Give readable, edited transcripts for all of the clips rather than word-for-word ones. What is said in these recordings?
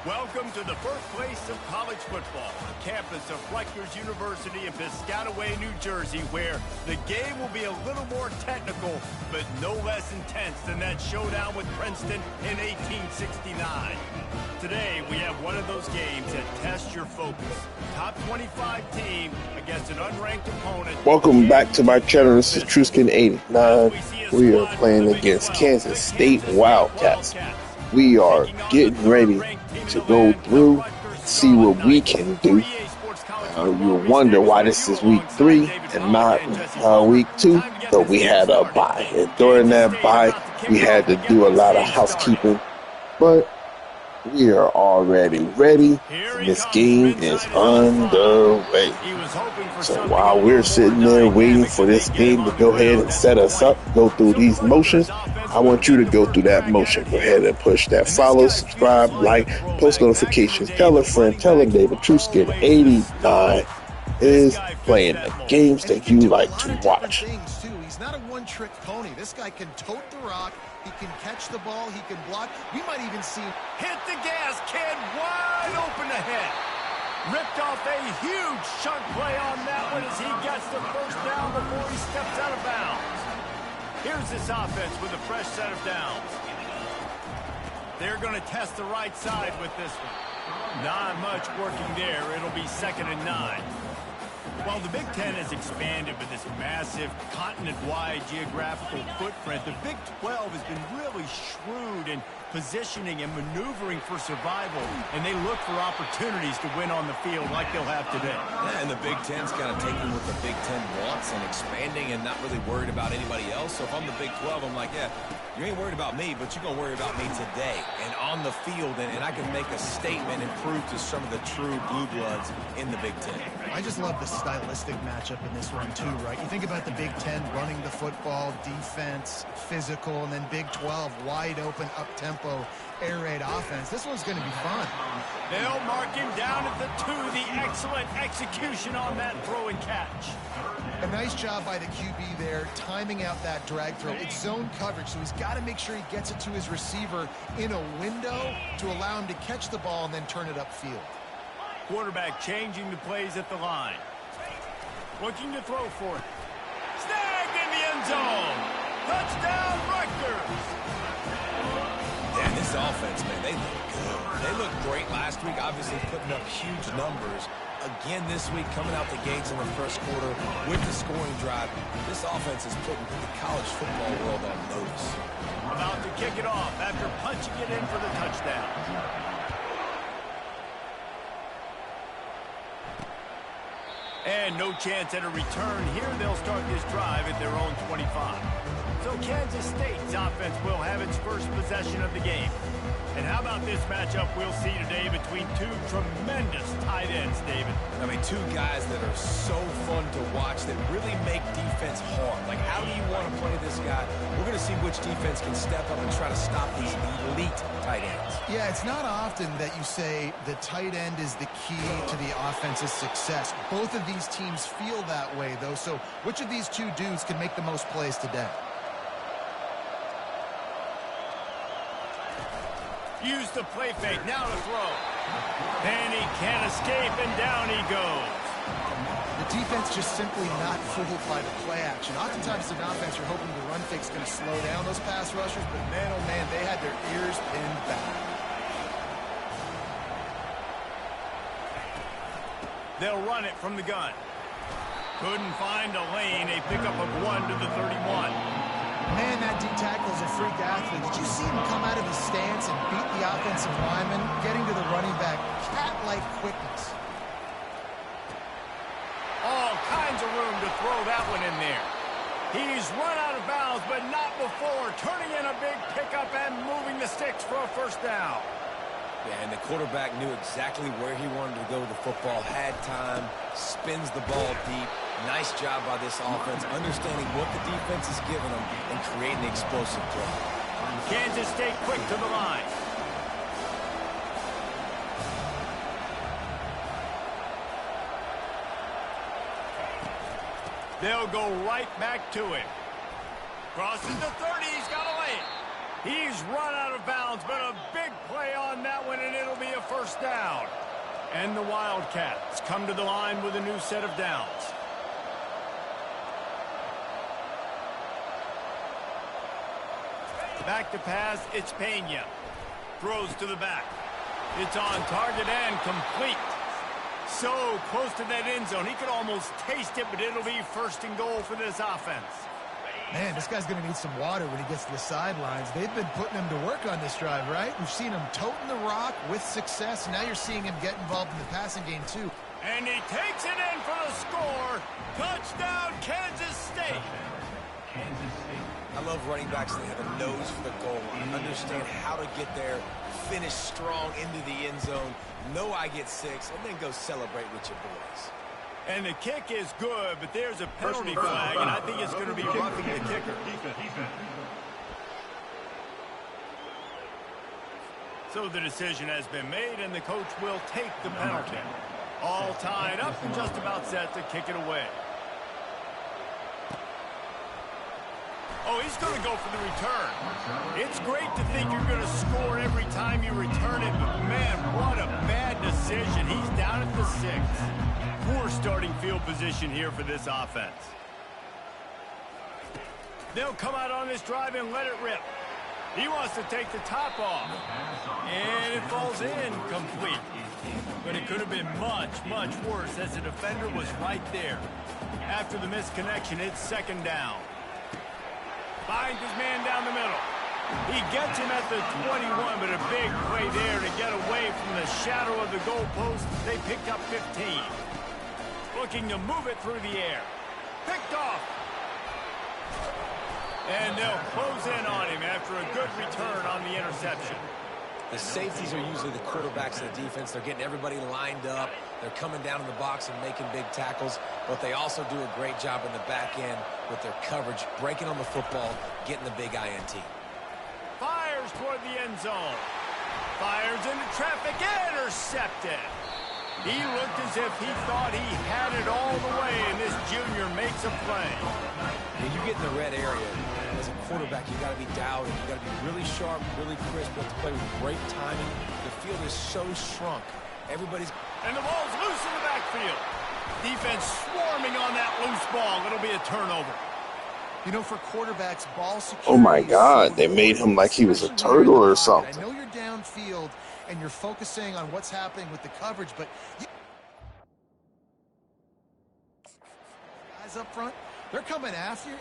Welcome to the birthplace of college football, the campus of Rutgers University in Piscataway, New Jersey, where the game will be a little more technical, but no less intense than that showdown with Princeton in 1869. Today, we have one of those games that tests your focus. Top 25 team against an unranked opponent. Welcome back to my channel. This is Truskin89. We are playing against Kansas State Wildcats. We are getting ready to go through and see what we can do. You'll wonder why this is week 3 and not week 2, but we had a bye. And during that bye, we had to do a lot of housekeeping. But we are already ready, and this game is underway. So while we're sitting there waiting for this game to go ahead and set us up, go through these motions, I want you to go through that motion. Go ahead and push that follow, subscribe, like, post notifications, tell a friend, tell a neighbor. Truskin89 is playing the games that you like to watch. He's not a one-trick pony. This guy can tote the rock. He can catch the ball. He can block. We might even see hit the gas, kid, wide open ahead. Ripped off a huge chunk play on that one as he gets the first down before he steps out of bounds. Here's this offense with a fresh set of downs. They're going to test the right side with this one. Not much working there. It'll be 2nd and 9. While the Big Ten has expanded with this massive continent-wide geographical footprint, the Big 12 has been really shrewd in positioning and maneuvering for survival, and they look for opportunities to win on the field like they'll have today. Yeah, and the Big Ten's kind of taking what the Big Ten wants and expanding and not really worried about anybody else. So if I'm the Big 12, I'm like, yeah, you ain't worried about me, but you're going to worry about me today and on the field, and I can make a statement and prove to some of the true blue bloods in the Big Ten. I just love the stylistic matchup in this one too, right? You think about the Big Ten running the football, defense, physical, and then Big 12 wide open, up-tempo, air raid offense. This one's going to be fun. They'll mark him down at the 2. The excellent execution on that throw and catch. A nice job by the QB there, timing out that drag throw. It's zone coverage, so he's got to make sure he gets it to his receiver in a window to allow him to catch the ball and then turn it upfield. Quarterback changing the plays at the line. Looking to throw for it. Snagged in the end zone. Touchdown, Rutgers. Yeah, this offense, man, they look good. They looked great last week, obviously putting up huge numbers. Again this week, coming out the gates in the first quarter with the scoring drive. This offense is putting the college football world on notice. About to kick it off after punching it in for the touchdown. And no chance at a return here. They'll start this drive at their own 25. So Kansas State's offense will have its first possession of the game. And how about this matchup we'll see today between two tremendous tight ends, David? I mean, two guys that are so fun to watch that really make defense hard. Like, how do you want to play this guy? We're going to see which defense can step up and try to stop these elite tight ends. Yeah, it's not often that you say the tight end is the key to the offense's success. Both of these teams feel that way, though. So which of these two dudes can make the most plays today? Use the play fake, now to throw. And he can't escape, and down he goes. The defense just simply not fooled by the play action. Oftentimes an offense, you're hoping the run fake's going to slow down those pass rushers, but man, oh man, they had their ears pinned back. They'll run it from the gun. Couldn't find a lane, a pickup of 1 to the 31. Man, that D-tackle is a freak athlete. Did you see him come out of his stance and beat the offensive lineman, getting to the running back? Cat-like quickness. All kinds of room to throw that one in there. He's run out of bounds, but not before. Turning in a big pickup and moving the sticks for a first down. Yeah, and the quarterback knew exactly where he wanted to go with the football, had time, spins the ball deep. Nice job by this offense, understanding what the defense is giving them and creating explosive play. Kansas State quick to the line. They'll go right back to it. Crosses the 30, he's got a lane. He's run out of bounds, but a big play on that one, and it'll be a first first down. And the Wildcats come to the line with a new set of downs. Back to pass, it's Pena. Throws to the back. It's on target and complete. So close to that end zone. He could almost taste it, but it'll be first and goal for this offense. Man, this guy's going to need some water when he gets to the sidelines. They've been putting him to work on this drive, right? We've seen him toting the rock with success. Now you're seeing him get involved in the passing game, too. And he takes it in for the score. Touchdown, Kansas State. I love running backs that have a nose for the goal line. Understand how to get there, finish strong into the end zone, know I get 6, and then go celebrate with your boys. And the kick is good, but there's a penalty flag, and I think it's going to be roughing the kicker. So the decision has been made, and the coach will take the penalty. All tied up and just about set to kick it away. Oh, he's going to go for the return. It's great to think you're going to score every time you return it, but man, what a bad decision. He's down at the 6. Poor starting field position here for this offense. They'll come out on this drive and let it rip. He wants to take the top off. And it falls in complete. But it could have been much, much worse as the defender was right there. After the misconnection, it's second down. Finds his man down the middle. He gets him at the 21, but a big play there to get away from the shadow of the goalpost. They picked up 15. Looking to move it through the air. Picked off. And they'll close in on him after a good return on the interception. The safeties are usually the quarterbacks of the defense. They're getting everybody lined up. They're coming down in the box and making big tackles, but they also do a great job in the back end with their coverage, breaking on the football, getting the big INT. Fires toward the end zone. Fires into traffic, intercepted. He looked as if he thought he had it all the way, and this junior makes a play. When you get in the red area, as a quarterback, you got to be dialed in. You got to be really sharp, really crisp. You have to play with great timing. The field is so shrunk. Everybody's... And the ball's loose in the backfield. Defense swarming on that loose ball. It'll be a turnover. You know, for quarterbacks, ball security... Oh, my God. They made him like he was a turtle or something. I know you're downfield, and you're focusing on what's happening with the coverage, but... Guys up front, they're coming after you.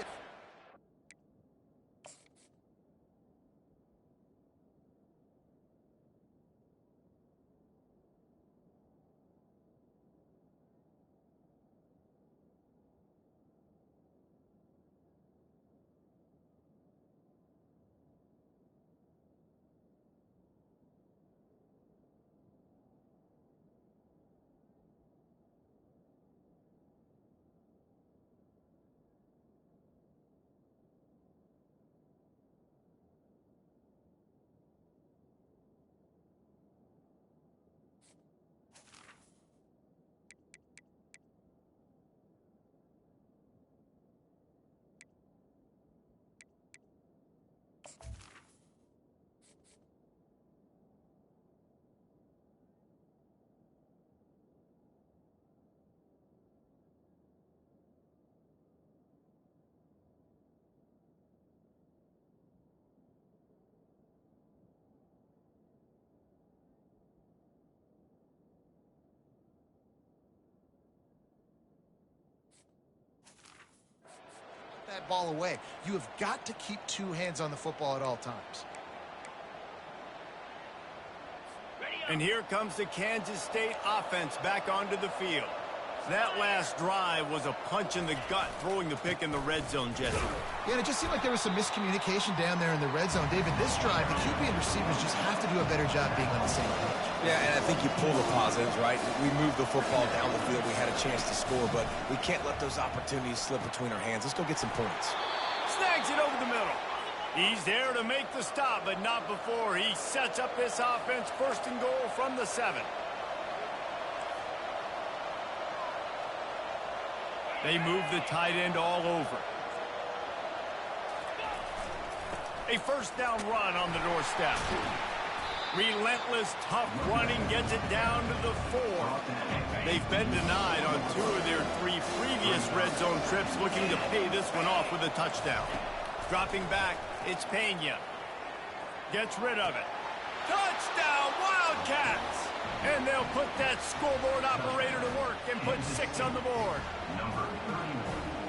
That ball away. You have got to keep 2 hands on the football at all times. And here comes the Kansas State offense back onto the field. That last drive was a punch in the gut, throwing the pick in the red zone, Jesse. Yeah, and it just seemed like there was some miscommunication down there in the red zone. David, this drive, the QB and receivers just have to do a better job being on the same page. Yeah, and I think you pull the positives, right? We moved the football down the field. We had a chance to score, but we can't let those opportunities slip between our hands. Let's go get some points. Snags it over the middle. He's there to make the stop, but not before he sets up this offense first and goal from the 7. They move the tight end all over. A first down run on the doorstep. Relentless, tough running gets it down to the 4. They've been denied on 2 of their 3 previous red zone trips, looking to pay this one off with a touchdown. Dropping back, it's Pena. Gets rid of it. Touchdown, Wildcats! And they'll put that scoreboard operator to work and put 6 on the board.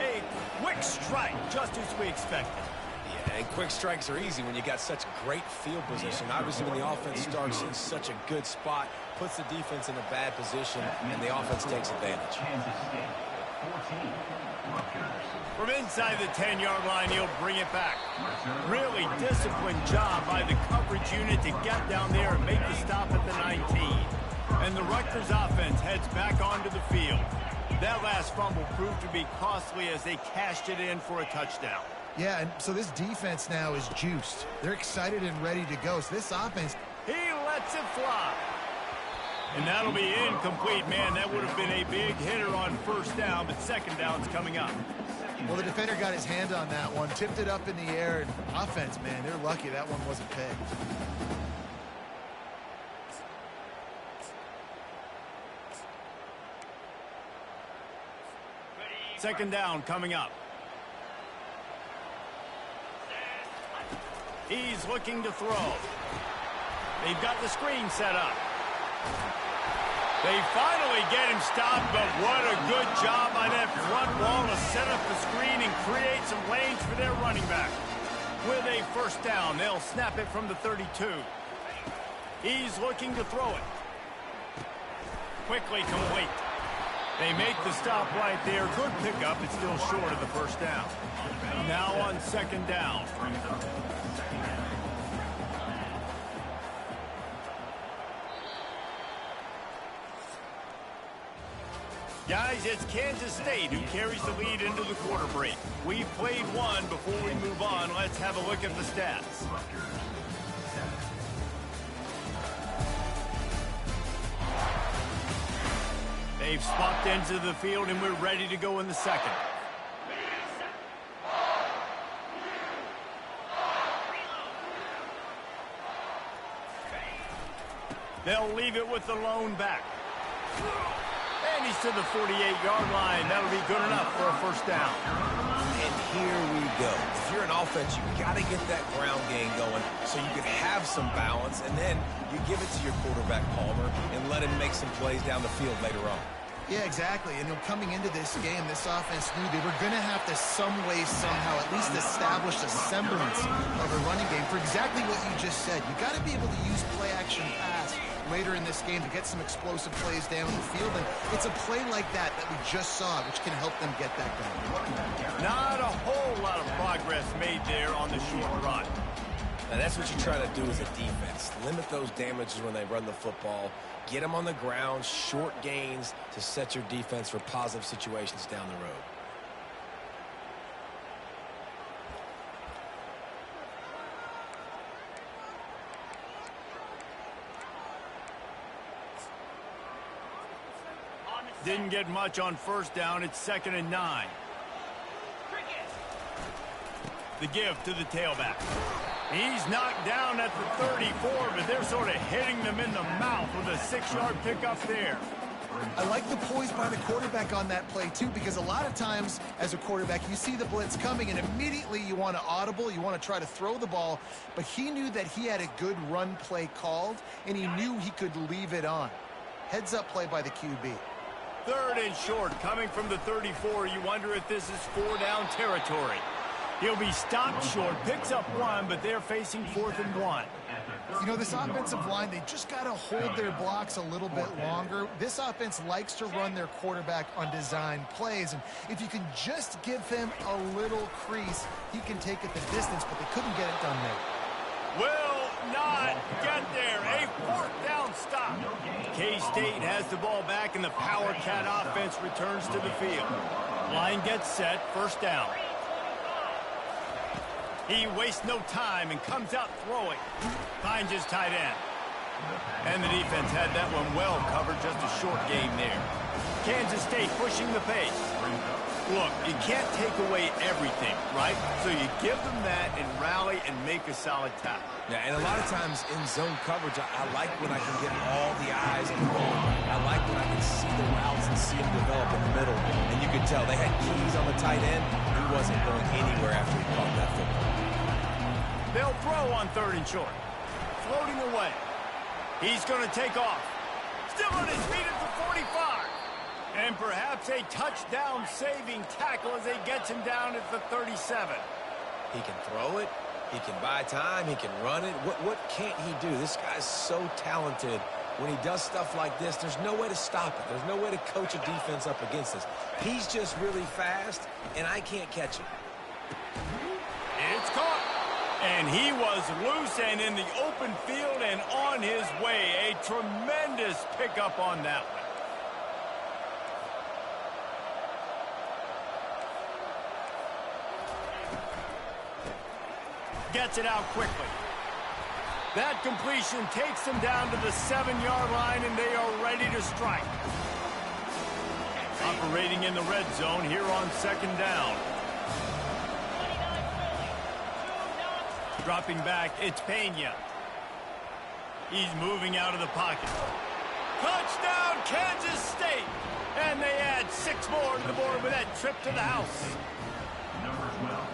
A quick strike, just as we expected. Yeah, and quick strikes are easy when you got such great field position. Obviously, when the offense starts in such a good spot, puts the defense in a bad position, and the offense takes advantage. From inside the 10-yard line, he'll bring it back. Really disciplined job by the coverage unit to get down there and make the stop at the 19. And the Rutgers offense heads back onto the field. That last fumble proved to be costly as they cashed it in for a touchdown. Yeah, and so this defense now is juiced. They're excited and ready to go. So this offense... He lets it fly. And that'll be incomplete, man. That would have been a big hitter on first down, but second down's coming up. Well, the defender got his hand on that one, tipped it up in the air, and offense, man, they're lucky that one wasn't pegged. Second down coming up. He's looking to throw. They've got the screen set up. They finally get him stopped, but what a good job by that front wall to set up the screen and create some lanes for their running back. With a first down, they'll snap it from the 32. He's looking to throw it. Quickly complete. They make the stop right there. Good pickup. It's still short of the first down. Now on second down. Guys, it's Kansas State who carries the lead into the quarter break. We've played one. Before we move on, let's have a look at the stats. They've swapped ends of the field, and we're ready to go in the second. They'll leave it with the lone back. And he's to the 48-yard line. That'll be good enough for a first down. And here we go. If you're an offense, you've got to get that ground game going so you can have some balance, and then you give it to your quarterback, Palmer, and let him make some plays down the field later on. Yeah, exactly. And coming into this game, this offense knew they were going to have to some way, somehow, at least establish a semblance of a running game for exactly what you just said. You got to be able to use play-action pass later in this game to get some explosive plays down the field. And it's a play like that we just saw, which can help them get that going. Not a whole lot of progress made there on the short run. Now that's what you try to do as a defense. Limit those damages when they run the football. Get them on the ground, short gains to set your defense for positive situations down the road. Didn't get much on first down. It's 2nd and 9. The give to the tailback. He's knocked down at the 34, but they're sort of hitting them in the mouth with a 6-yard pickup there. I like the poise by the quarterback on that play, too, because a lot of times as a quarterback, you see the blitz coming, and immediately you want to audible, you want to try to throw the ball, but he knew that he had a good run play called, and he knew he could leave it on. Heads-up play by the QB. 3rd and short, coming from the 34. You wonder if this is 4-down territory. He'll be stopped short, picks up 1, but they're facing 4th and 1. You know, this offensive line, they just got to hold their blocks a little bit longer. This offense likes to run their quarterback on design plays, and if you can just give him a little crease, he can take it the distance, but they couldn't get it done there. Will not get there. A 4th down stop. K-State has the ball back, and the Power Cat offense returns to the field. Line gets set, first down. He wastes no time and comes out throwing. Finds his tight end. And the defense had that one well covered, just a short game there. Kansas State pushing the pace. Look, you can't take away everything, right? So you give them that and rally and make a solid tackle. Yeah, and a lot of times in zone coverage, I like when I can get all the eyes on the ball. I like when I can see the routes and see them develop in the middle. And you could tell they had keys on the tight end. He wasn't going anywhere after he caught that football. They'll throw on 3rd and short. Floating away. He's going to take off. Still on his feet at the 45. And perhaps a touchdown-saving tackle as they get him down at the 37. He can throw it. He can buy time. He can run it. What can't he do? This guy's so talented. When he does stuff like this, there's no way to stop it. There's no way to coach a defense up against this. He's just really fast, and I can't catch him. It's caught. And he was loose and in the open field and on his way. A tremendous pickup on that one. Gets it out quickly. That completion takes them down to the 7-yard line, and they are ready to strike. Operating in the red zone here on 2nd down. Dropping back, it's Pena. He's moving out of the pocket. Touchdown, Kansas State! And they add 6 more to the board with that trip to the house.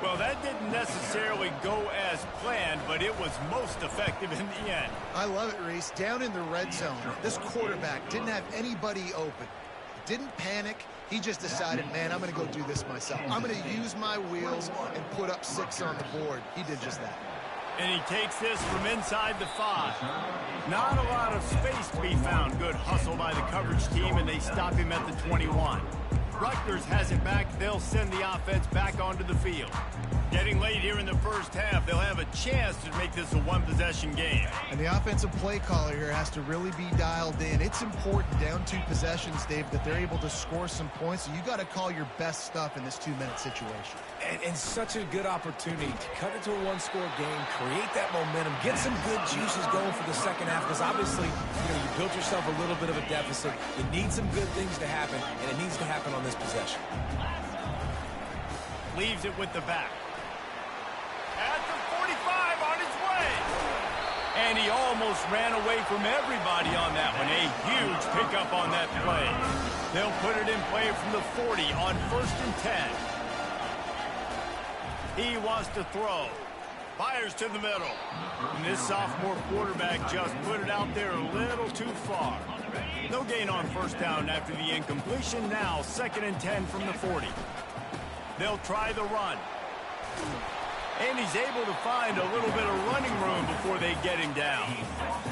Well, that didn't necessarily go as planned, but it was most effective in the end. I love it, Reese. Down in the red zone, this quarterback didn't have anybody open. Didn't panic. He just decided, man, I'm going to go do this myself. I'm going to use my wheels and put up 6 on the board. He did just that. And he takes this from inside the 5. Not a lot of space to be found. Good hustle by the coverage team, and they stop him at the 21. Rutgers has it back. They'll send the offense back onto the field. Getting late here in the first half, they'll have a chance to make this a one-possession game. And the offensive play caller here has to really be dialed in. It's important down 2 possessions, Dave, that they're able to score some points. So you got to call your best stuff in this 2-minute situation. And such a good opportunity to cut it to a 1-score game, create that momentum, get some good juices going for the second half, because obviously, you built yourself a little bit of a deficit. You need some good things to happen, and it needs to happen on this possession. Leaves it with the back. At the 45 on his way. And he almost ran away from everybody on that one. A huge pickup on that play. They'll put it in play from the 40 on 1st and 10. He wants to throw. Fires to the middle. And this sophomore quarterback just put it out there a little too far. No gain on 1st down after the incompletion. Now 2nd and 10 from the 40. They'll try the run. And he's able to find a little bit of running room before they get him down.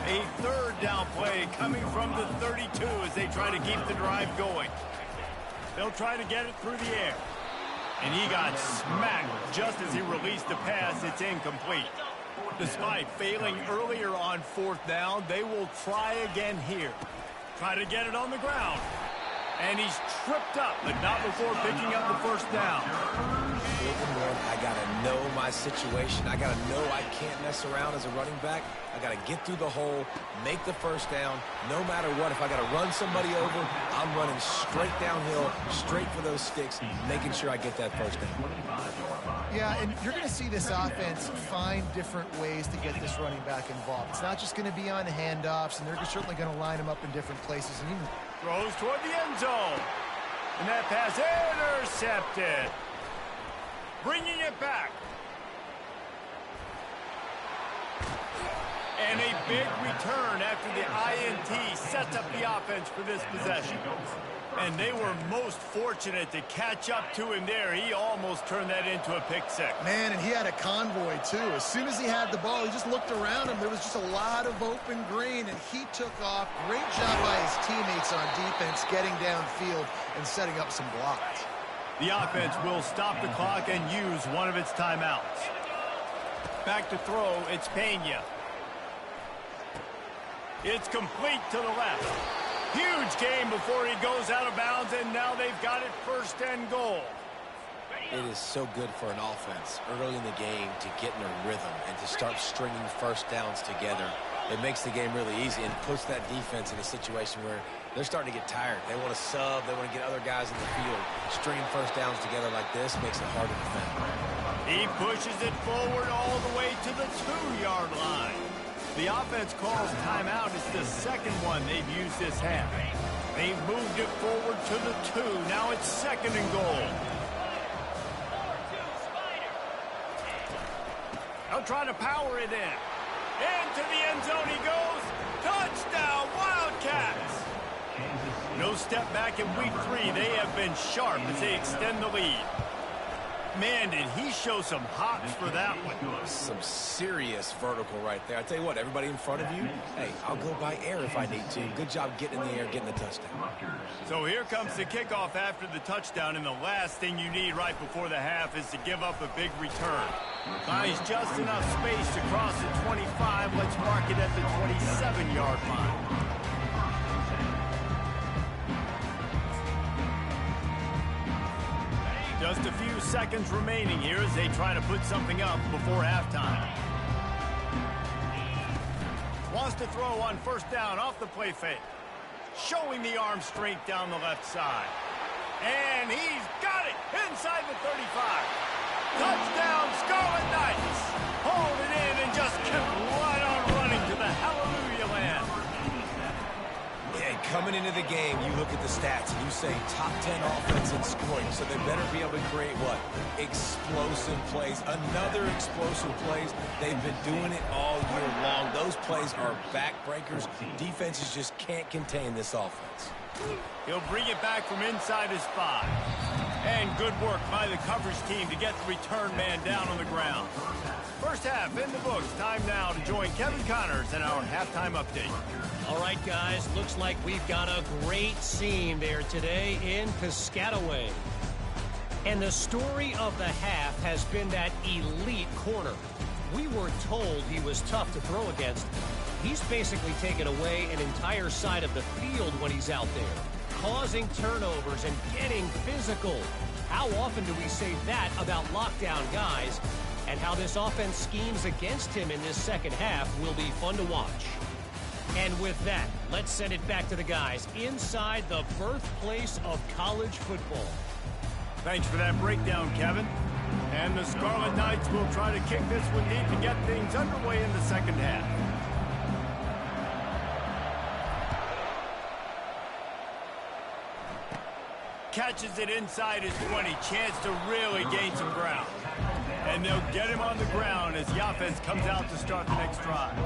A 3rd down play coming from the 32 as they try to keep the drive going. They'll try to get it through the air. And he got smacked just as he released the pass. It's incomplete. Despite failing earlier on 4th down, they will try again here. Try to get it on the ground. And he's tripped up, but not before picking up the 1st down. I got to know my situation. I got to know I can't mess around as a running back. I got to get through the hole, make the 1st down. No matter what, if I got to run somebody over, I'm running straight downhill, straight for those sticks, making sure I get that 1st down. Yeah, and you're going to see this offense find different ways to get this running back involved. It's not just going to be on handoffs, and they're certainly going to line him up in different places. And even throws toward the end zone. And that pass intercepted. Bringing it back. And a big return after the INT sets up the offense for this possession. And they were most fortunate to catch up to him there. He almost turned that into a pick 6. Man, and he had a convoy, too. As soon as he had the ball, he just looked around him. There was just a lot of open green, and he took off. Great job by his teammates on defense, getting downfield and setting up some blocks. The offense will stop the clock and use one of its timeouts. Back to throw, it's Pena. It's complete to the left. Huge game before he goes out of bounds, and now they've got it 1st and goal. It is so good for an offense early in the game to get in a rhythm and to start stringing 1st downs together. it makes the game really easy and puts that defense in a situation where they're starting to get tired. They want to sub. They want to get other guys in the field. Stringing first downs together like this makes it hard to defend. He pushes it forward all the way to the 2-yard line. The offense calls timeout. It's the second one they've used this half. They've moved it forward to the 2. Now it's 2nd and goal. They'll try to power it in. Into the end zone he goes. Touchdown, Wildcats! No step back in week 3. They have been sharp as they extend the lead. Man, did he show some hops for that one. Some serious vertical right there. I tell you what, everybody in front of you, hey, I'll go by air if I need to. Good job getting in the air, getting the touchdown. So here comes the kickoff after the touchdown, and the last thing you need right before the half is to give up a big return. Finds just enough space to cross the 25. Let's mark it at the 27-yard line. Just a few seconds remaining here as they try to put something up before halftime. Wants to throw on first down off the play fake. Showing the arm strength down the left side. And he's got it inside the 35. Touchdown, Scarlet Knights. Hold it in and just kept right on running to the hallelujah land. Yeah, coming into the game, you look at the stats and you say top 10 offense in scoring, so they better be able to create what? Explosive plays. Another explosive plays. They've been doing it all year long. Those plays are backbreakers. Defenses just can't contain this offense. He'll bring it back from inside his 5. And good work by the coverage team to get the return man down on the ground. First half in the books. Time now to join Kevin Connors in our halftime update. All right, guys, looks like we've got a great scene there today in Piscataway. And the story of the half has been that elite corner. We were told he was tough to throw against. He's basically taken away an entire side of the field when he's out there, causing turnovers and getting physical. How often do we say that about lockdown guys? And how this offense schemes against him in this second half will be fun to watch. And with that, let's send it back to the guys inside the birthplace of college football. Thanks for that breakdown, Kevin. And the Scarlet Knights will try to kick this one deep to get things underway in the second half. Catches it inside his 20. Chance to really gain some ground. And they'll get him on the ground as the offense comes out to start the next drive.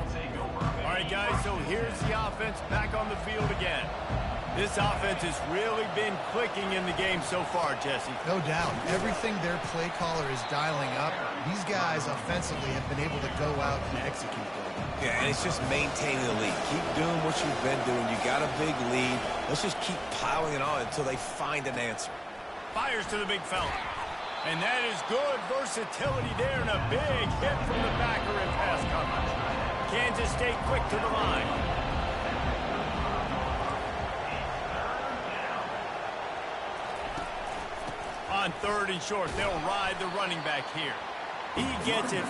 All right, guys, so here's the offense back on the field again. This offense has really been clicking in the game so far, Jesse. No doubt. Everything their play caller is dialing up, these guys offensively have been able to go out and execute. Yeah, and it's just maintaining the lead. Keep doing what you've been doing. You got a big lead. Let's just keep piling it on until they find an answer. Fires to the big fella. And that is good versatility there and a big hit from the backer in pass coverage. Kansas State quick to the line. On 3rd and short, they'll ride the running back here. He gets it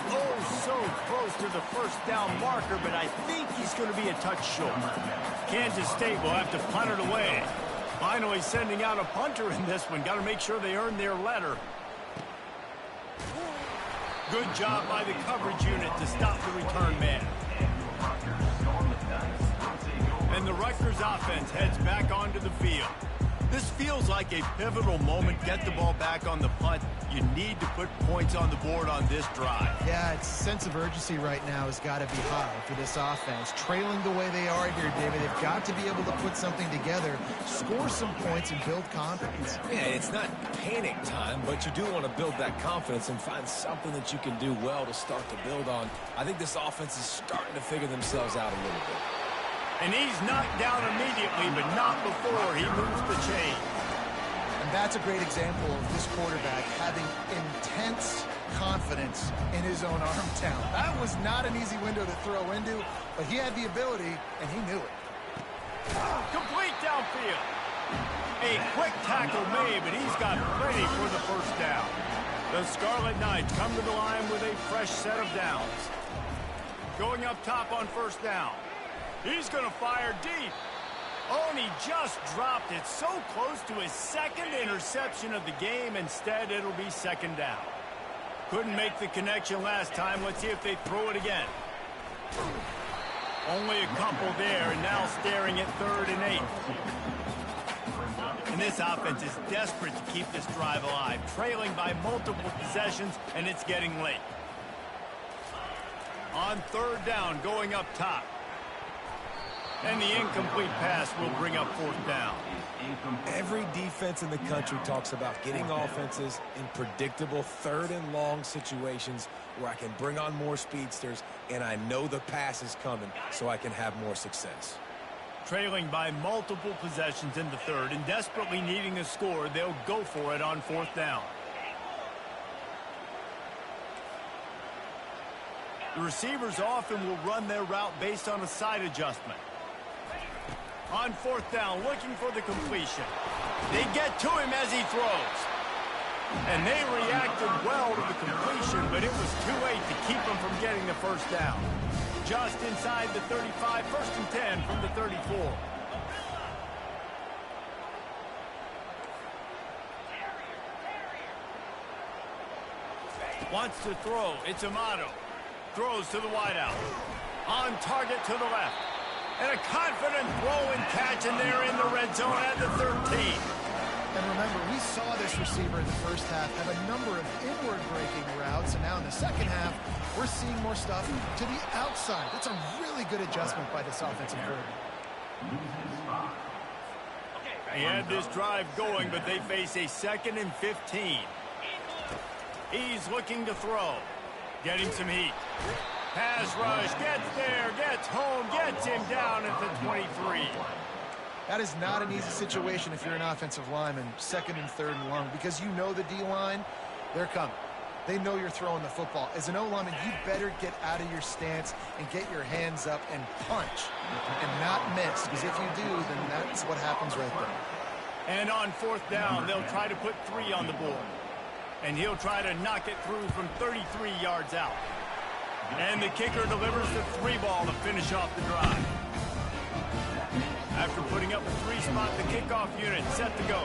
so close to the first down marker, but I think he's going to be a touch short. Kansas State will have to punt it away. Finally sending out a punter in this one. Got to make sure they earn their letter. Good job by the coverage unit to stop the return man. And the Rutgers offense heads back onto the field. This feels like a pivotal moment. Get the ball back on the punt. You need to put points on the board on this drive. Yeah, its sense of urgency right now has got to be high for this offense. Trailing the way they are here, David, they've got to be able to put something together, score some points, and build confidence. Yeah, it's not panic time, but you do want to build that confidence and find something that you can do well to start to build on. I think this offense is starting to figure themselves out a little bit. And he's knocked down immediately, but not before he moves the chain. And that's a great example of this quarterback having intense confidence in his own arm talent. That was not an easy window to throw into, but he had the ability, and he knew it. Complete downfield. A quick tackle made, but he's got plenty for the first down. The Scarlet Knights come to the line with a fresh set of downs. Going up top on first down. He's going to fire deep. Oh, and he just dropped it so close to his second interception of the game. Instead, it'll be second down. Couldn't make the connection last time. Let's see if they throw it again. Only a couple there, and now staring at 3rd and 8. And this offense is desperate to keep this drive alive, trailing by multiple possessions, and it's getting late. On 3rd down, going up top. And the incomplete pass will bring up 4th down. Every defense in the country talks about getting offenses in predictable 3rd and long situations where I can bring on more speedsters and I know the pass is coming so I can have more success. Trailing by multiple possessions in the 3rd and desperately needing a score, they'll go for it on 4th down. The receivers often will run their route based on a side adjustment. On 4th down, looking for the completion. They get to him as he throws. And they reacted well to the completion, but it was too late to keep him from getting the first down. Just inside the 35, 1st and 10 from the 34. Wants to throw. It's Amato. Throws to the wideout. On target to the left. And a confident throw and catch, and they're in the red zone at the 13. And remember, we saw this receiver in the first half have a number of inward-breaking routes, and now in the second half, we're seeing more stuff to the outside. That's a really good adjustment by this offensive coordinator. He had this drive going, but they face a 2nd and 15. He's looking to throw. Getting some heat. Pass rush, gets there, gets home, gets him down at the 23. That is not an easy situation if you're an offensive lineman, 2nd and 3rd and long, because you know the D-line, they're coming. They know you're throwing the football. As an O-lineman, you better get out of your stance and get your hands up and punch and not miss, because if you do, then that's what happens right there. And on 4th down, they'll try to put 3 on the board. And he'll try to knock it through from 33 yards out. And the kicker delivers the 3 ball to finish off the drive. After putting up a 3 spot, the kickoff unit set to go.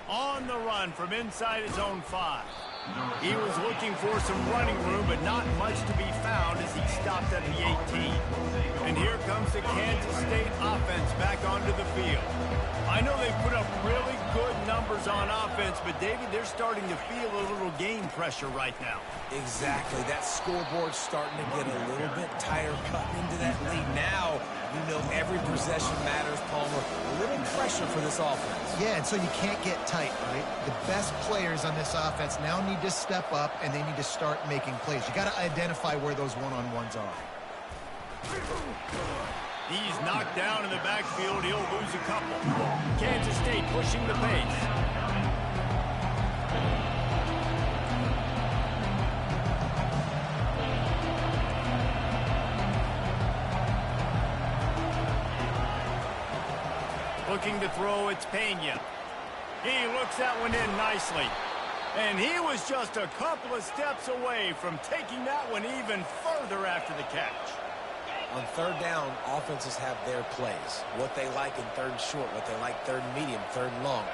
On the run from inside his own 5. He was looking for some running room, but not much to be found as he stopped at the 18. And here comes the Kansas State offense back onto the field. I know they've put up really good numbers on offense, but David, they're starting to feel a little game pressure right now. Exactly. That scoreboard's starting to get a little bit tighter cutting into that lead. Now, you know every possession matters, Palmer. A little pressure for this offense. Yeah, and so you can't get tight, right? The best players on this offense now need to step up, and they need to start making plays. You got to identify where those one-on-ones are. He's knocked down in the backfield. He'll lose a couple. Kansas State pushing the pace. Looking to throw, it's Pena. He looks that one in nicely. And he was just a couple of steps away from taking that one even further after the catch. On 3rd down, offenses have their plays. What they like in 3rd and short, what they like 3rd and medium, 3rd and long.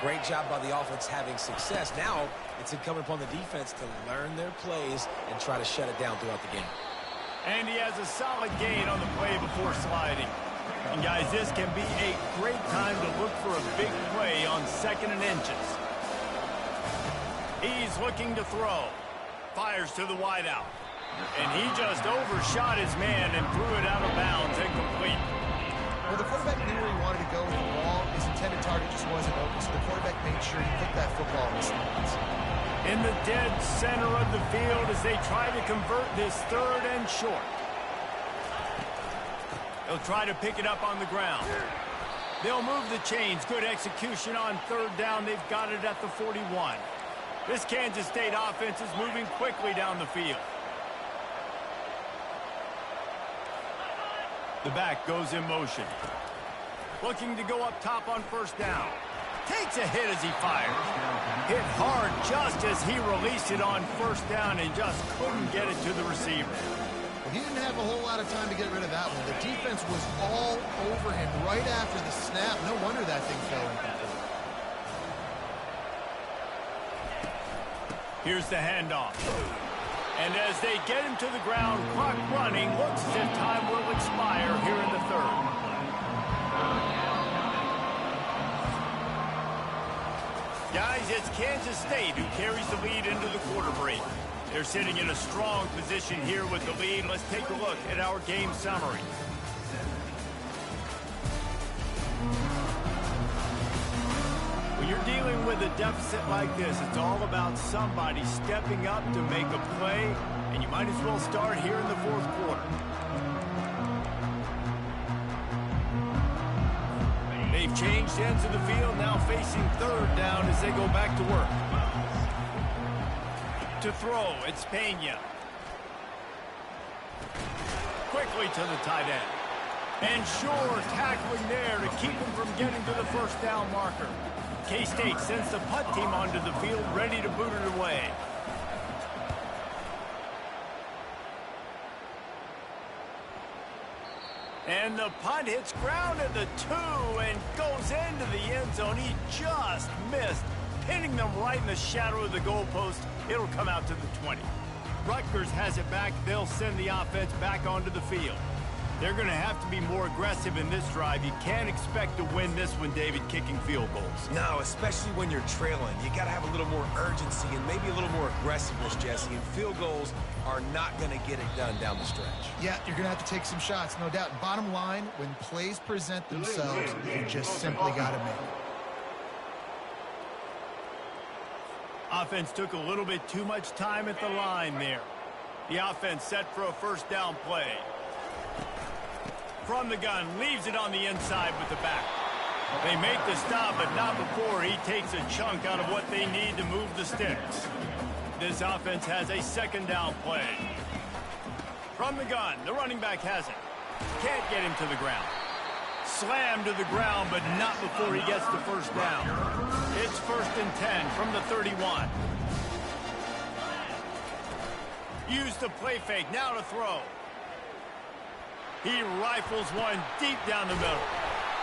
Great job by the offense having success. Now, it's incumbent upon the defense to learn their plays and try to shut it down throughout the game. And he has a solid gain on the play before sliding. And guys, this can be a great time to look for a big play on 2nd and inches. He's looking to throw. Fires to the wideout. And he just overshot his man and threw it out of bounds, incomplete. Well, the quarterback knew where he wanted to go with the ball. His intended target just wasn't open, so the quarterback made sure he put that football in the stands. In the dead center of the field as they try to convert this 3rd and short. They'll try to pick it up on the ground. They'll move the chains. Good execution on 3rd down. They've got it at the 41. This Kansas State offense is moving quickly down the field. The back goes in motion. Looking to go up top on 1st down. Takes a hit as he fires. Hit hard just as he released it on first down and just couldn't get it to the receiver. Well, he didn't have a whole lot of time to get rid of that one. The defense was all over him right after the snap. No wonder that thing fell incomplete. Here's the handoff. And as they get him to the ground, clock running, looks as if time will expire here in the third. Guys, it's Kansas State who carries the lead into the quarter break. They're sitting in a strong position here with the lead. Let's take a look at our game summary. When you're dealing with a deficit like this, it's all about somebody stepping up to make a play, and you might as well start here in the fourth quarter. They've changed ends of the field, now facing third down as they go back to work. To throw, it's Pena. Quickly to the tight end. And Shore tackling there to keep him from getting to the first down marker. K-State sends the punt team onto the field, ready to boot it away. And the punt hits ground at the 2 and goes into the end zone. He just missed, pinning them right in the shadow of the goalpost. It'll come out to the 20. Rutgers has it back. They'll send the offense back onto the field. They're going to have to be more aggressive in this drive. You can't expect to win this one, David, kicking field goals. No, especially when you're trailing. You got to have a little more urgency and maybe a little more aggressiveness, Jesse. And field goals are not going to get it done down the stretch. Yeah, you're going to have to take some shots, no doubt. Bottom line, when plays present themselves, you just simply got to make it. Offense took a little bit too much time at the line there. The offense set for a first down play. From the gun, leaves it on the inside with the back. They make the stop, but not before he takes a chunk out of what they need to move the sticks. This offense has a second down play. From the gun, the running back has it. Can't get him to the ground. Slammed to the ground, but not before he gets the first down. It's 1st and 10 from the 31. Use the play fake, now to throw. He rifles one deep down the middle.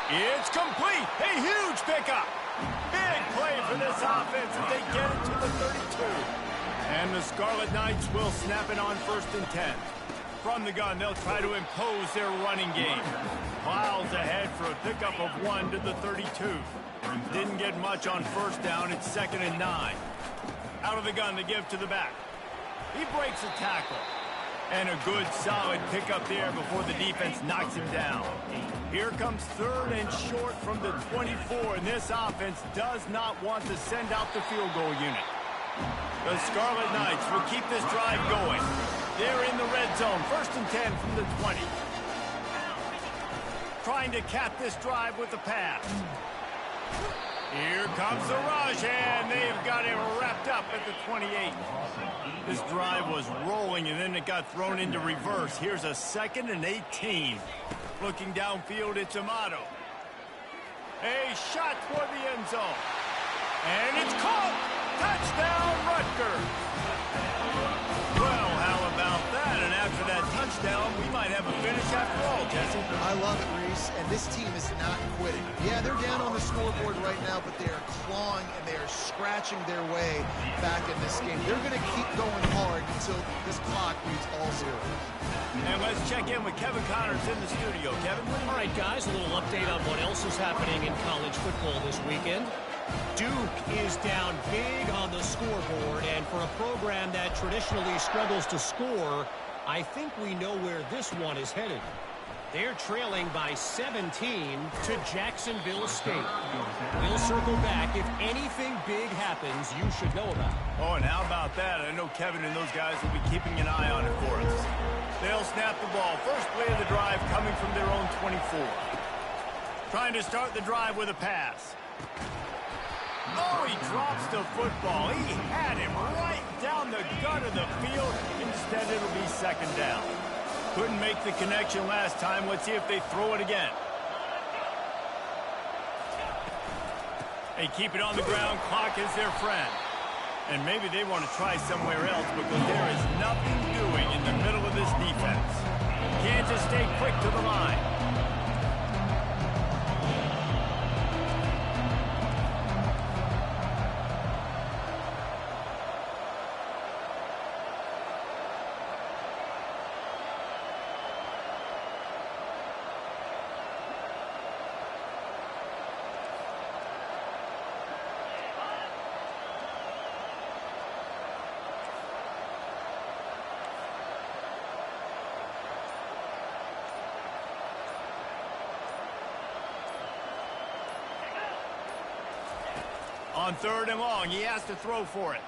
It's complete. A huge pickup. Big play for this offense as they get it to the 32. And the Scarlet Knights will snap it on 1st and 10. From the gun, they'll try to impose their running game. Miles ahead for a pickup of 1 to the 32. Didn't get much on first down. It's 2nd and 9. Out of the gun, they give to the back. He breaks a tackle. And a good, solid pickup there before the defense knocks him down. Here comes 3rd and short from the 24, and this offense does not want to send out the field goal unit. The Scarlet Knights will keep this drive going. They're in the red zone, 1st and 10 from the 20. Trying to cap this drive with a pass. Here comes the rush, and they've got him wrapped up at the 28. This drive was rolling, and then it got thrown into reverse. Here's a 2nd and 18. Looking downfield, it's Amato. A shot toward the end zone. And it's caught! Touchdown, Rutgers! Well, how about that? And after that touchdown, we might have a finish after all, Jesse. I love it, Reese, and this team is not quitting. Yeah, they're down on the scoreboard right now, but they are clawing and they are scratching their way back in this game. They're going to keep going hard until this clock reads all zeros. And let's check in with Kevin Connors in the studio. Kevin? All right, guys, a little update on what else is happening in college football this weekend. Duke is down big on the scoreboard, and for a program that traditionally struggles to score, I think we know where this one is headed. They're trailing by 17 to Jacksonville State. We'll circle back. If anything big happens, you should know about it. Oh, and how about that? I know Kevin and those guys will be keeping an eye on it for us. They'll snap the ball. First play of the drive coming from their own 24. Trying to start the drive with a pass. Oh, he drops the football. He had him right down the gut of the field. Instead, it'll be 2nd down. Couldn't make the connection last time. Let's see if they throw it again. They keep it on the ground. Clock is their friend. And maybe they want to try somewhere else because there is nothing doing in the middle of this defense. Kansas stay quick to the line. On 3rd and long, he has to throw for it.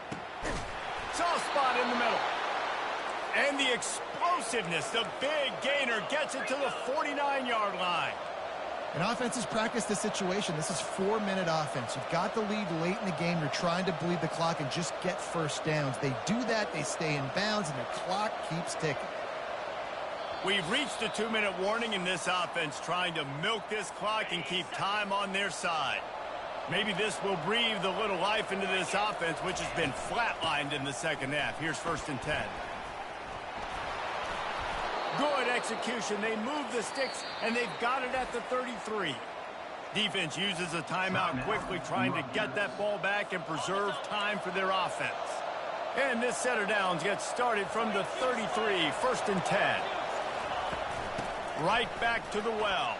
Soft spot in the middle. And the explosiveness, the big gainer gets it to the 49-yard line. And offenses practice this situation. This is 4-minute offense. You've got the lead late in the game. You're trying to bleed the clock and just get first downs. They do that, they stay in bounds, and the clock keeps ticking. We've reached the 2-minute warning in this offense, trying to milk this clock and keep time on their side. Maybe this will breathe a little life into this offense, which has been flatlined in the second half. Here's 1st and 10. Good execution. They move the sticks, and they've got it at the 33. Defense uses a timeout quickly, trying to get that ball back and preserve time for their offense. And this set of downs gets started from the 33, 1st and 10. Right back to the well.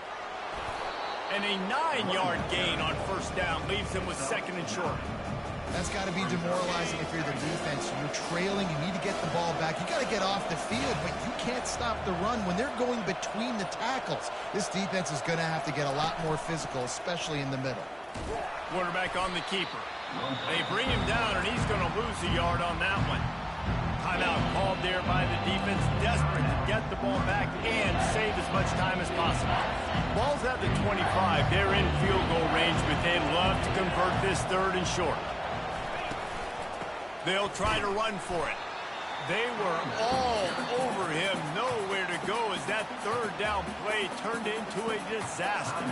And a 9-yard gain on 1st down leaves them with 2nd and short. That's got to be demoralizing if you're the defense. You're trailing. You need to get the ball back. You got to get off the field, but you can't stop the run when they're going between the tackles. This defense is going to have to get a lot more physical, especially in the middle. Quarterback on the keeper. They bring him down, and he's going to lose a yard on that one. Timeout called there by the defense, desperate to get the ball back and save as much time as possible. Ball's at the 25. They're in field goal range, but they'd love to convert this 3rd and short. They'll try to run for it. They were all over him, nowhere to go as that 3rd down play turned into a disaster.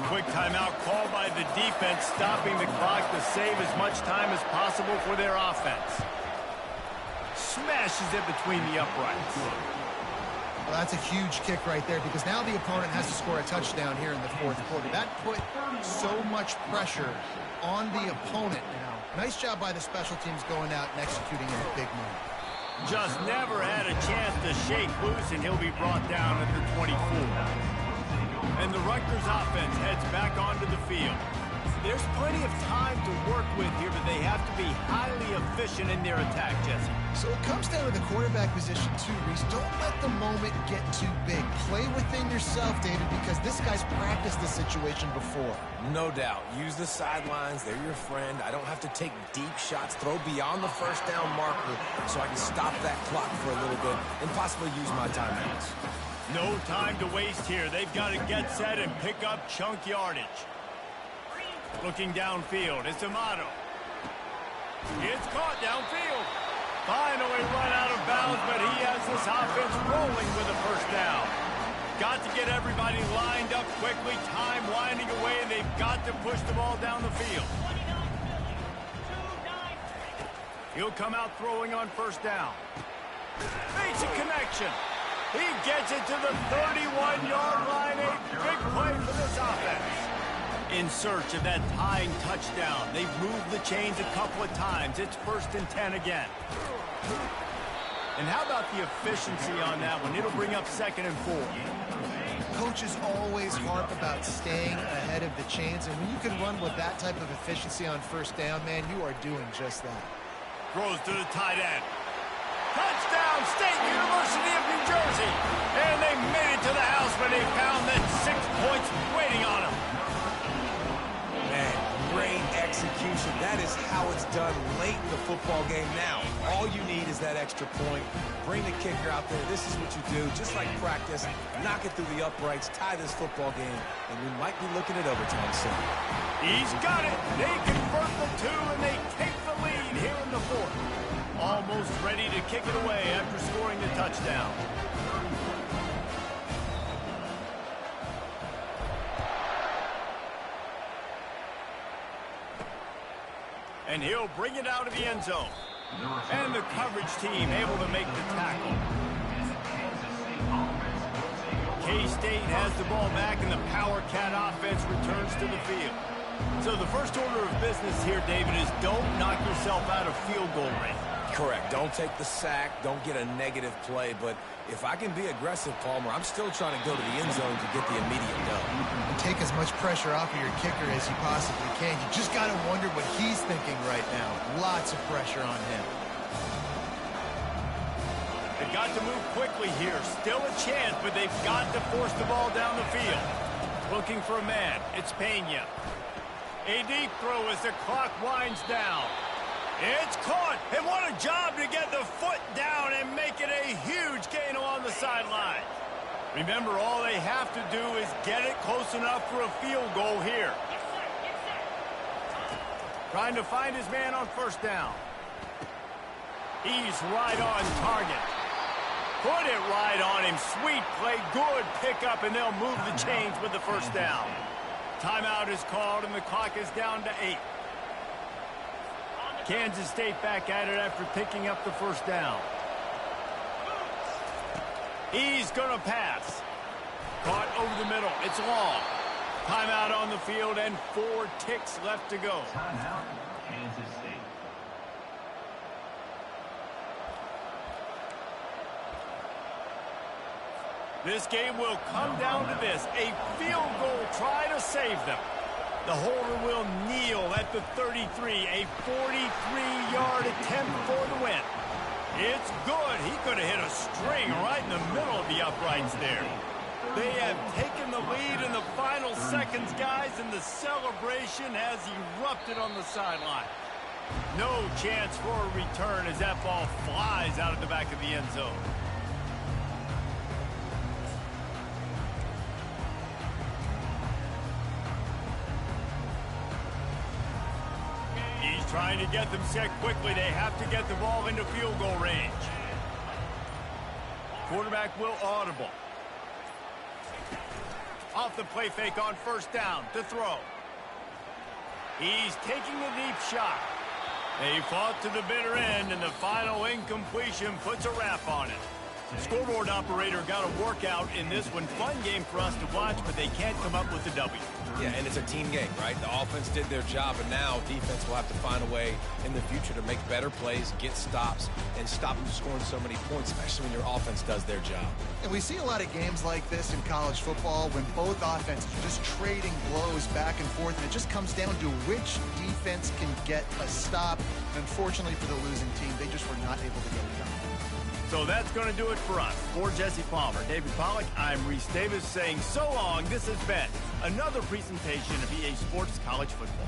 Quick timeout called by the defense, stopping the clock to save as much time as possible for their offense. Smashes it between the uprights. Well, that's a huge kick right there because now the opponent has to score a touchdown here in the 4th quarter. That put so much pressure on the opponent now. Nice job by the special teams going out and executing in a big move. Just never had a chance to shake loose, and he'll be brought down at the 24. And the Rutgers offense heads back onto the field. There's plenty of time to work with here, but they have to be highly efficient in their attack, Jesse. So it comes down to the quarterback position too, Reese. Don't let the moment get too big. Play within yourself, David, because this guy's practiced this situation before. No doubt. Use the sidelines. They're your friend. I don't have to take deep shots. Throw beyond the 1st down marker so I can stop that clock for a little bit and possibly use my timeouts. No time to waste here. They've got to get set and pick up chunk yardage. Looking downfield, it's Amato. It's caught downfield. Finally run out of bounds, but he has this offense rolling with a 1st down. Got to get everybody lined up quickly, time winding away, and they've got to push the ball down the field. He'll come out throwing on 1st down. Makes a connection. He gets it to the 31-yard line. A big play for this offense. In search of that tying touchdown. They've moved the chains a couple of times. It's 1st and 10 again. And how about the efficiency on that one? It'll bring up 2nd and 4. Coaches always harp about staying ahead of the chains, and when you can run with that type of efficiency on 1st down, man, you are doing just that. Throws to the tight end. Touchdown, State University of New Jersey. And they made it to the house when they found that 6 points waiting on them. Man, great execution. That is how it's done late in the football game now. All you need is that extra point. Bring the kicker out there. This is what you do. Just like practice, knock it through the uprights, tie this football game, and we might be looking at overtime soon. He's got it. They convert the 2, and they take the lead here in the 4th. Almost ready to kick it away after scoring the touchdown. And he'll bring it out of the end zone. And the coverage team able to make the tackle. K-State has the ball back, and the Power Cat offense returns to the field. So the first order of business here, David, is don't knock yourself out of field goal range. Correct. Don't take the sack. Don't get a negative play. But if I can be aggressive, Palmer, I'm still trying to go to the end zone to get the immediate dub. And take as much pressure off of your kicker as you possibly can. You just got to wonder what he's thinking right now. Lots of pressure on him. They've got to move quickly here. Still a chance, but they've got to force the ball down the field. Looking for a man. It's Pena. A deep throw as the clock winds down. It's caught, and what a job to get the foot down and make it a huge gain along the sideline. Remember, all they have to do is get it close enough for a field goal here. Trying to find his man on first down. He's right on target. Put it right on him. Sweet play, good pickup, and they'll move the chains with the first down. Timeout is called, and the clock is down to 8. Kansas State back at it after picking up the first down. He's going to pass. Caught over the middle. It's long. Timeout on the field, and 4 ticks left to go. Timeout, Kansas State. This game will come down to this. A field goal try to save them. The holder will kneel at the 33. A 43-yard attempt for the win. It's good. He could have hit a string right in the middle of the uprights there. They have taken the lead in the final seconds, guys, and the celebration has erupted on the sideline. No chance for a return as that ball flies out of the back of the end zone. He's trying to get them set quickly. They have to get the ball into field goal range. Quarterback will audible. Off the play fake on first down to throw. He's taking the deep shot. They fought to the bitter end, and the final incompletion puts a wrap on it. Scoreboard operator got a workout in this one. Fun game for us to watch, but they can't come up with the W. Yeah, and it's a team game, right? The offense did their job, and now defense will have to find a way in the future to make better plays, get stops, and stop them scoring so many points, especially when your offense does their job. And we see a lot of games like this in college football when both offenses are just trading blows back and forth, and it just comes down to which defense can get a stop. And unfortunately for the losing team, they just were not able to get it done. So that's going to do it for us. For Jesse Palmer, David Pollack, I'm Reese Davis saying so long. This has been another presentation of EA Sports College Football.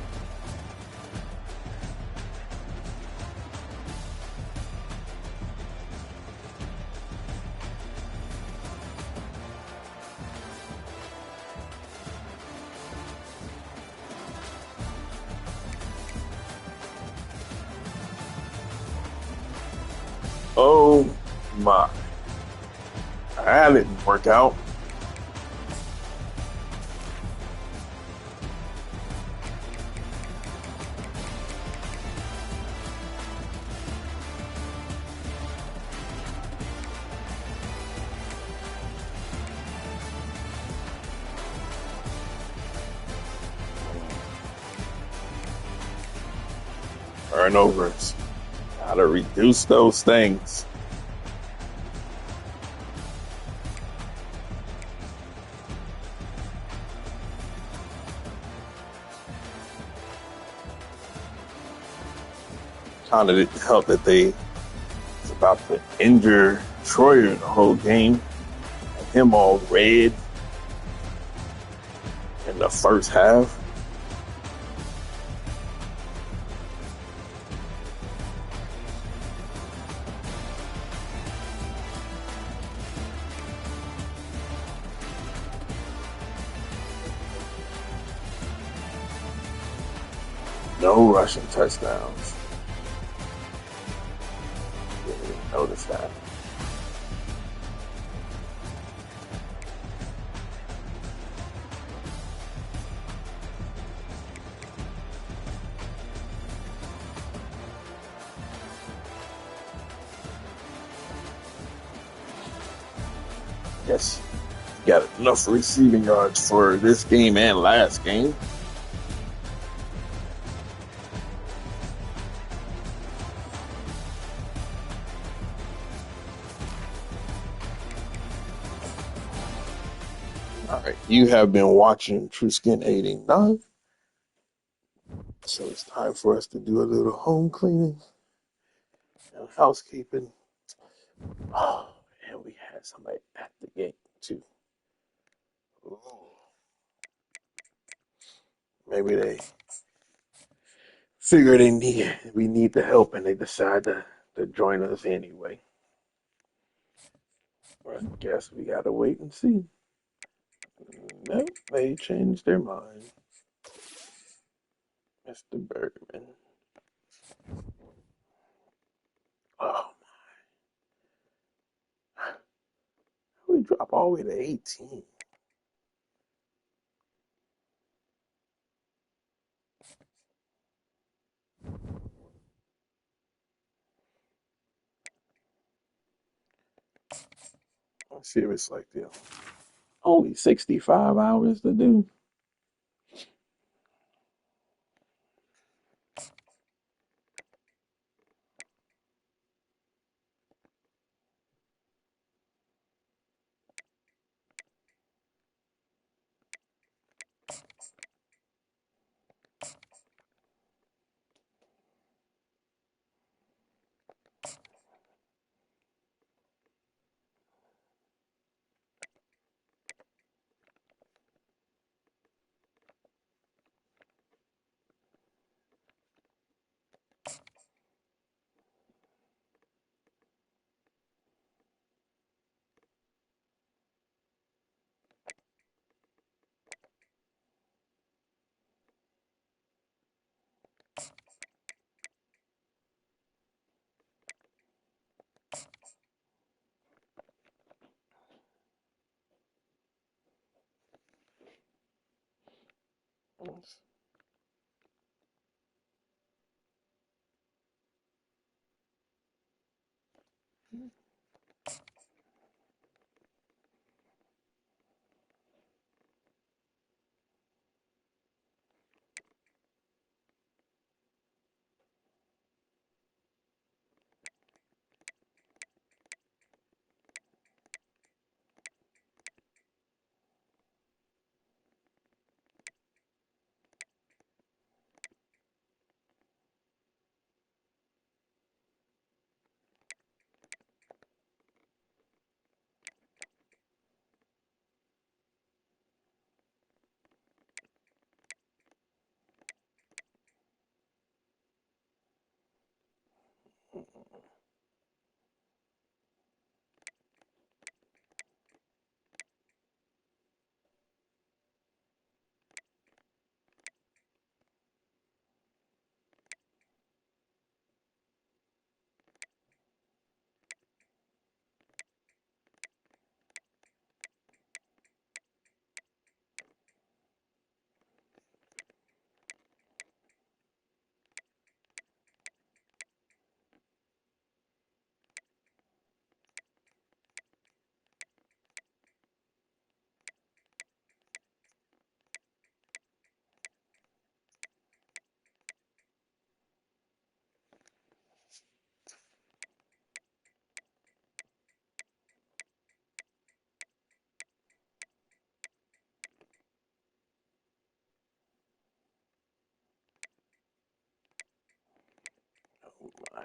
Oh my. That didn't work out. Turnovers. Gotta reduce those things. Kind of didn't help that they was about to injure Troyer the whole game. And him all red in the first half. No rushing touchdowns. Didn't even notice that. Yes, got enough receiving yards for this game and last game. All right, you have been watching Truskin 89. So it's time for us to do a little home cleaning and housekeeping. Oh, and we had somebody at the gate too. Ooh. Maybe they figure we need the help and they decide to join us anyway. Well, I guess we gotta wait and see. No, they changed their mind. Mr. Bergman. Oh, we drop all the way to 18. Let's see if it's like this. Only 65 hours to do. Oh my.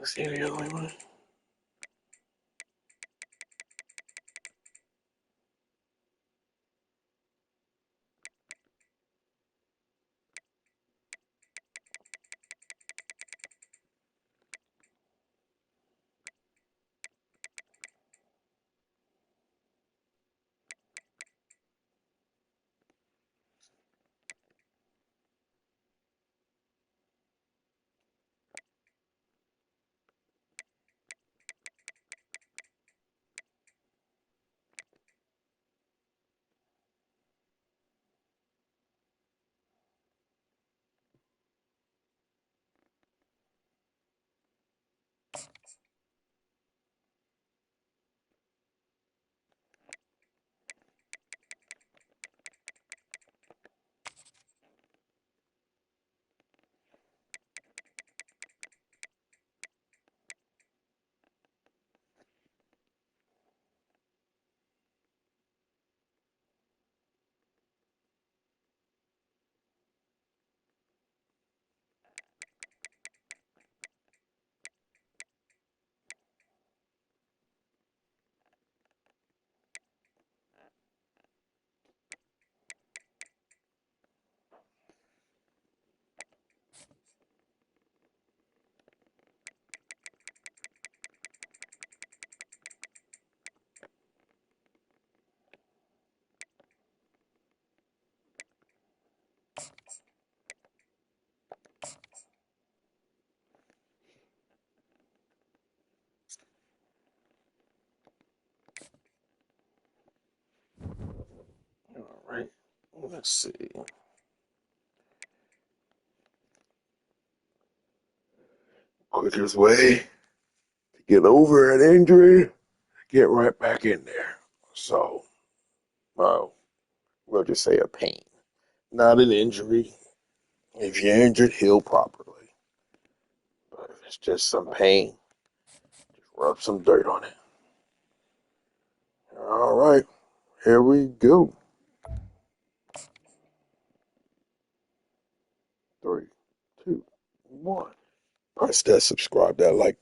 See the other one. All right. Let's see. Quickest way to get over an injury, get right back in there. So, we'll just say a pain, not an injury. If you're injured, heal properly. But if it's just some pain, just rub some dirt on it. All right, here we go. 3, 2, 1. Press that subscribe, that like,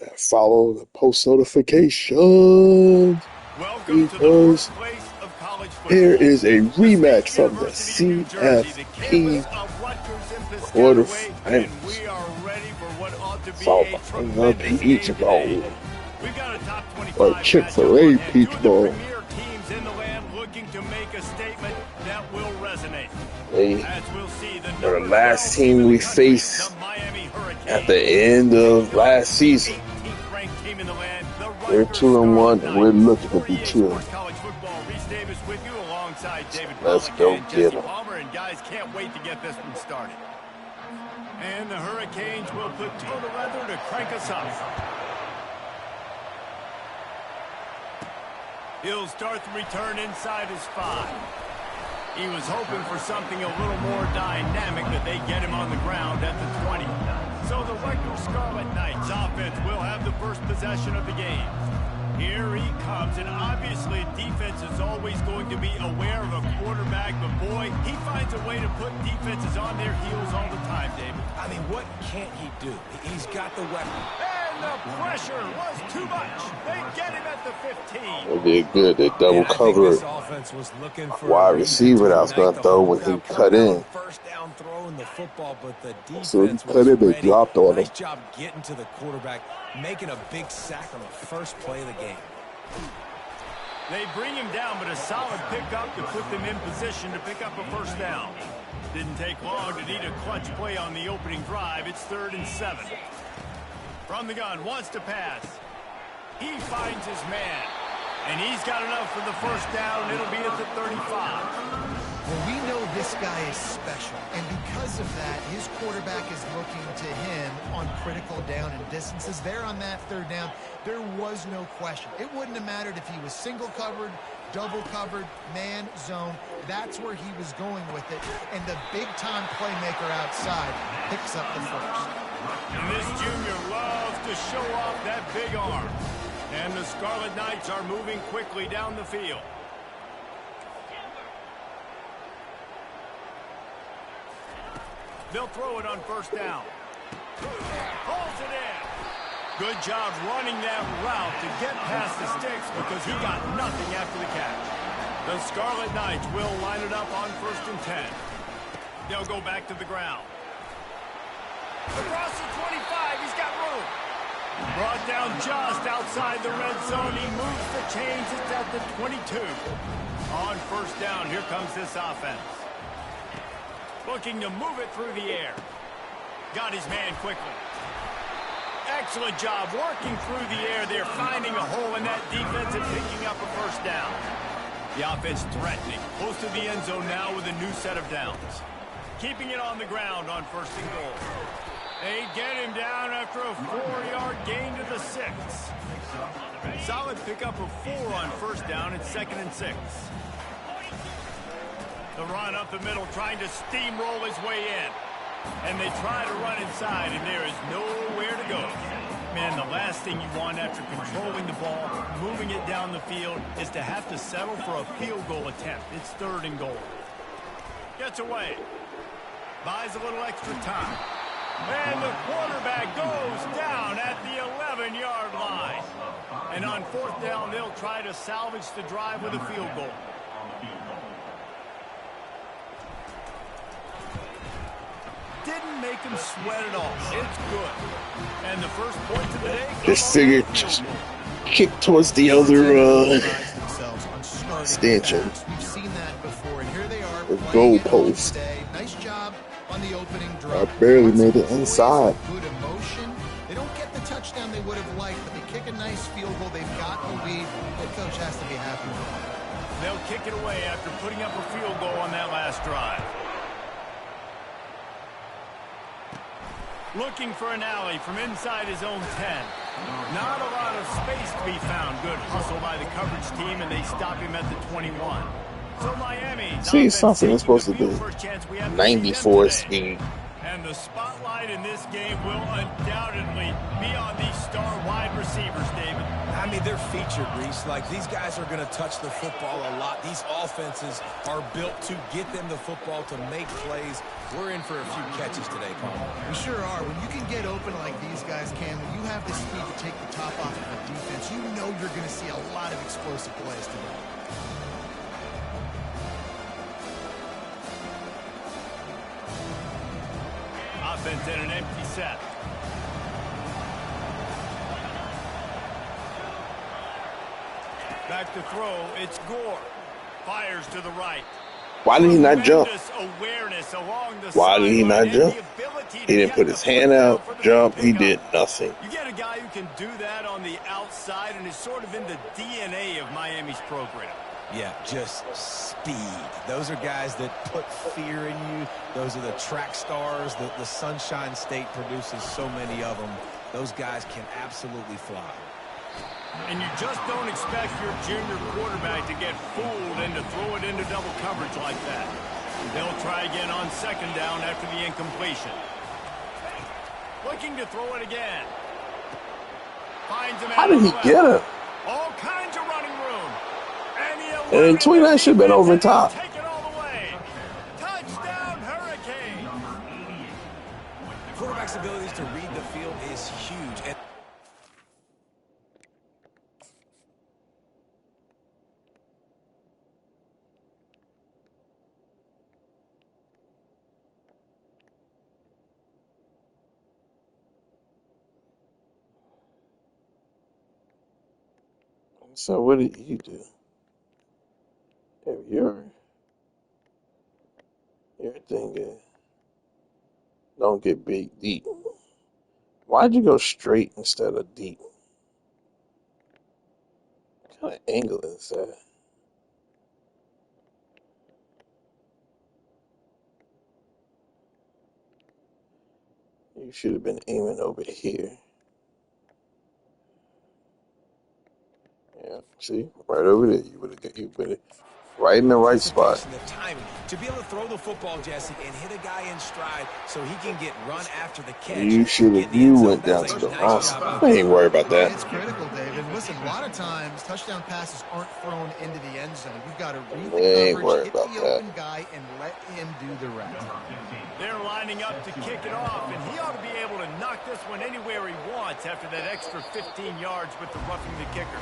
that follow, the post notifications. Welcome to the Because birthplace of college football. here is a State rematch from the University of New Jersey, the CFP campus of Rutgers in quarterfinals. Piscataway, and we are ready for what ought to be So, a I'm tremendous Peach game Bowl. today. We've got a top 25 Or Chick-fil-A matchup and Peach two of Bowl. the premier teams in the land looking to make a statement that will resonate. They As we'll see, the were the number last 12 team in we the country, faced the Miami Hurricanes. at the end of last season. 18th ranked team in the land, the They're Rutgers 2-1, and we're Scarlet looking to be 48 2. Sports College Football. Reese Davis with you alongside David Let's Pollack go and get Jesse 'em. Palmer. And guys, can't wait to get this one started. And the Hurricanes will put toe to leather to crank us up. He'll start the return inside his 5. He was hoping for something a little more dynamic, that they get him on the ground at the 20. So the Rutgers Scarlet Knights offense will have the first possession of the game. Here he comes, and obviously defense is always going to be aware of a quarterback, but boy, he finds a way to put defenses on their heels all the time, David. I mean, what can't he do? He's got the weapon. And the pressure was too much. They get him at the 15. They did good. They double And I think covered this offense was looking for wide a reason receiver to that was ignite going to the throw whole when he crowd. cut Coming down in. first down throwing the football, but the defense So he cut was in and ready. dropped on him. Nice job getting to the quarterback, making a big sack on the first play of the game. They bring him down, but a solid pickup to put them in position to pick up a first down. Didn't take long to need a clutch play on the opening drive. It's 3rd and 7. From the gun, wants to pass. He finds his man. And he's got enough for the first down, and it'll be at the 35. Well, we know this guy is special, and because of that, his quarterback is looking to him on critical down and distances. There on that 3rd down, there was no question. It wouldn't have mattered if he was single covered, double covered, man, zone. That's where he was going with it, and the big-time playmaker outside picks up the first. And this junior loves to show off that big arm. And the Scarlet Knights are moving quickly down the field. They'll throw it on first down. Pulls it in. Good job running that route to get past the sticks because he got nothing after the catch. The Scarlet Knights will line it up on 1st and 10. They'll go back to the ground. Across the 25, he's got room. Brought down just outside the red zone. He moves the chains. It's at the 22. On 1st down, here comes this offense. Looking to move it through the air. Got his man quickly. Excellent job working through the air. They're finding a hole in that defense and picking up a 1st down. The offense threatening. Close to the end zone now with a new set of downs. Keeping it on the ground on 1st and goal. They get him down after a 4-yard gain to the 6. Solid pickup of 4 on 1st down. It's 2nd and 6. The run up the middle, trying to steamroll his way in. And they try to run inside, and there is nowhere to go. Man, the last thing you want after controlling the ball, moving it down the field, is to have to settle for a field goal attempt. It's 3rd and goal. Gets away. Buys a little extra time. And the quarterback goes down at the 11-yard line. And on 4th down, they'll try to salvage the drive with a field goal. Didn't make him sweat at all. It's good. And the first point of the day. Just figured, just kick towards the other stanchion. We've seen that before, and here they are. The goalpost. Nice job on the opening I drive. barely made it inside. Good emotion. They don't get the touchdown they would have liked, but they kick a nice field goal. They've got the lead. The coach has to be happy with it. They'll kick it away after putting up a field goal on that last drive. Looking for an alley from inside his own 10. Not a lot of space to be found. Good hustle by the coverage team, and they stop him at the 21. So Miami. See, something is supposed to do 94 speed. And the spotlight in this game will undoubtedly be on these star wide receivers, David. I mean, they're featured, Reese. Like, these guys are going to touch the football a lot. These offenses are built to get them the football, to make plays. We're in for a few catches today, Paul. We sure are. When you can get open like these guys can, when you have the speed to take the top off of the defense, you know you're going to see a lot of explosive plays today. Offense in an empty set. Back to throw. It's Gore. Fires to the right. Why did he not jump? Awareness along the Why did he not sideline jump? and the ability to He didn't get put the his hand football out, for the jump. He pickup. did nothing. You get a guy who can do that on the outside, and is sort of in the DNA of Miami's program. Yeah, just speed. Those are guys that put fear in you. Those are the track stars. The Sunshine State produces so many of them. Those guys can absolutely fly. And you just don't expect your junior quarterback to get fooled and to throw it into double coverage like that. They'll try again on 2nd down after the incompletion. Looking to throw it again. Finds him. How did he get him? All kinds of running room. And then 29 should have been over the top. Take it all the way. Touchdown, Hurricane. Quarterback's abilities to read the field is huge. And So what did you do? Your thing is don't get big deep. Why'd you go straight instead of deep? What kind of angle is that? You should have been aiming over here. Yeah, see, right over there. You would have. Right in the right spot. The timing. To be able to throw the football, Jesse, and hit a guy in stride so he can get run after the catch. You went down to the house. I ain't worried about that. It's critical, David. Listen, a lot of times touchdown passes aren't thrown into the end zone. You've got to read the coverage, hit the open guy, and let him do the rest. They're lining up to kick it off, and he ought to be able to knock this one anywhere he wants after that extra 15 yards with the roughing the kicker.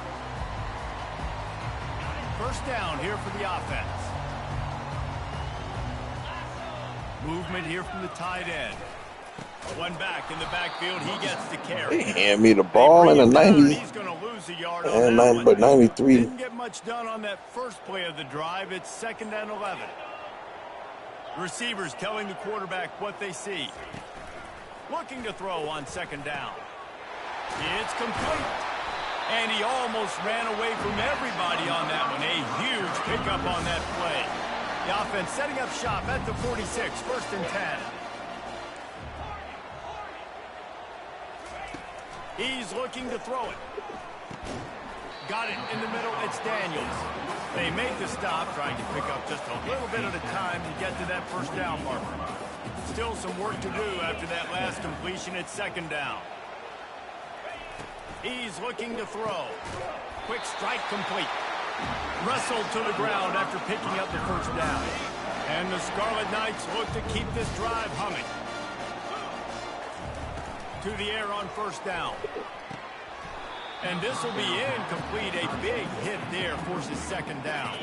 First down here for the offense. Movement here from the tight end. One back in the backfield. He gets the carry. They hand me the ball in the 90s. He's going to lose a yard and on that but 93. Didn't get much done on that first play of the drive. It's 2nd and 11. Receivers telling the quarterback what they see. Looking to throw on 2nd down. It's complete. And he almost ran away from everybody on that one. A huge pickup on that play. The offense setting up shop at the 46, 1st and 10. He's looking to throw it. Got it in the middle. It's Daniels. They make the stop, trying to pick up just a little bit at a time to get to that first down marker. Still some work to do after that last completion. It's 2nd down. He's looking to throw. Quick strike complete. Wrestled to the ground after picking up the first down. And the Scarlet Knights look to keep this drive humming. To the air on 1st down. And this will be incomplete. A big hit there forces 2nd down.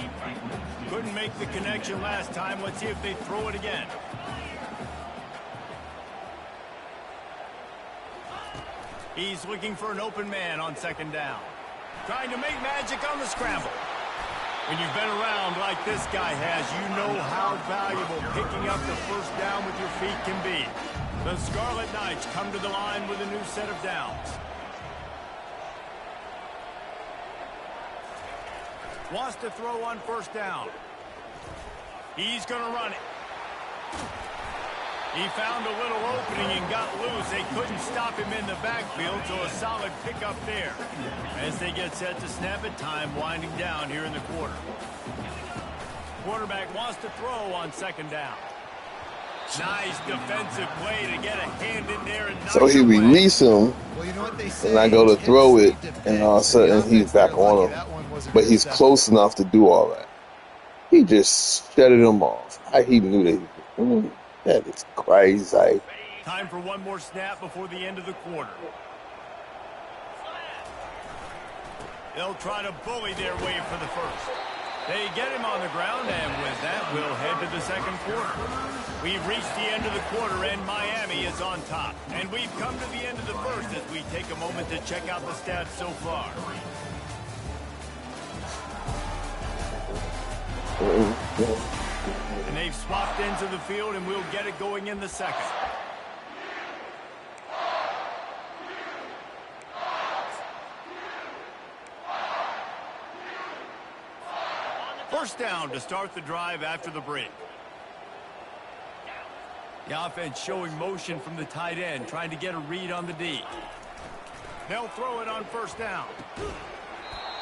Couldn't make the connection last time. Let's see if they throw it again. He's looking for an open man on 2nd down. Trying to make magic on the scramble. When you've been around like this guy has, you know how valuable picking up the first down with your feet can be. The Scarlet Knights come to the line with a new set of downs. Wants to throw on 1st down. He's going to run it. He found a little opening and got loose. They couldn't stop him in the backfield, so a solid pickup there. As they get set to snap it, time winding down here in the quarter. Quarterback wants to throw on 2nd down. Nice defensive play to get a hand in there. And so he released him, well, you know what they say, and I go to throw it, and all of a sudden he's back on him. But he's close enough to do all that. He just shutted him off. He knew that. That is crazy. Time for one more snap before the end of the quarter. They'll try to bully their way for the first. They get him on the ground, and with that, we'll head to the 2nd quarter. We've reached the end of the quarter, and Miami is on top. And we've come to the end of the first as we take a moment to check out the stats so far. And they've swapped into the field, and we'll get it going in the 2nd. First down to start the drive after the break. The offense showing motion from the tight end, trying to get a read on the D. They'll throw it on 1st down.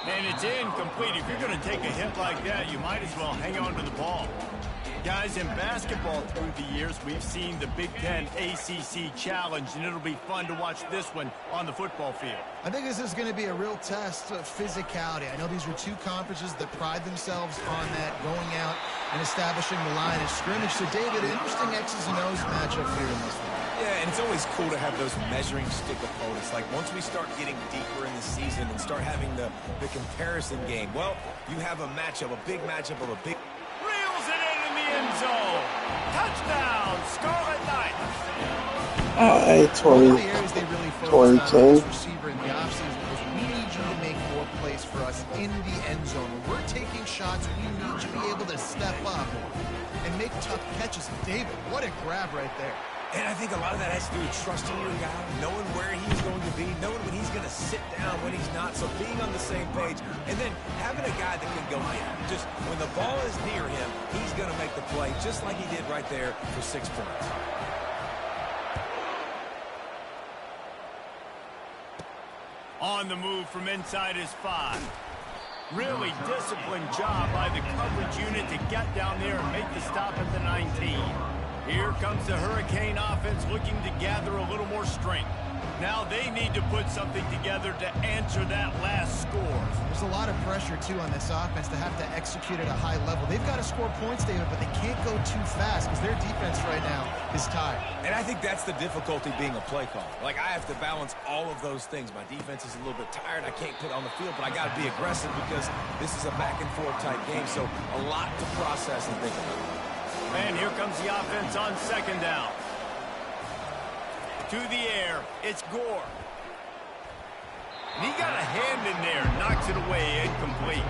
And it's incomplete. If you're going to take a hit like that, you might as well hang on to the ball. Guys, in basketball through the years, we've seen the Big Ten ACC Challenge, and it'll be fun to watch this one on the football field. I think this is going to be a real test of physicality. I know these are two conferences that pride themselves on that, going out and establishing the line of scrimmage. So, David, an interesting X's and O's matchup here in this one. Yeah, and it's always cool to have those measuring stick opponents. Like, once we start getting deeper in the season and start having the comparison game, well, you have a matchup, a big matchup of a big... Reels it in the end zone. Touchdown, Scarlet Knights. All right, 2010. Receiver in the offseason was we need you to make more plays for us in the end zone. When we're taking shots, we need you to be able to step up and make tough catches. David, what a grab right there. And I think a lot of that has to do with trusting your guy, knowing where he's going to be, knowing when he's going to sit down, when he's not. So being on the same page, and then having a guy that can go in. Just when the ball is near him, he's going to make the play, just like he did right there for 6 points. On the move from inside his 5. Really disciplined job by the coverage unit to get down there and make the stop at the 19. Here comes the Hurricane offense looking to gather a little more strength. Now they need to put something together to answer that last score. There's a lot of pressure, too, on this offense to have to execute at a high level. They've got to score points, David, but they can't go too fast because their defense right now is tired. And I think that's the difficulty being a play caller. Like, I have to balance all of those things. My defense is a little bit tired. I can't put on the field, but I got to be aggressive because this is a back-and-forth type game, so a lot to process and think about. And here comes the offense on second down. To the air, it's Gore. And he got a hand in there, knocks it away, incomplete.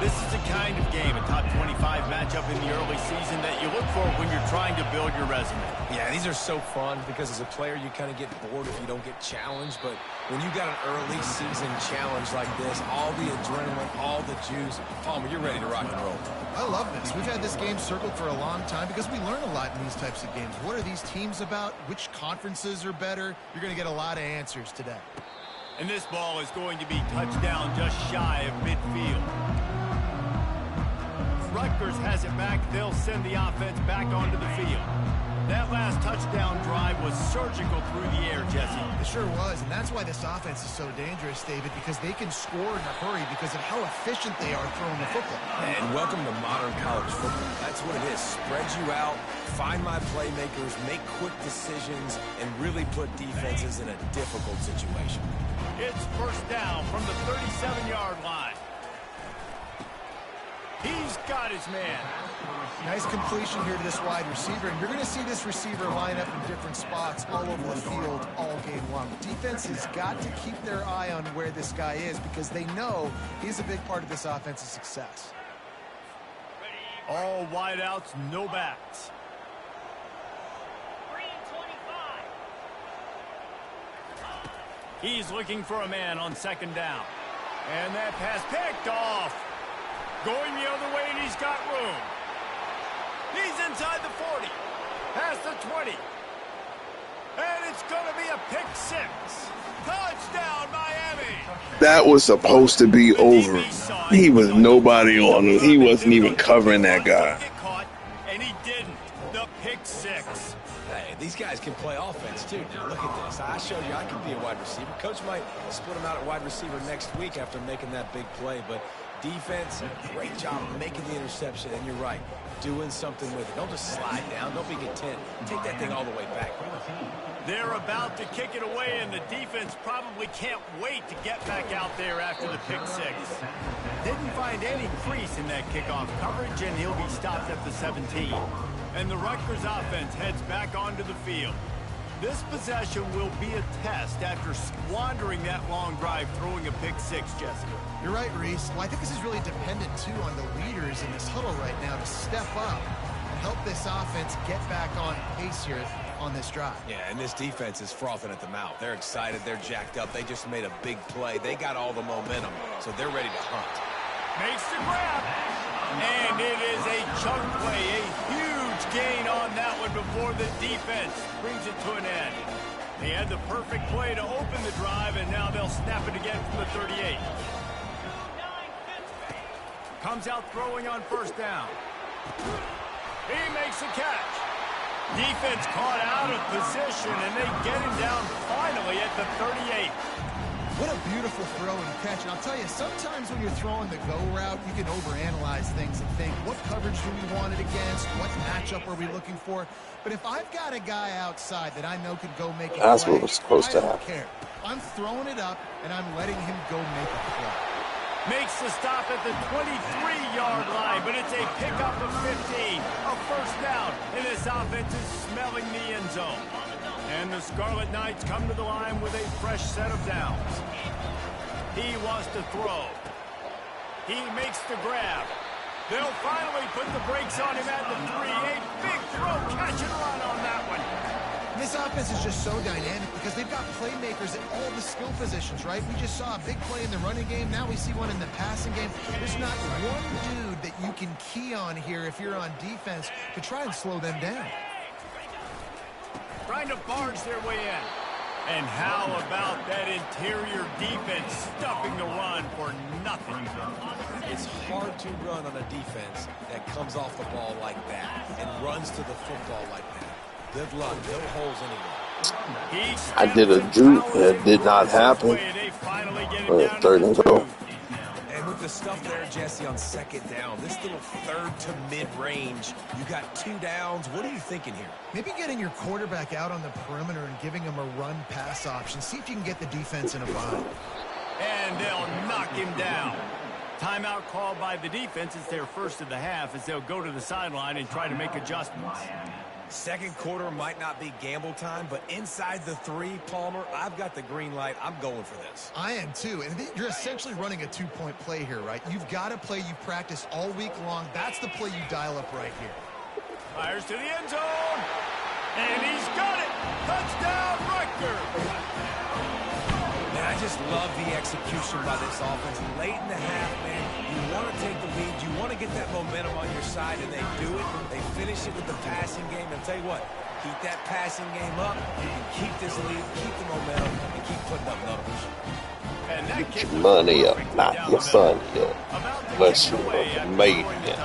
This is the kind of game, a top 25 matchup in the early season that you look for when you're trying to build your resume. Yeah, these are so fun because as a player you kind of get bored if you don't get challenged, but when you got an early season challenge like this, all the adrenaline, all the juice, Palmer, you're ready to rock and roll. I love this. We've had this game circled for a long time because we learn a lot in these types of games. What are these teams about? Which conferences are better? You're going to get a lot of answers today. And this ball is going to be touchdown just shy of midfield. Rutgers has it back. They'll send the offense back onto the field. That last touchdown drive was surgical through the air, Jesse. It sure was, and that's why this offense is so dangerous, David, because they can score in a hurry because of how efficient they are throwing the football. And welcome to modern college football. That's what it is. Spread you out, find my playmakers, make quick decisions, and really put defenses in a difficult situation. It's first down from the 37-yard line. He's got his man. Nice completion here to this wide receiver, and you're going to see this receiver line up in different spots all over the field all game long. Defense has got to keep their eye on where this guy is because they know he's a big part of this offense's success. All wideouts, no backs. He's looking for a man on second down. And that pass picked off. Going the other way, and he's got room. He's inside the 40. Past the 20. And it's going to be a pick six. Touchdown, Miami. That was supposed to be over. He was nobody on him. He wasn't even covering that guy. And he didn't. The pick six. Hey, these guys can play offense, too. Now, look at this. I showed you I can be a wide receiver. Coach might split him out at wide receiver next week after making that big play, but defense, great job making the interception, and you're right, doing something with it. Don't just slide down. Don't be content. Take that thing all the way back. They're about to kick it away, and the defense probably can't wait to get back out there after the pick six. Didn't find any crease in that kickoff coverage, and he'll be stopped at the 17. And the Rutgers offense heads back onto the field. This possession will be a test after squandering that long drive throwing a pick six, Jesse. You're right, Reese. Well, I think this is really dependent, too, on the leaders in this huddle right now to step up and help this offense get back on pace here on this drive. Yeah, and this defense is frothing at the mouth. They're excited. They're jacked up. They just made a big play. They got all the momentum, so they're ready to hunt. Makes the grab. And it is a chunk play, a huge gain on that one before the defense brings it to an end. They had the perfect play to open the drive, and now they'll snap it again from the 38. Comes out throwing on first down. He makes a catch. Defense caught out of position, and they get him down finally at the 38. What a beautiful throw and catch. And I'll tell you, sometimes when you're throwing the go route, you can overanalyze things and think, what coverage do we want it against? What matchup are we looking for? But if I've got a guy outside that I know could go make a play, That's what was supposed to happen. I don't care. I'm throwing it up, and I'm letting him go make a play. Makes the stop at the 23-yard line, but it's a pickup of 15. A first down, and this offense is smelling the end zone. And the Scarlet Knights come to the line with a fresh set of downs. He wants to throw. He makes the grab. They'll finally put the brakes on him at the 3. A big throw, catch and run on that one. This offense is just so dynamic because they've got playmakers at all the skill positions, right? We just saw a big play in the running game. Now we see one in the passing game. There's not one dude that you can key on here if you're on defense to try and slow them down. Trying to barge their way in. And how about that interior defense stuffing the run for nothing? It's hard to run on a defense that comes off the ball like that and runs to the football like that. Good luck. No holes anywhere. I did a juke and it did not happen. Third and go. And with the stuff there, Jesse, on second down, this little third to mid-range, you got 2 downs. What are you thinking here? Maybe getting your quarterback out on the perimeter and giving him a run-pass option. See if you can get the defense in a bind. And they'll knock him down. Timeout called by the defense. It's their first of the half as they'll go to the sideline and try to make adjustments. Second quarter might not be gamble time, but inside the 3, Palmer, I've got the green light. I'm going for this. I am too. And you're essentially running a 2-point play here, right? You've got a play you practice all week long. That's the play you dial up right here. Fires to the end zone. And he's got it. Touchdown, Rutgers. Man, I just love the execution by this offense. Late in the half, man, you want to take the lead. You want to get that momentum on your side, and they do it. They finish it with the passing game. And I'll tell you what, keep that passing game up. You can keep this lead, keep the momentum, and keep putting up numbers. And that Get your money up, not your fun up. Unless you're made it.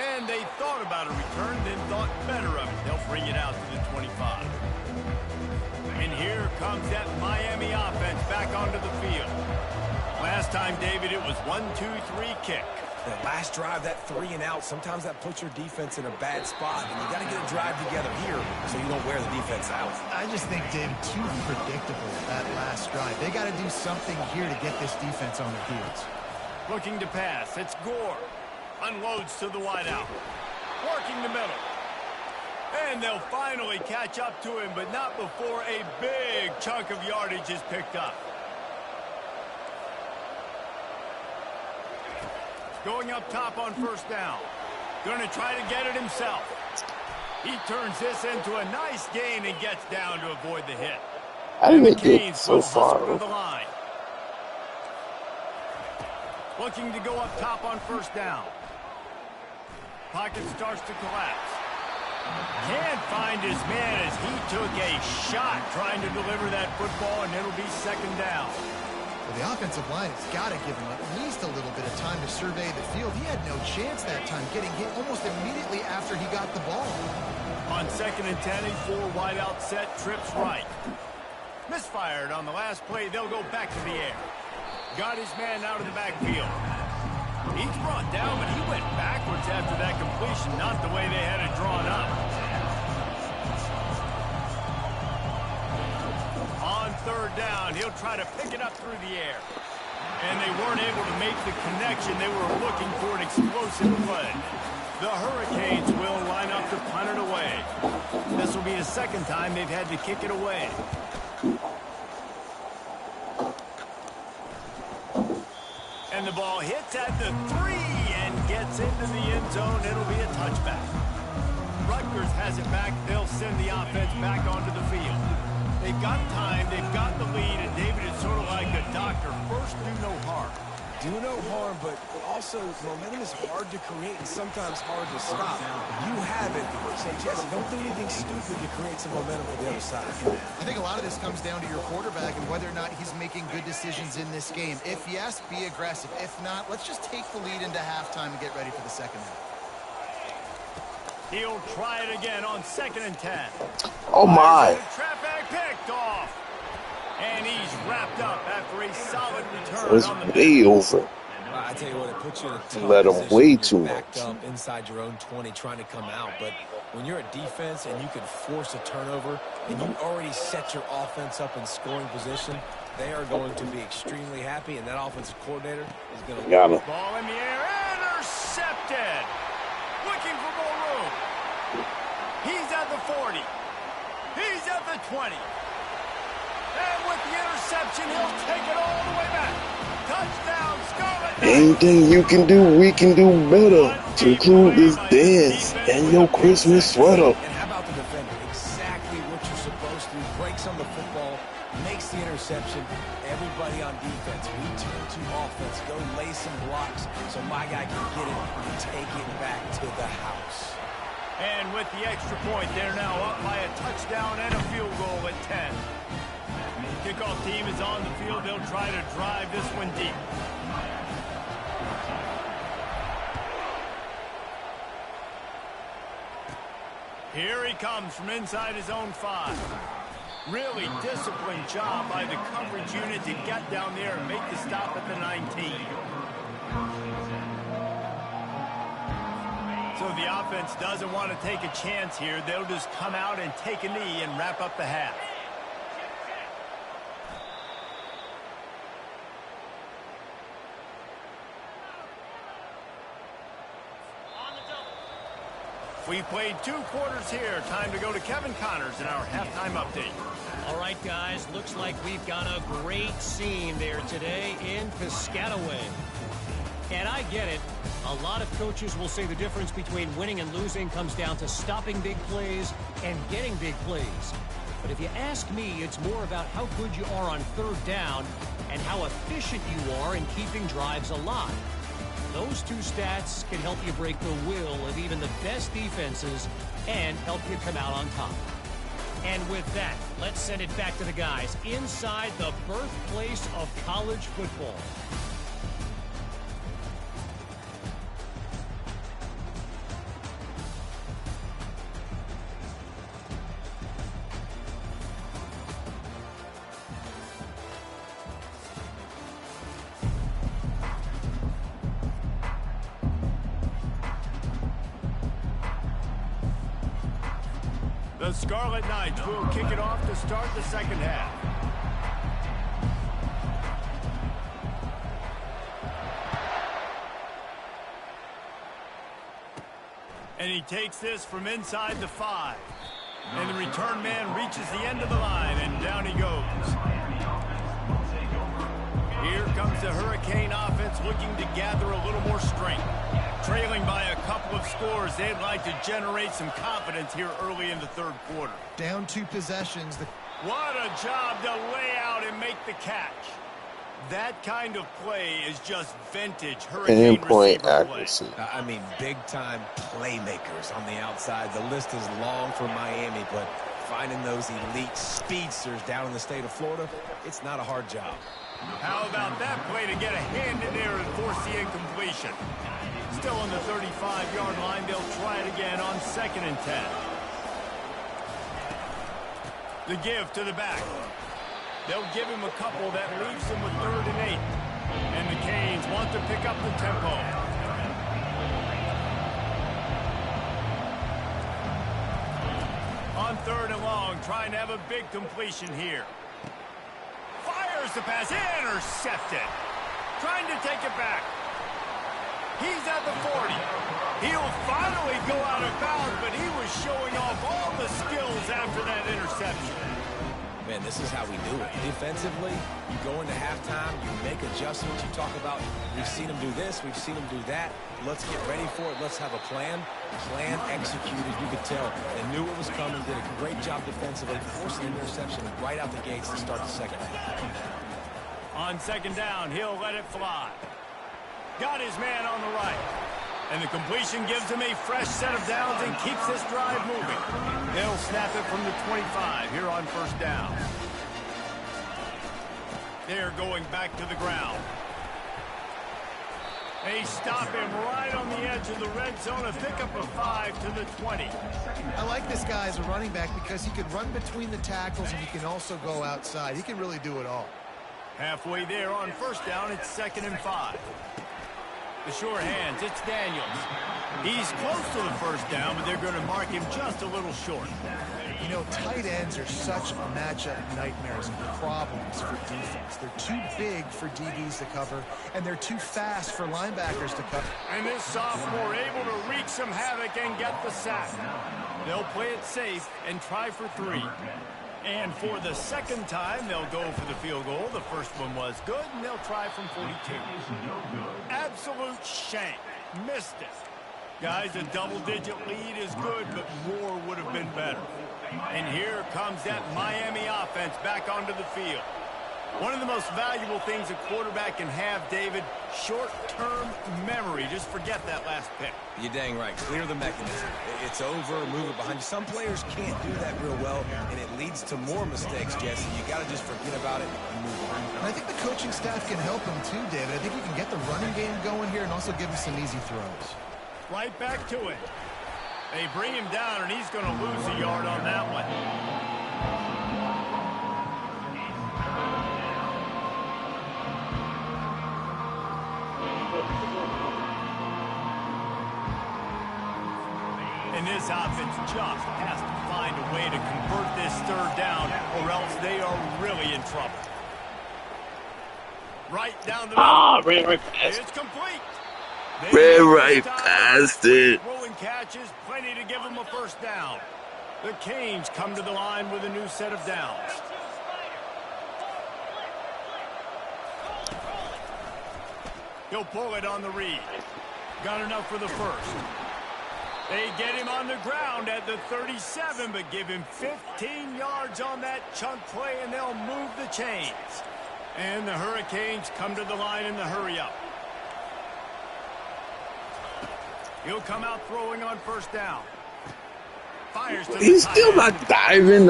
And they thought about a return, then thought better of it. They'll bring it out to the 25. And here comes that Miami offense back onto the field. Last time, David, it was 1-2-3 kick. The last drive, that 3 and out, sometimes that puts your defense in a bad spot. And you got to get a drive together here so you don't wear the defense out. I just think, David, too predictable that last drive. They got to do something here to get this defense on their heels. Looking to pass. It's Gore. Unloads to the wideout. Working the middle. And they'll finally catch up to him, but not before a big chunk of yardage is picked up. Going up top on first down. Going to try to get it himself. He turns this into a nice gain and gets down to avoid the hit. How did they get so far? The line. Looking to go up top on first down. Pocket starts to collapse. Can't find his man as he took a shot trying to deliver that football, and it'll be second down. Well, the offensive line has got to give him at least a little bit of time to survey the field. He had no chance that time, getting hit almost immediately after he got the ball. On second and 10, a 4-wideout set, trips right. Misfired on the last play. They'll go back to the air. Got his man out of the backfield. He's brought down, but he went backwards after that completion, not the way they had it drawn up. On third down, he'll try to pick it up through the air. And they weren't able to make the connection. They were looking for an explosive play. The Hurricanes will line up to punt it away. This will be the second time they've had to kick it away. And the ball hits at the 3 and gets into the end zone. It'll be a touchback. Rutgers has it back. They'll send the offense back onto the field. They've got time. They've got the lead. And David is sort of like a doctor. First, do no harm. Do no harm, but also momentum is hard to create and sometimes hard to stop. You have it. So, Jesse, don't do anything stupid to create some momentum for the other side. I think a lot of this comes down to your quarterback and whether or not he's making good decisions in this game. If yes, be aggressive. If not, let's just take the lead into halftime and get ready for the second half. He'll try it again on second and 10. Oh, my. Traffic picked off. And he's wrapped up after a solid return. It's on the way over. I tell you what, it puts you in a tough Let him position. way too You're backed much. up inside your own 20 trying to come out. But when you're a defense and you can force a turnover and you already set your offense up in scoring position, they are going to be extremely happy, and that offensive coordinator is going to Got him. ball in the air. Intercepted. Looking for more room. He's at the 40. He's at the 20. And with the interception, he'll take it all the way back. Touchdown, Scarlet. Anything you can do, we can do better. To include this dance and your Christmas sweater. And how about the defender? Exactly what you're supposed to do. Breaks on the football, makes the interception. Everybody on defense, we turn to offense. Go lay some blocks so my my guy can get it and take it back to the house. And with the extra point, they're now up by a touchdown and a field goal at 10. Kickoff team is on the field. They'll try to drive this one deep. Here he comes from inside his own 5. Really disciplined job by the coverage unit to get down there and make the stop at the 19. So the offense doesn't want to take a chance here. They'll just come out and take a knee and wrap up the half. We played 2 quarters here. Time to go to Kevin Connors in our halftime update. All right, guys, looks like we've got a great scene there today in Piscataway. And I get it. A lot of coaches will say the difference between winning and losing comes down to stopping big plays and getting big plays. But if you ask me, it's more about how good you are on 3rd down and how efficient you are in keeping drives alive. Those 2 stats can help you break the will of even the best defenses and help you come out on top. And with that, let's send it back to the guys inside the birthplace of college football. The Scarlet Knights will kick it off to start the second half. And he takes this from inside the 5. And the return man reaches the end of the line, and down he goes. Here comes the Hurricane offense looking to gather a little more strength. Trailing by a couple of scores, they'd like to generate some confidence here early in the 3rd quarter. Down 2 possessions. What a job to lay out and make the catch. That kind of play is just vintage Hurricane Pinpoint receiver accuracy. play. I mean, big-time playmakers on the outside. The list is long for Miami, but finding those elite speedsters down in the state of Florida, it's not a hard job. How about that play to get a hand in there and force the incompletion? Still on the 35-yard line. They'll try it again on 2nd and 10. The give to the back. They'll give him a couple that leaves him with 3rd and 8. And the Canes want to pick up the tempo. On 3rd and long, trying to have a big completion here. Fires the pass, intercepted. Trying to take it back. He's at the 40. He'll finally go out of bounds, but he was showing off all the skills after that interception. Man, this is how we do it. Defensively, you go into halftime, you make adjustments, you talk about, we've seen them do this, we've seen them do that. Let's get ready for it. Let's have a plan. Plan executed. You could tell they knew what was coming, did a great job defensively, forcing an interception right out the gates to start the second half. On 2nd down, he'll let it fly. Got his man on the right. And the completion gives him a fresh set of downs and keeps this drive moving. They'll snap it from the 25 here on 1st down. They're going back to the ground. They stop him right on the edge of the red zone. A pickup of 5 to the 20. I like this guy as a running back because he can run between the tackles and he can also go outside. He can really do it all. Halfway there on 1st down, it's 2nd and 5. The short hands, it's Daniels. He's close to the 1st down, but they're going to mark him just a little short. You know, tight ends are such matchup nightmares and problems for defense. They're too big for DBs to cover, and they're too fast for linebackers to cover. And this sophomore able to wreak some havoc and get the sack. They'll play it safe and try for 3. And for the 2nd time, they'll go for the field goal. The first one was good, and they'll try from 42. Absolute shank. Missed it. Guys, a double-digit lead is good, but more would have been better. And here comes that Miami offense back onto the field. One of the most valuable things a quarterback can have, David, short-term memory. Just forget that last pick. You're dang right. Clear the mechanism. It's over, move it behind you. Some players can't do that real well, and it leads to more mistakes, Jesse. You got to just forget about it and move on. And I think the coaching staff can help him too, David. I think he can get the running game going here and also give him some easy throws. Right back to it. They bring him down, and he's going to lose a yard on that one. And this offense just has to find a way to convert this third down, or else they are really in trouble. Right down the middle. Ran right past. It's complete. Ran right past it. Rolling catches, plenty to give them a first down. The Canes come to the line with a new set of downs. He'll pull it on the read. Got enough for the first. They get him on the ground at the 37, but give him 15 yards on that chunk play, and they'll move the chains. And the Hurricanes come to the line in the hurry-up. He'll come out throwing on first down. Fires to He's still not diving.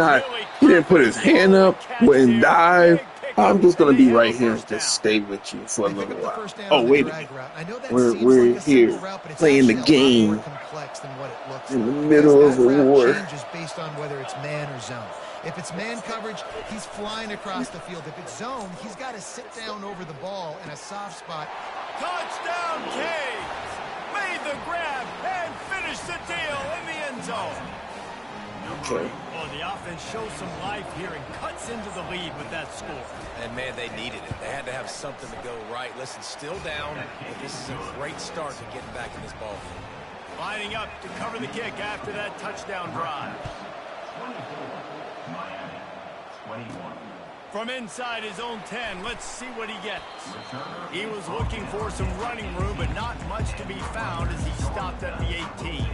He didn't put his hand up, wouldn't dive. I'm just going to be right here and just stay with you for a little while. Oh, wait a minute. We're here playing the game in the middle of a war. Changes based on whether it's man or zone. If it's man coverage, he's flying across the field. If it's zone, he's got to sit down over the ball in a soft spot. Touchdown, Canes! Made the grab and finished the deal in the end zone. Okay. Well, the offense shows some life here and cuts into the lead with that score. And, man, they needed it. They had to have something to go right. Listen, still down, but this is a great start to getting back in this ball game. Lining up to cover the kick after that touchdown drive. 21. From inside his own 10, let's see what he gets. He was looking for some running room, but not much to be found as he stopped at the 18.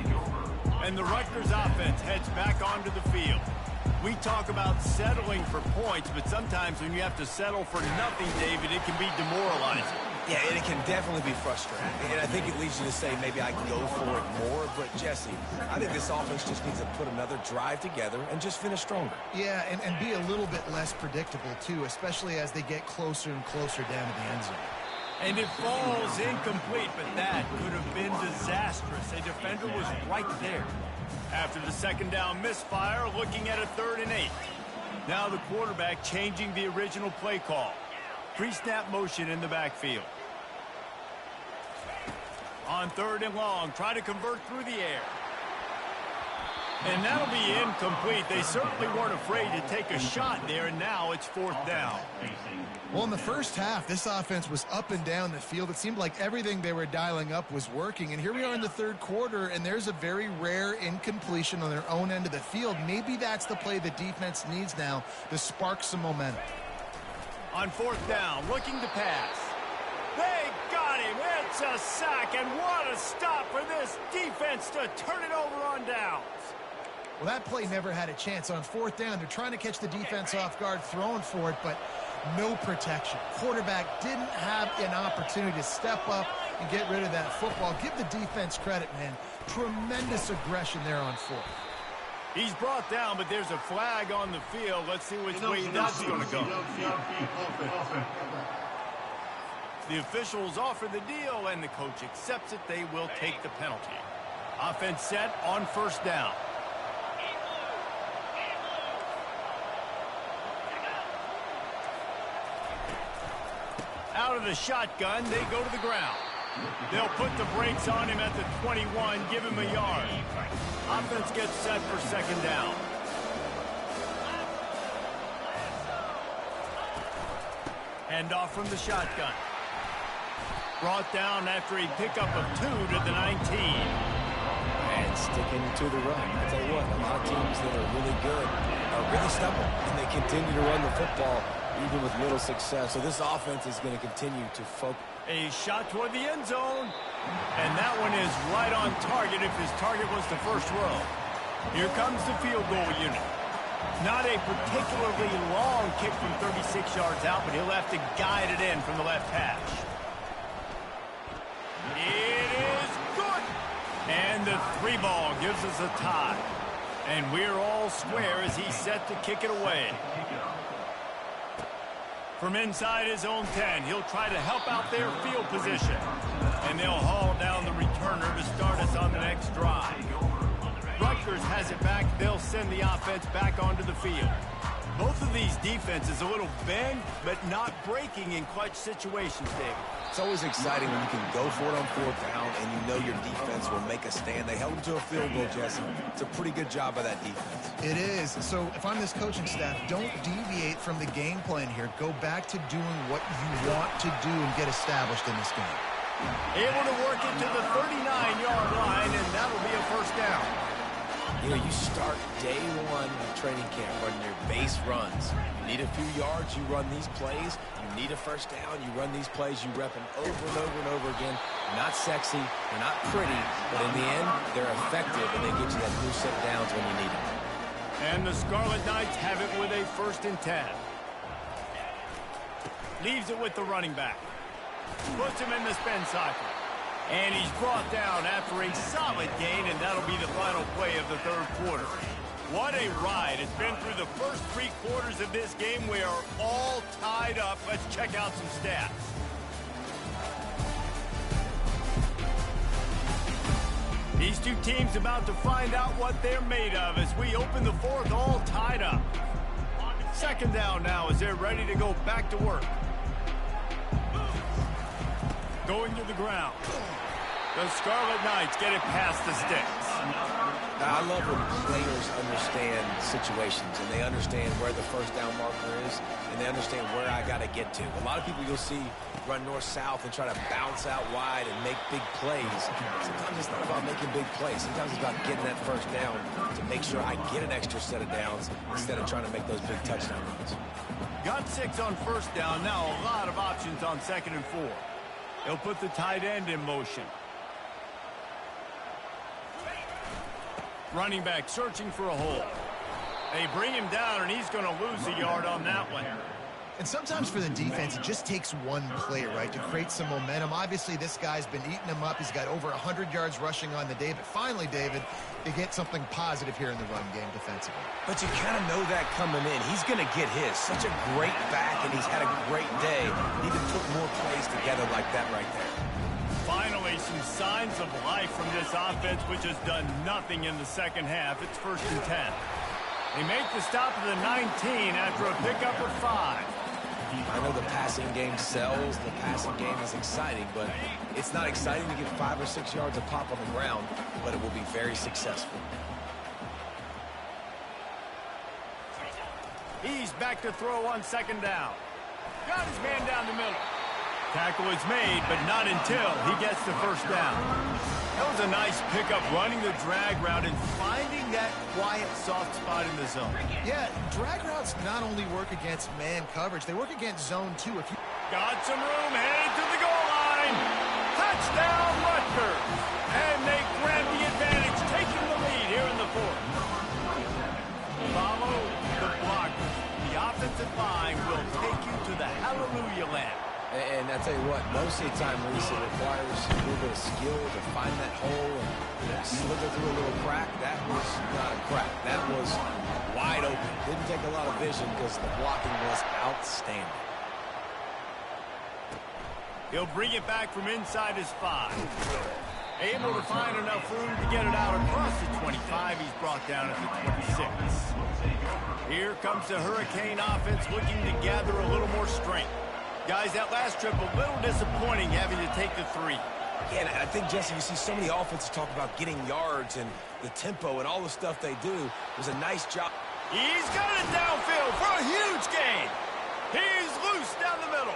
And the Rutgers offense heads back onto the field. We talk about settling for points, but sometimes when you have to settle for nothing, David, it can be demoralizing. Yeah, and it can definitely be frustrating. And I think it leads you to say maybe I can go for it more. But, Jesse, I think this offense just needs to put another drive together and just finish stronger. Yeah, and be a little bit less predictable, too, especially as they get closer and closer down to the end zone. And it falls incomplete, but that could have been disastrous. A defender was right there. After the second down misfire, looking at a 3rd and 8. Now the quarterback changing the original play call. Pre-snap motion in the backfield. On 3rd and long, try to convert through the air. And that'll be incomplete. They certainly weren't afraid to take a shot there, and now it's 4th down. Well, in the first half, this offense was up and down the field. It seemed like everything they were dialing up was working. And here we are in the 3rd quarter, and there's a very rare incompletion on their own end of the field. Maybe that's the play the defense needs now to spark some momentum. On 4th down, looking to pass. They got him. It's a sack, and what a stop for this defense to turn it over on downs. Well, that play never had a chance. On 4th down, they're trying to catch the defense off guard, throwing for it, but no protection. Quarterback didn't have an opportunity to step up and get rid of that football. Give the defense credit, man. Tremendous aggression there on 4th. He's brought down, but there's a flag on the field. Let's see which way that's going to go. The officials offer the deal, and the coach accepts it. They will take the penalty. Offense set on 1st down. Out of the shotgun, they go to the ground. They'll put the brakes on him at the 21, give him a yard. Offense gets set for 2nd down. Handoff from the shotgun. Brought down after a pickup of 2 to the 19. And sticking to the run. I tell you what, a lot of teams that are really good are really stubborn, and they continue to run the football even with little success. So this offense is going to continue to focus. A shot toward the end zone. And that one is right on target if his target was the first row. Here comes the field goal unit. Not a particularly long kick from 36 yards out, but he'll have to guide it in from the left hash. It is good. And the 3 ball gives us a tie. And we're all square as he's set to kick it away. From inside his own 10, he'll try to help out their field position. And they'll haul down the returner to start us on the next drive. Rutgers has it back. They'll send the offense back onto the field. Both of these defenses a little bend, but not breaking in clutch situations, David. It's always exciting when you can go for it on 4th down and you know your defense will make a stand. They held them to a field goal, Jesse. It's a pretty good job by that defense. It is. So if I'm this coaching staff, don't deviate from the game plan here. Go back to doing what you want to do and get established in this game. Able to work it to the 39-yard line, and that'll be a first down. You know, you start day 1 of training camp running your base runs. You need a few yards, you run these plays. You need a first down, you run these plays. You rep them over and over and over again. They're not sexy, they're not pretty, but in the end, they're effective, and they get you that new set of downs when you need them. And the Scarlet Knights have it with a 1st and 10. Leaves it with the running back. Puts him in the spin cycle. And he's brought down after a solid gain, and that'll be the final play of the 3rd quarter. What a ride. It's been through the first 3 quarters of this game. We are all tied up. Let's check out some stats. These two teams about to find out what they're made of as we open the 4th all tied up. 2nd down now as they're ready to go back to work. Going to the ground. The Scarlet Knights get it past the sticks. Now, I love when players understand situations and they understand where the first down marker is and they understand where I got to get to. A lot of people you'll see run north-south and try to bounce out wide and make big plays. Sometimes it's not about making big plays. Sometimes it's about getting that first down to make sure I get an extra set of downs instead of trying to make those big touchdown runs. Got 6 on 1st down. Now a lot of options on 2nd and 4. He'll put the tight end in motion. Running back searching for a hole. They bring him down, and he's going to lose a yard on that one. And sometimes for the defense, it just takes one play, right, to create some momentum. Obviously, this guy's been eating him up. He's got over 100 yards rushing on the day. But finally, David, you get something positive here in the run game defensively. But you kind of know that coming in. He's going to get his. Such a great back, and he's had a great day. Need to put more plays together like that right there. Finally, some signs of life from this offense, which has done nothing in the 2nd half. It's 1st and 10. They make the stop at the 19 after a pickup of 5. I know the passing game sells, the passing game is exciting, but it's not exciting to get 5 or 6 yards of pop on the ground, but it will be very successful. He's back to throw on 2nd down. Got his man down the middle. Tackle is made, but not until he gets the 1st down. That was a nice pickup, running the drag route and finding that quiet, soft spot in the zone. Yeah, drag routes not only work against man coverage, they work against zone too. If you got some room, headed to the goal line. Touchdown, Rutgers. And they grab the advantage, taking the lead here in the 4th. Follow the blockers. The offensive line will take you to the hallelujah land. And I tell you what, most of the time, Reese, it requires a little bit of skill to find that hole and slither through a little crack. That was not a crack. That was wide open. Didn't take a lot of vision because the blocking was outstanding. He'll bring it back from inside his 5. Able to find enough room to get it out across the 25. He's brought down at the 26. Here comes the Hurricane offense looking to gather a little more strength. Guys, that last trip, a little disappointing having to take the 3. Yeah, and I think, Jesse, you see so many offenses talk about getting yards and the tempo and all the stuff they do. It was a nice job. He's got it downfield for a huge gain. He's loose down the middle.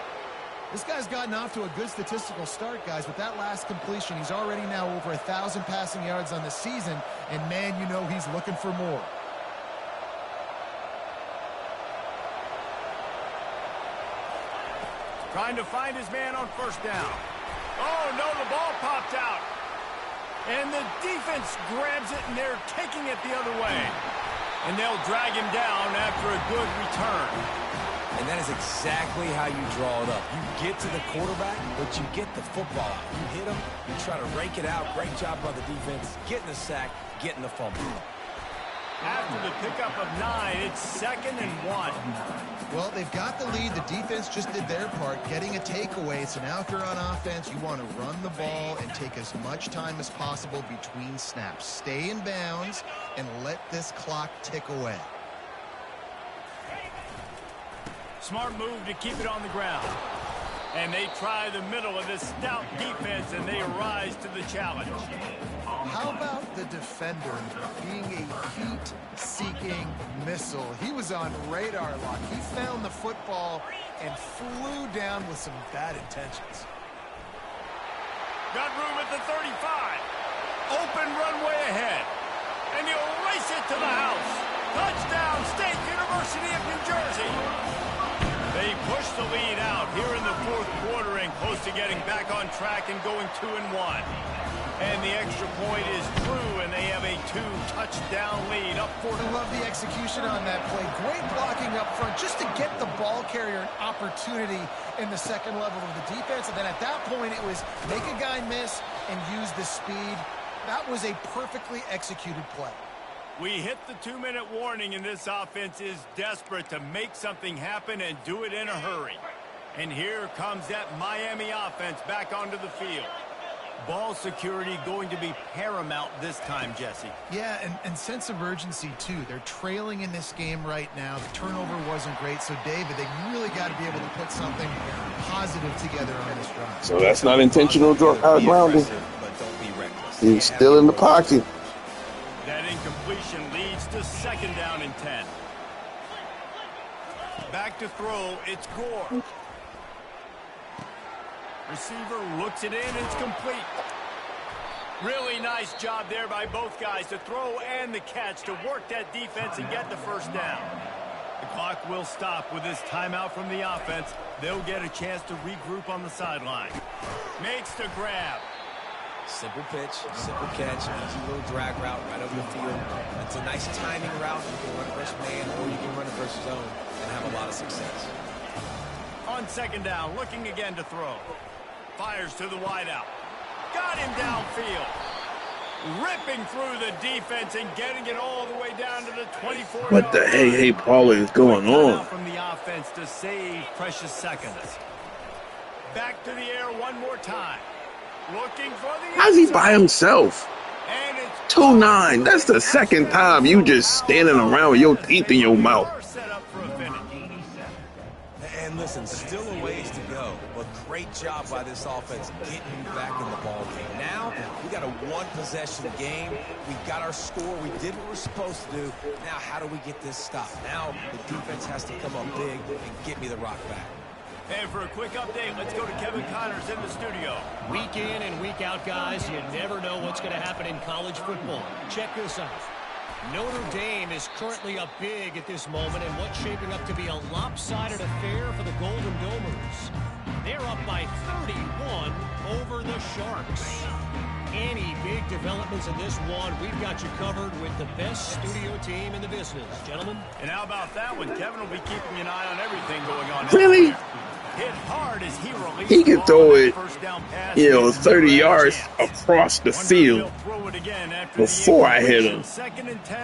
This guy's gotten off to a good statistical start, guys. With that last completion, he's already now over 1,000 passing yards on the season. And, man, you know he's looking for more. Trying to find his man on 1st down. Oh, no, the ball popped out. And the defense grabs it, and they're taking it the other way. And they'll drag him down after a good return. And that is exactly how you draw it up. You get to the quarterback, but you get the football out. You hit him, you try to rake it out. Great job by the defense, getting the sack, getting the fumble. After the pickup of 9, it's 2nd and 1. Well, they've got the lead. The defense just did their part, getting a takeaway. So now if you're on offense, you want to run the ball and take as much time as possible between snaps. Stay in bounds and let this clock tick away. Smart move to keep it on the ground. And they try the middle of this stout defense, and they rise to the challenge. How about the defender being a heat-seeking missile? He was on radar lock. He found the football and flew down with some bad intentions. Got room at the 35. Open runway ahead. And he'll race it to the house. Touchdown, State University of New Jersey. They push the lead out here in the 4th quarter and close to getting back on track and going 2-1. And the extra point is true, and they have a 2-touchdown lead up 4. I love the execution on that play. Great blocking up front just to get the ball carrier an opportunity in the second level of the defense. And then at that point, it was make a guy miss and use the speed. That was a perfectly executed play. We hit the 2-minute warning, and this offense is desperate to make something happen and do it in a hurry. And here comes that Miami offense back onto the field. Ball security going to be paramount this time, Jesse. Yeah, and sense of urgency, too. They're trailing in this game right now. The turnover wasn't great. So, David, they really got to be able to put something positive together on this drive. So that's not intentional grounding. But don't be reckless. He's still in the pocket. That incompletion leads to 2nd down and 10. Back to throw, it's Gore. Receiver looks it in, it's complete. Really nice job there by both guys to throw and the catch to work that defense and get the 1st down. The clock will stop with this timeout from the offense. They'll get a chance to regroup on the sideline. Makes the grab. Simple pitch, simple catch, easy little drag route right over the field. It's a nice timing route. You can run it versus man or you can run it versus zone and have a lot of success. On 2nd down, looking again to throw. Fires to the wideout. Got him downfield. Ripping through the defense and getting it all the way down to the 24. What the hey Paula is going on? From the offense to save precious seconds. Back to the air one more time. Looking for the How's he by himself? 2-9. That's the 2nd time you just standing around with your teeth in your mouth. And listen, still a ways to go, but great job by this offense getting you back in the ball game. Now, we got a 1-possession game. We got our score. We did what we're supposed to do. Now, how do we get this stopped? Now, the defense has to come up big and get me the rock back. And for a quick update, let's go to Kevin Connors in the studio. Week in and week out, guys, you never know what's going to happen in college football. Check this out. Notre Dame is currently up big at this moment in what's shaping up to be a lopsided affair for the Golden Domers. They're up by 31 over the Sharks. Any big developments in this one, we've got you covered with the best studio team in the business, gentlemen. And how about that one? Kevin will be keeping an eye on everything going on. Really? Hit hard as he released. He can throw it, 30 yards across the field before I hit him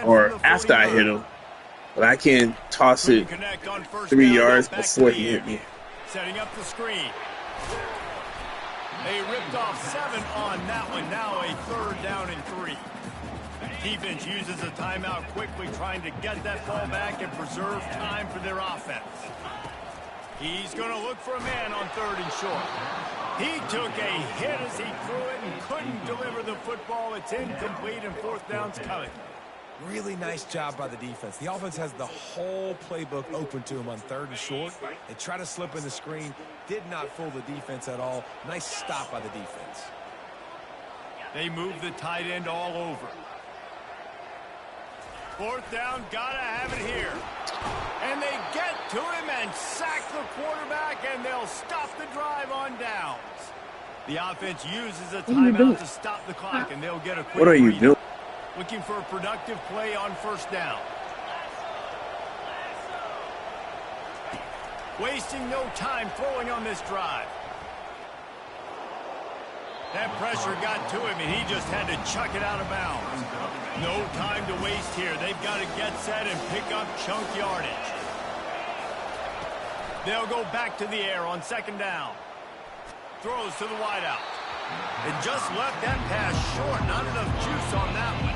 or after I hit him. But I can't toss it 3 yards before he hit me. Setting up the screen. They ripped off 7 on that one. Now a 3rd down and 3. Defense uses a timeout quickly, trying to get that ball back and preserve time for their offense. He's going to look for a man on 3rd and short. He took a hit as he threw it and couldn't deliver the football. It's incomplete and 4th down's coming. Really nice job by the defense. The offense has the whole playbook open to him on 3rd and short. They try to slip in the screen. Did not fool the defense at all. Nice stop by the defense. They move the tight end all over. 4th down, gotta have it here. And they get to him and sack the quarterback, and they'll stop the drive on downs. The offense uses a timeout to stop the clock, and they'll get a quick What are you doing? Looking for a productive play on 1st down. Wasting no time throwing on this drive. That pressure got to him, and he just had to chuck it out of bounds. No time to waste here. They've got to get set and pick up chunk yardage. They'll go back to the air on second down. Throws to the wideout. It just left that pass short. Not enough juice on that one.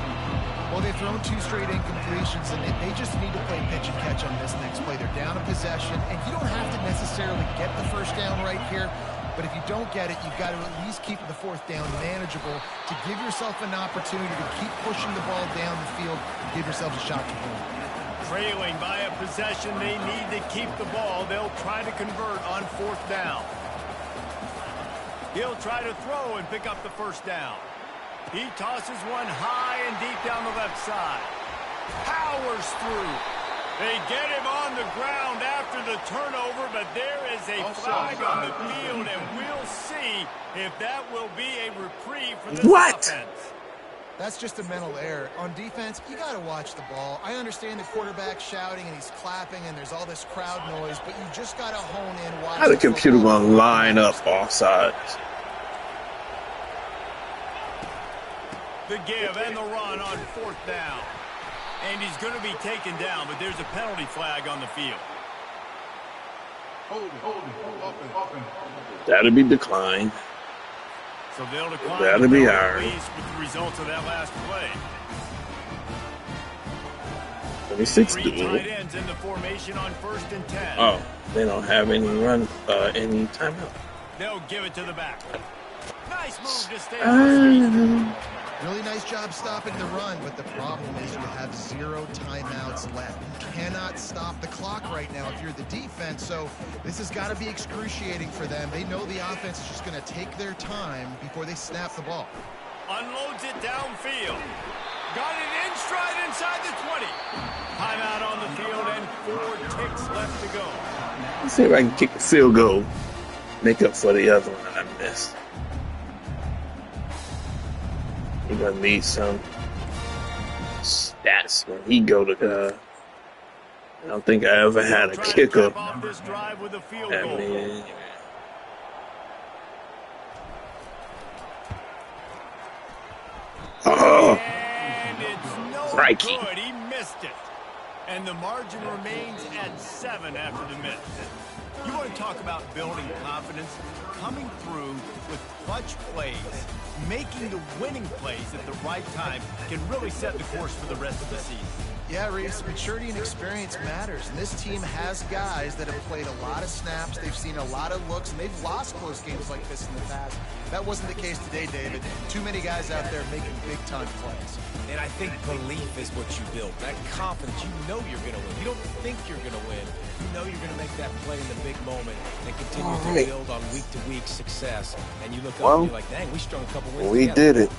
Well, they've thrown 2 straight incompletions, and they just need to play pitch and catch on this next play. They're down a possession, and you don't have to necessarily get the first down right here, but if you don't get it, you've got to at least keep the 4th down manageable to give yourself an opportunity to keep pushing the ball down the field and give yourselves a shot to win. Trailing by a possession, they need to keep the ball. They'll try to convert on 4th down. He'll try to throw and pick up the first down. He tosses one high and deep down the left side. Powers through. They get him on the ground after the turnover, but there is a flag on the field, and we'll see if that will be a reprieve for this offense. That's just a mental error. On defense, you got to watch the ball. I understand the quarterback shouting and he's clapping and there's all this crowd noise, but you just got to hone in. How the computer going to line up offsides? The give and the run on 4th down. And he's going to be taken down, but there's a penalty flag on the field. Hold it. That'll be declined. So they'll decline. That'll be hard. With the results of that last play. 26 3 tight ends in the formation on 1st and 10. Oh, they don't have any any timeout. They'll give it to the back. Nice move to stay on his feet. Really nice job stopping the run, but the problem is you have 0 timeouts left. You cannot stop the clock right now if you're the defense, so this has got to be excruciating for them. They know the offense is just going to take their time before they snap the ball. Unloads it downfield. Got it in stride inside the 20. Timeout on the field and 4 ticks left to go. Let's see if I can kick a field goal. Make up for the other one that I missed. He's gonna need some stats when he go to. I don't think I ever had a kicker. I mean, and it's no crikey. good. He missed it, and the margin remains at 7 after the miss. You want to talk about building confidence? Coming through with clutch plays, making the winning plays at the right time can really set the course for the rest of the season. Yeah, Reese, maturity and experience matters, and this team has guys that have played a lot of snaps, they've seen a lot of looks, and they've lost close games like this in the past. That wasn't the case today, David. Too many guys out there making big-time plays. And I think belief is what you build. That confidence, you know you're going to win. You don't think you're going to win. You know you're going to make that play in the big moment and continue to build on week-to-week success. And you look up and you're like, dang, we strung a couple wins we together. did it.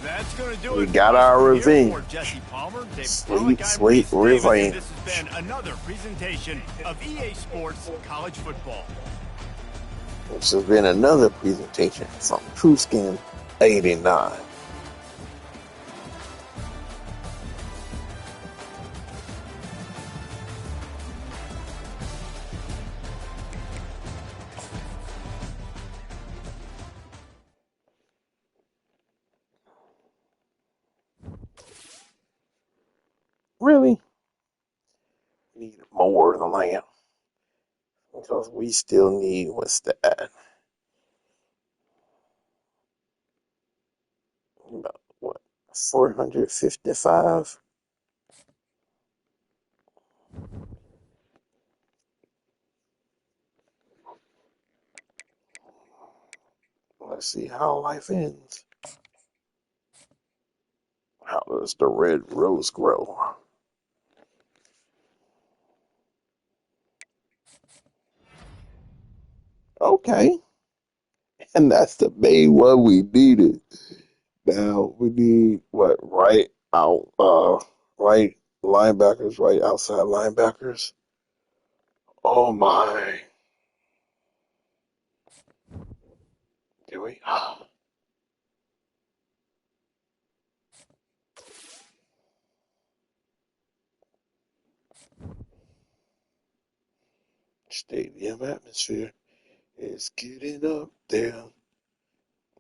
That's going to do We it. got our revenge. Jesse Palmer, Dave Sweet, Pollock, sweet I'm Reese Davis, revenge. and this has been another presentation of EA Sports College Football. This has been another presentation from TrueSkin 89. Really? We need more than that. Because we still need, what's that? About what? 455? Let's see how life ends. How does the red rose grow? Okay. And that's the main one we needed. Now we need what? Right linebackers, right outside linebackers. Oh my. Do we? Stadium atmosphere is getting up there.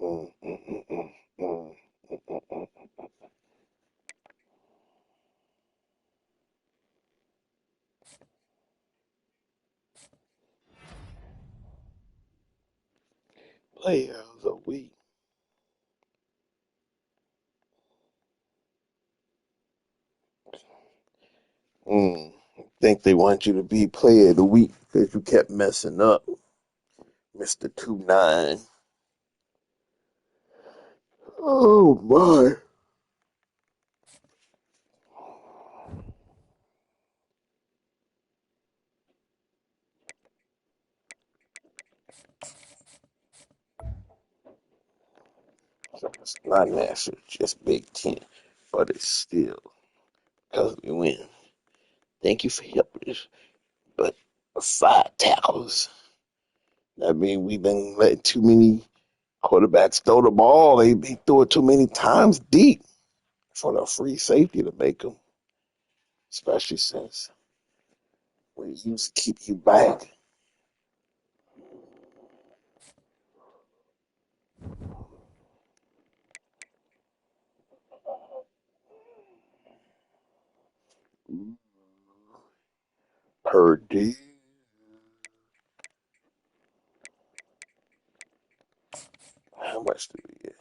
Mm, mm, mm, mm, mm, mm, mm, mm. Player of the week. Think they want you to be player of the week because you kept messing up, Mr. 2-9. Oh my. So it's not national, just Big Ten, but it's still because we win. Thank you for helping us. But 5 tackles. I mean, we've been letting too many quarterbacks throw the ball. They threw it too many times deep for the free safety to make them, especially since we used to keep you back. Purdy. How much did we get?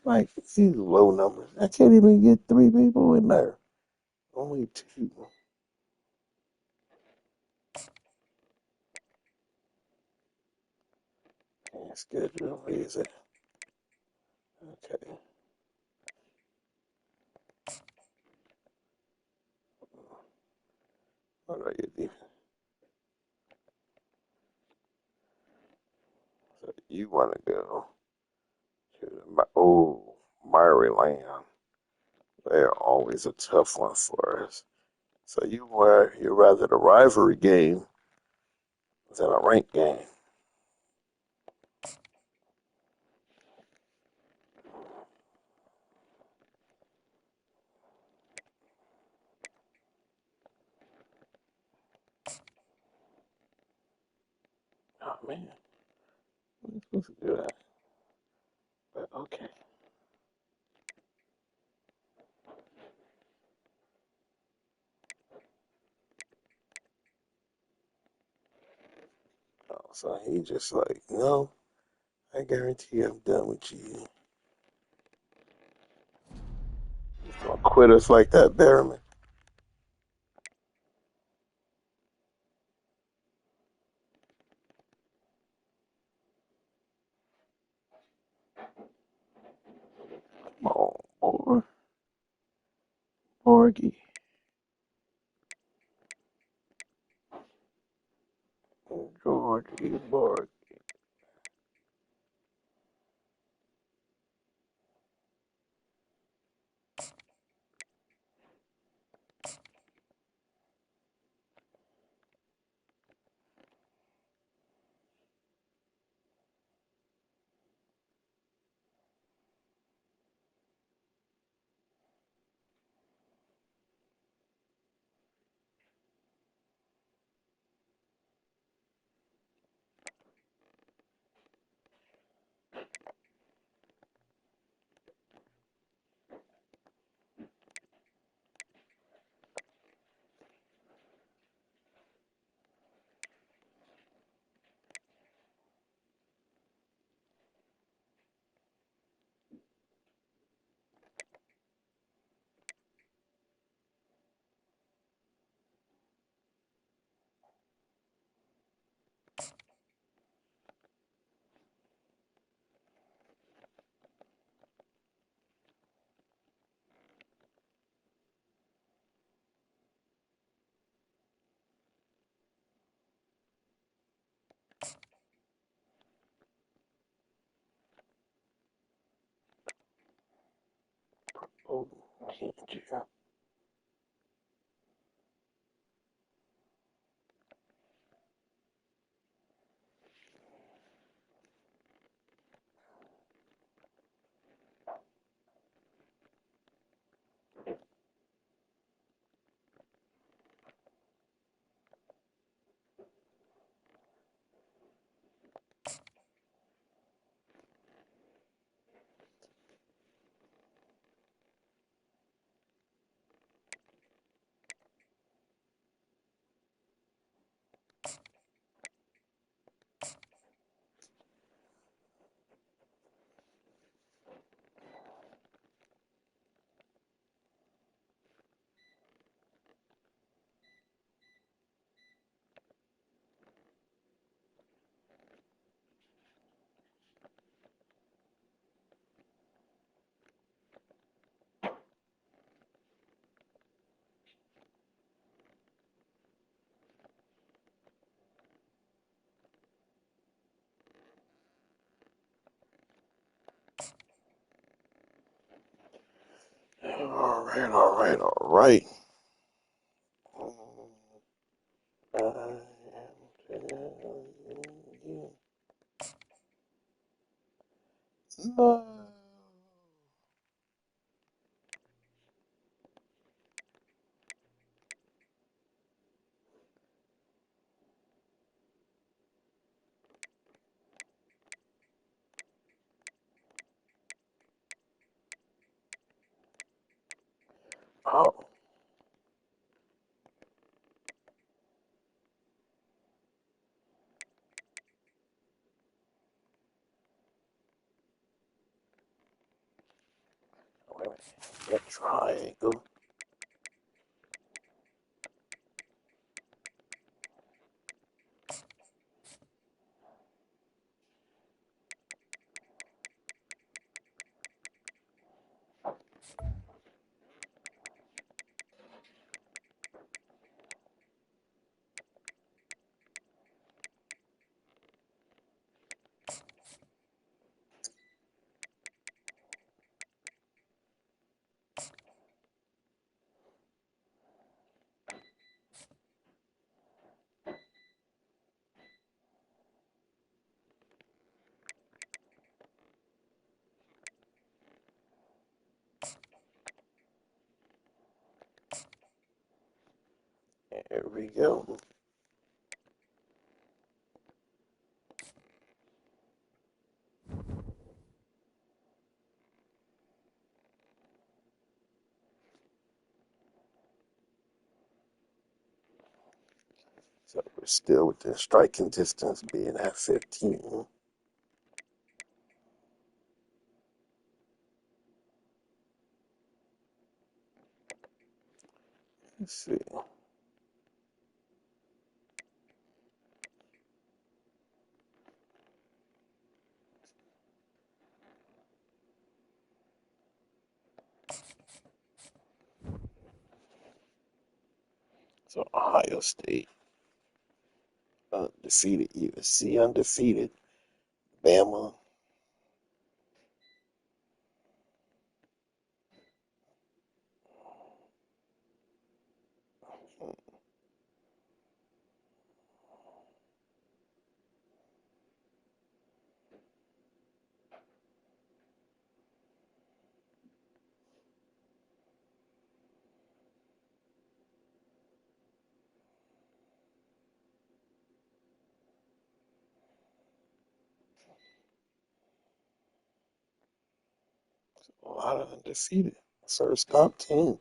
Like, these low numbers. I can't even get 3 people in there. Only 2. That's good. Where is it? Okay. What are you doing? So you want to go to Maryland. They're always a tough one for us. So you're rather the rivalry game than a ranked game. Oh man, we're supposed to do that. But okay. Oh, so he just like, no, I guarantee I'm done with you. He's gonna quit us like that, Berriman. Come on, boy. Borgie. Georgie Borg. Oh, can't you? All right, all right, all right. No. Oh. Wait a minute. That triangle. There we go. So we're still within striking distance, being at 15. Let's see. So Ohio State undefeated, USC undefeated, Bama. A lot of undefeated. First top 10,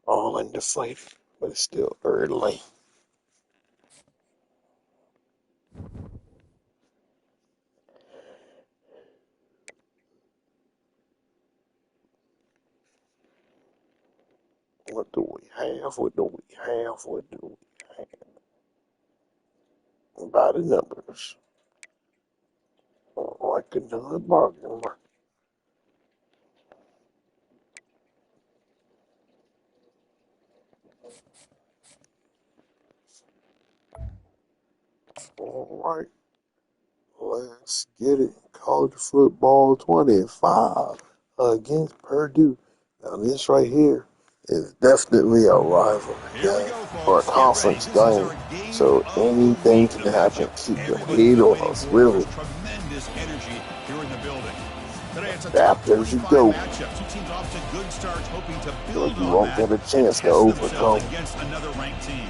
all undefeated, but it's still early. What do we have? What do we have? What do we have? By the numbers. Like another bargain. All right. Let's get it. College football 25 against Purdue. Now, this right here is definitely a rivalry game or a conference game. So anything can happen. Keep your head on a swivel. Tremendous energy here in the building. Today it's a After you go, matchup. Two teams off to good starts, hoping to so build you on won't that get a chance to test themselves overcome. against another ranked team.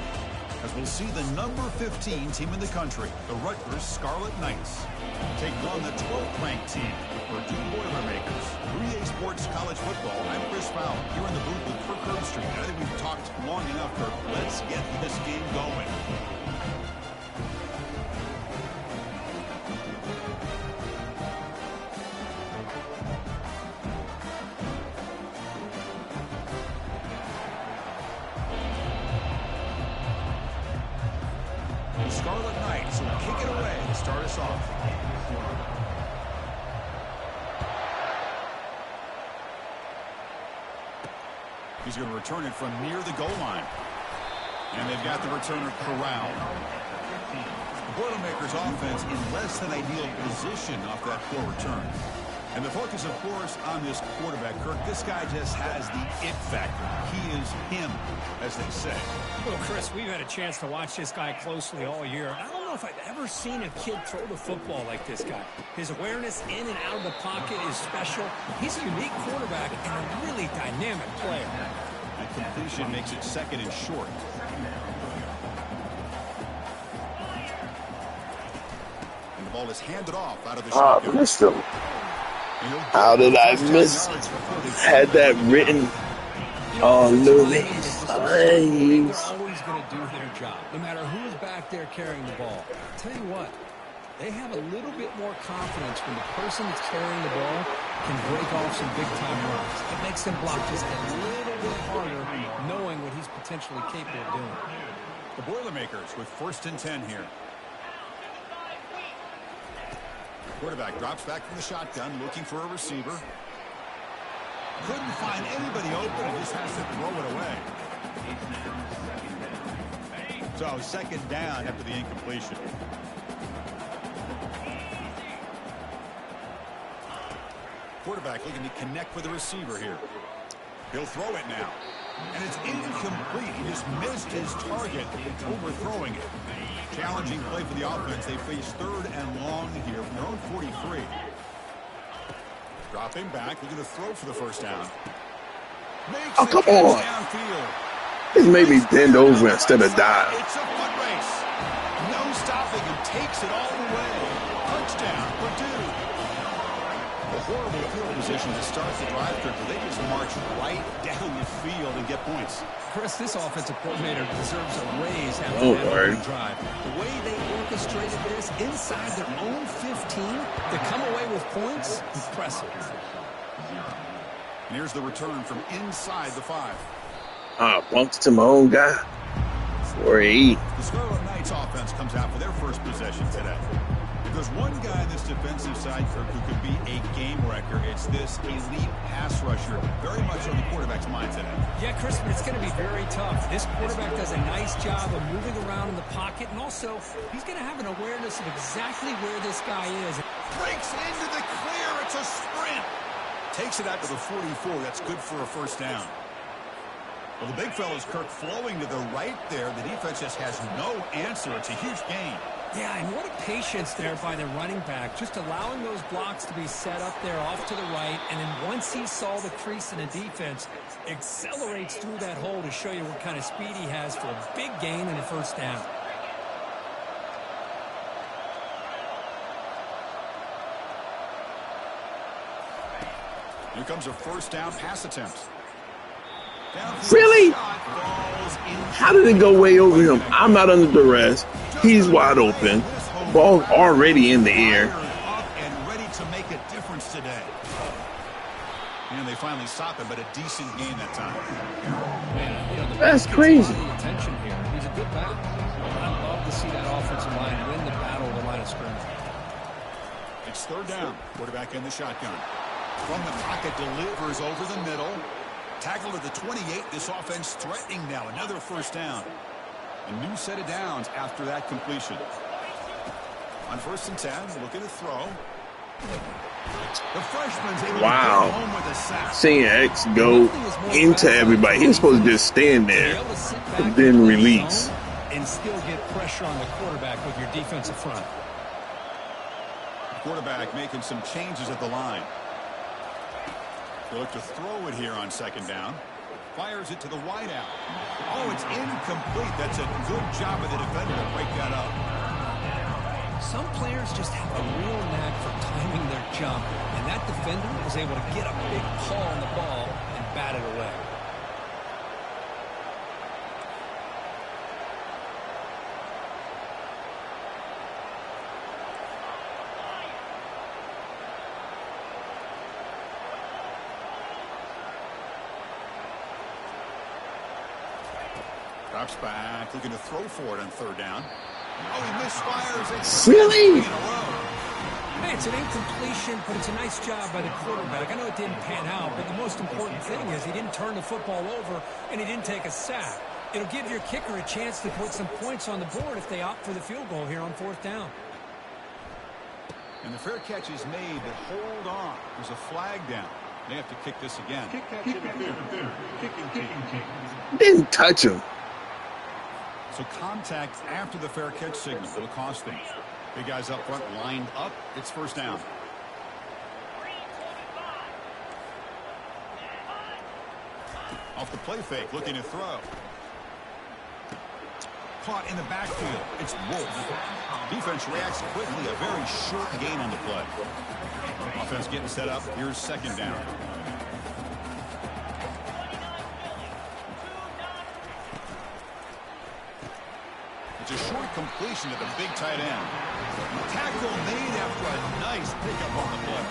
As we'll see the number 15 team in the country, the Rutgers Scarlet Knights, take on the 12th ranked team, the Purdue Boilermakers. 3A Sports College Football. I'm Chris Fowler here in the booth with Kirk Herbstreit. I think we've talked long enough, Kirk. Let's get this game going. The Scarlet Knights will kick it away to start us off. He's going to return it from near the goal line. And they've got the returner corralled. The Boilermakers offense in less than ideal position off that poor return. And the focus, of course, on this quarterback, Kirk. This guy just has the it factor. He is him, as they say. Well, Chris, we've had a chance to watch this guy closely all year. I don't know if I've ever seen a kid throw the football like this guy. His awareness in and out of the pocket is special. He's a unique quarterback and a really dynamic player. That completion makes it 2nd and short. And the ball is handed off out of the shotgun. Missed him. How did I miss? Had that written on Louis. They're always going to do their job, no matter who's back there carrying the ball. I'll tell you what, they have a little bit more confidence when the person that's carrying the ball can break off some big-time runs. It makes them block just a little bit harder, knowing what he's potentially capable of doing. The Boilermakers with 1st and 10 here. Quarterback drops back from the shotgun, looking for a receiver. Couldn't find anybody open and just has to throw it away. So 2nd down after the incompletion. Quarterback looking to connect with the receiver here. He'll throw it now. And it's incomplete. He just missed his target, overthrowing it. Challenging play for the offense. They face 3rd and long here from their own 43. Dropping back, looking to throw for the 1st down. Oh, come on. This made me bend over instead of dive. It's a foot race. No stopping and takes it all the way. Touchdown, Purdue. A horrible field position to start the drive, but they just march right down the field and get points. Chris, this offensive coordinator deserves a raise after that opening drive. The way they orchestrated this inside their own 15 to come away with points, impressive. And here's the return from inside the 5. Bunks to my own guy. 4-8. The Scarlet Knights offense comes out for their first possession today. If there's one guy on this defensive side, Kirk, who could be a game wrecker, it's this elite pass rusher. Very much on the quarterback's mind today. Yeah, Chris, but it's going to be very tough. This quarterback does a nice job of moving around in the pocket, and also he's going to have an awareness of exactly where this guy is. Breaks into the clear. It's a sprint. Takes it out to the 44. That's good for a 1st down. Well, the big fella's Kirk flowing to the right there. The defense just has no answer. It's a huge gain. Yeah, and what a patience there by the running back, just allowing those blocks to be set up there off to the right, and then once he saw the crease in the defense, accelerates through that hole to show you what kind of speed he has for a big gain and a 1st down. Here comes a 1st down pass attempt. Really? How did it go way over him? I'm not under duress. He's wide open. Ball already in the air. And ready to make a difference today. And they finally stop him, but a decent gain that time. That's crazy. Attention here. He's a good back. I'd love to see that offensive line win the battle of the line of scrimmage. It's 3rd down. Quarterback in the shotgun. From the pocket, delivers over the middle. Tackled at the 28. This offense threatening now. Another 1st down. A new set of downs after that completion. On 1st and 10, looking to throw. The freshman's able to get home with a sack. Seeing X go into everybody. He was supposed to just stand there and then release. And still get pressure on the quarterback with your defensive front. Quarterback making some changes at the line. They look to throw it here on 2nd down. Fires it to the wideout. Oh, it's incomplete. That's a good job of the defender to break that up. Some players just have a real knack for timing their jump, and that defender was able to get a big paw on the ball and bat it away. Drops back, looking to throw for it on 3rd down. Oh, he misfires. Really? Hey, it's an incompletion, but it's a nice job by the quarterback. I know it didn't pan out, but the most important thing is he didn't turn the football over and he didn't take a sack. It'll give your kicker a chance to put some points on the board if they opt for the field goal here on 4th down. And the fair catch is made, but hold on. There's a flag down. They have to kick this again. Didn't touch him. So contact after the fair catch signal will cost them. Big guys up front lined up. It's first down. Off the play fake, looking to throw. Caught in the backfield. It's Wolf. Defense reacts quickly. A very short gain on the play. Offense getting set up. Here's second down. It's a short completion to the big tight end. Tackle made after a nice pickup on the play.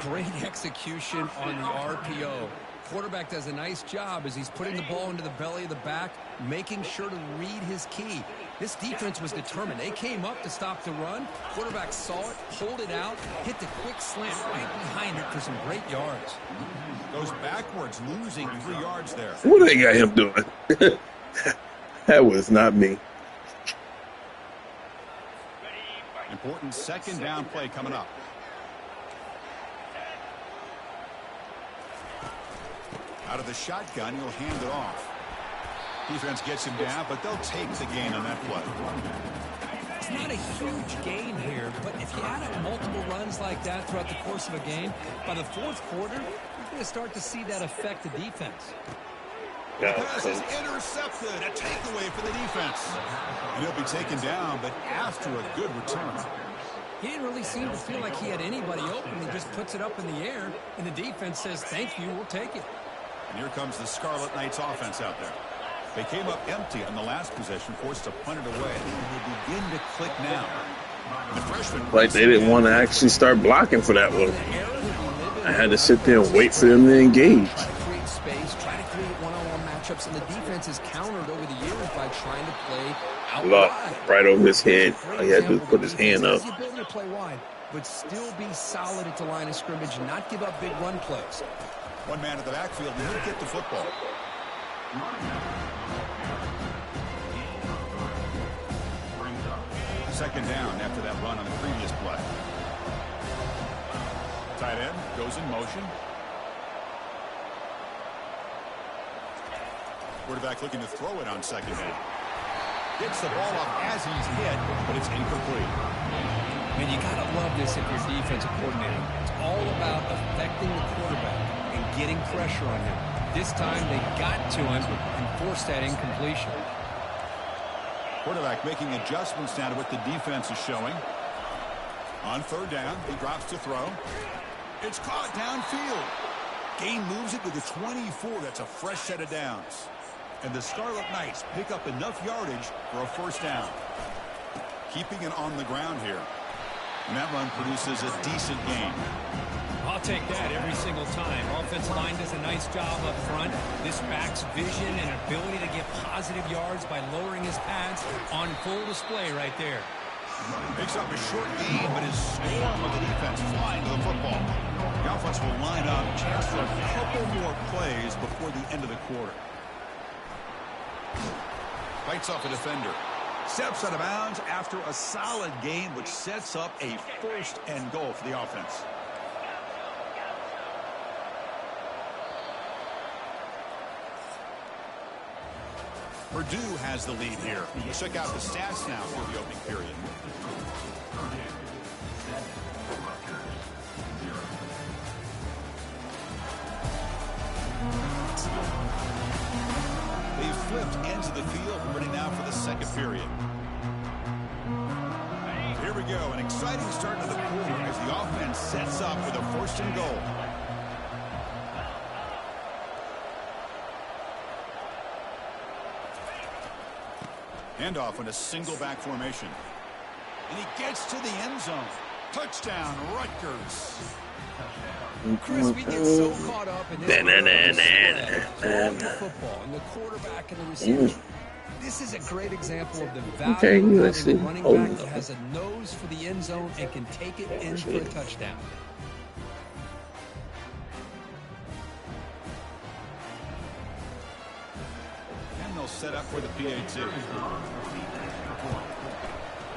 Great execution on the RPO. Quarterback does a nice job as he's putting the ball into the belly of the back, making sure to read his key. This defense was determined. They came up to stop the run. Quarterback saw it, pulled it out, hit the quick slant right behind it for some great yards. Goes backwards, losing 3 yards there. What do they got him doing? That was not me. Important second down play coming up. Out of the shotgun, he'll hand it off. Defense gets him down, but they'll take the gain on that play. It's not a huge gain here, but if you add up multiple runs like that throughout the course of a game, by the fourth quarter, you're going to start to see that affect the defense. The pass is intercepted. A takeaway for the defense. And he'll be taken down, but after a good return. He didn't really seem to feel like he had anybody open. He just puts it up in the air, and the defense says, thank you, we'll take it. And here comes the Scarlet Knights offense out there. They came up empty on the last possession, forced to punt it away. And they begin to click now. The freshman, Like they didn't want to actually start blocking for that one. I had to sit there and wait for them to engage. Try to create space, try to create one-on-one matchups, and the defense has countered over the years by trying to play out wide. Right over his head. All he had to do was put his hand up. The ability to play wide, but still be solid at the line of scrimmage and not give up big run plays. one man at the backfield, and he'll get the football. Second down after that run on the previous play. Tight end goes in motion. Quarterback looking to throw it on second down. Gets the ball up as he's hit, but it's incomplete. Man, you got to love this if you're defensive coordinator. It's all about affecting the quarterback and getting pressure on him. This time they got to him and forced that incompletion. Quarterback making adjustments now to what the defense is showing. On third down, he drops to throw. It's caught downfield. Gain moves it to the 24. That's a fresh set of downs. And the Scarlet Knights pick up enough yardage for a first down. Keeping it on the ground here. And that run produces a decent gain. I'll take that every single time. Offensive line does a nice job up front. This back's vision and ability to get positive yards by lowering his pads on full display right there. Picks up a short gain, but his swarm of the defense flying to the football. The offense will line up. Chance for a couple more plays before the end of the quarter. Fights off a defender. Steps out of bounds after a solid gain, which sets up a first and goal for the offense. Purdue has the lead here. Check out the stats now for the opening period. They've flipped ends of the field. We're ready now for the second period. Here we go. An exciting start to the quarter as the offense sets up with a first and goal. Handoff in a single back formation. And he gets to the end zone. Touchdown, Rutgers. Chris, we get so caught up in this football and the quarterback and the receiver. This is a great example of the value of having a running back that has a nose for the end zone and can take it in for a touchdown. Set up for the PAT.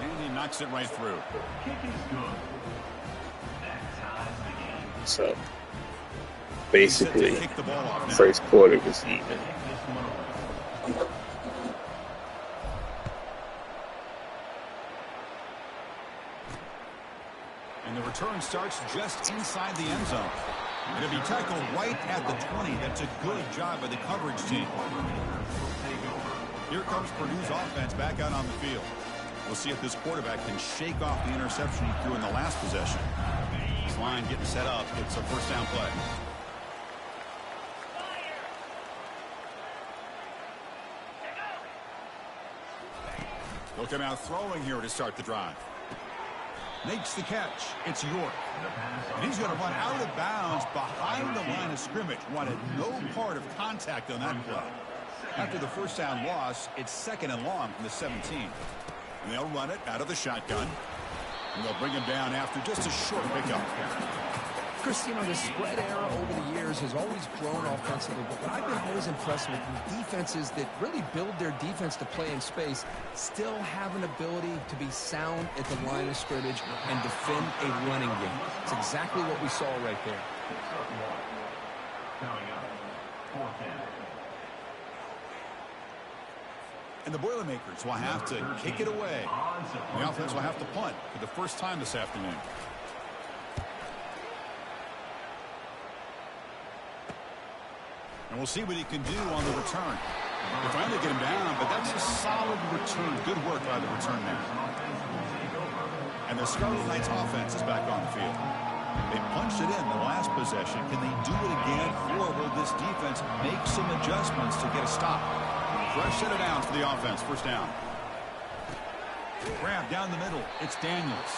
And he knocks it right through. So, basically, first quarter was even. And the return starts just inside the end zone. It'll be tackled right at the 20. That's a good job by the coverage team. Here comes Purdue's offense back out on the field. We'll see if this quarterback can shake off the interception he threw in the last possession. This line getting set up. It's a first down play. They'll come out throwing here to start the drive. Makes the catch. It's York. And he's going to run out of bounds behind the line of scrimmage. Wanted no part of contact on that play. After the first down loss, it's 2nd and long from the 17. And they'll run it out of the shotgun. And they'll bring him down after just a short pickup. Chris, you know, the spread era over the years has always grown offensively, but what I've been always impressed with defenses that really build their defense to play in space still have an ability to be sound at the line of scrimmage and defend a running game. It's exactly what we saw right there. And the Boilermakers will have to kick it away. The offense will have to punt for the first time this afternoon. And we'll see what he can do on the return. They finally get him down, but that's a solid return. Good work by the return there. And the Scarlet Knights offense is back on the field. They punched it in the last possession. Can they do it again, or will this defense make some adjustments to get a stop? Fresh set of downs for the offense. First down. Grab down the middle. It's Daniels.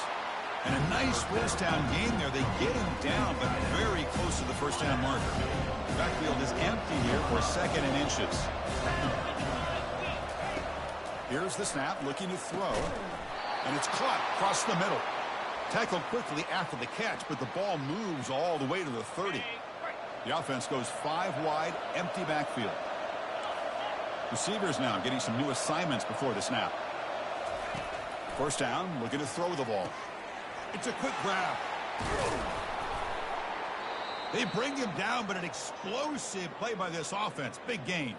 And a nice first down game there. They get him down, but very close to the first down marker. Backfield is empty here for 2nd and inches. Here's the snap, looking to throw. And it's caught across the middle. Tackled quickly after the catch, but the ball moves all the way to the 30. The offense goes 5 wide, empty backfield. Receivers now getting some new assignments before the snap. First down, looking to throw the ball. It's a quick grab. They bring him down, but an explosive play by this offense. Big gain.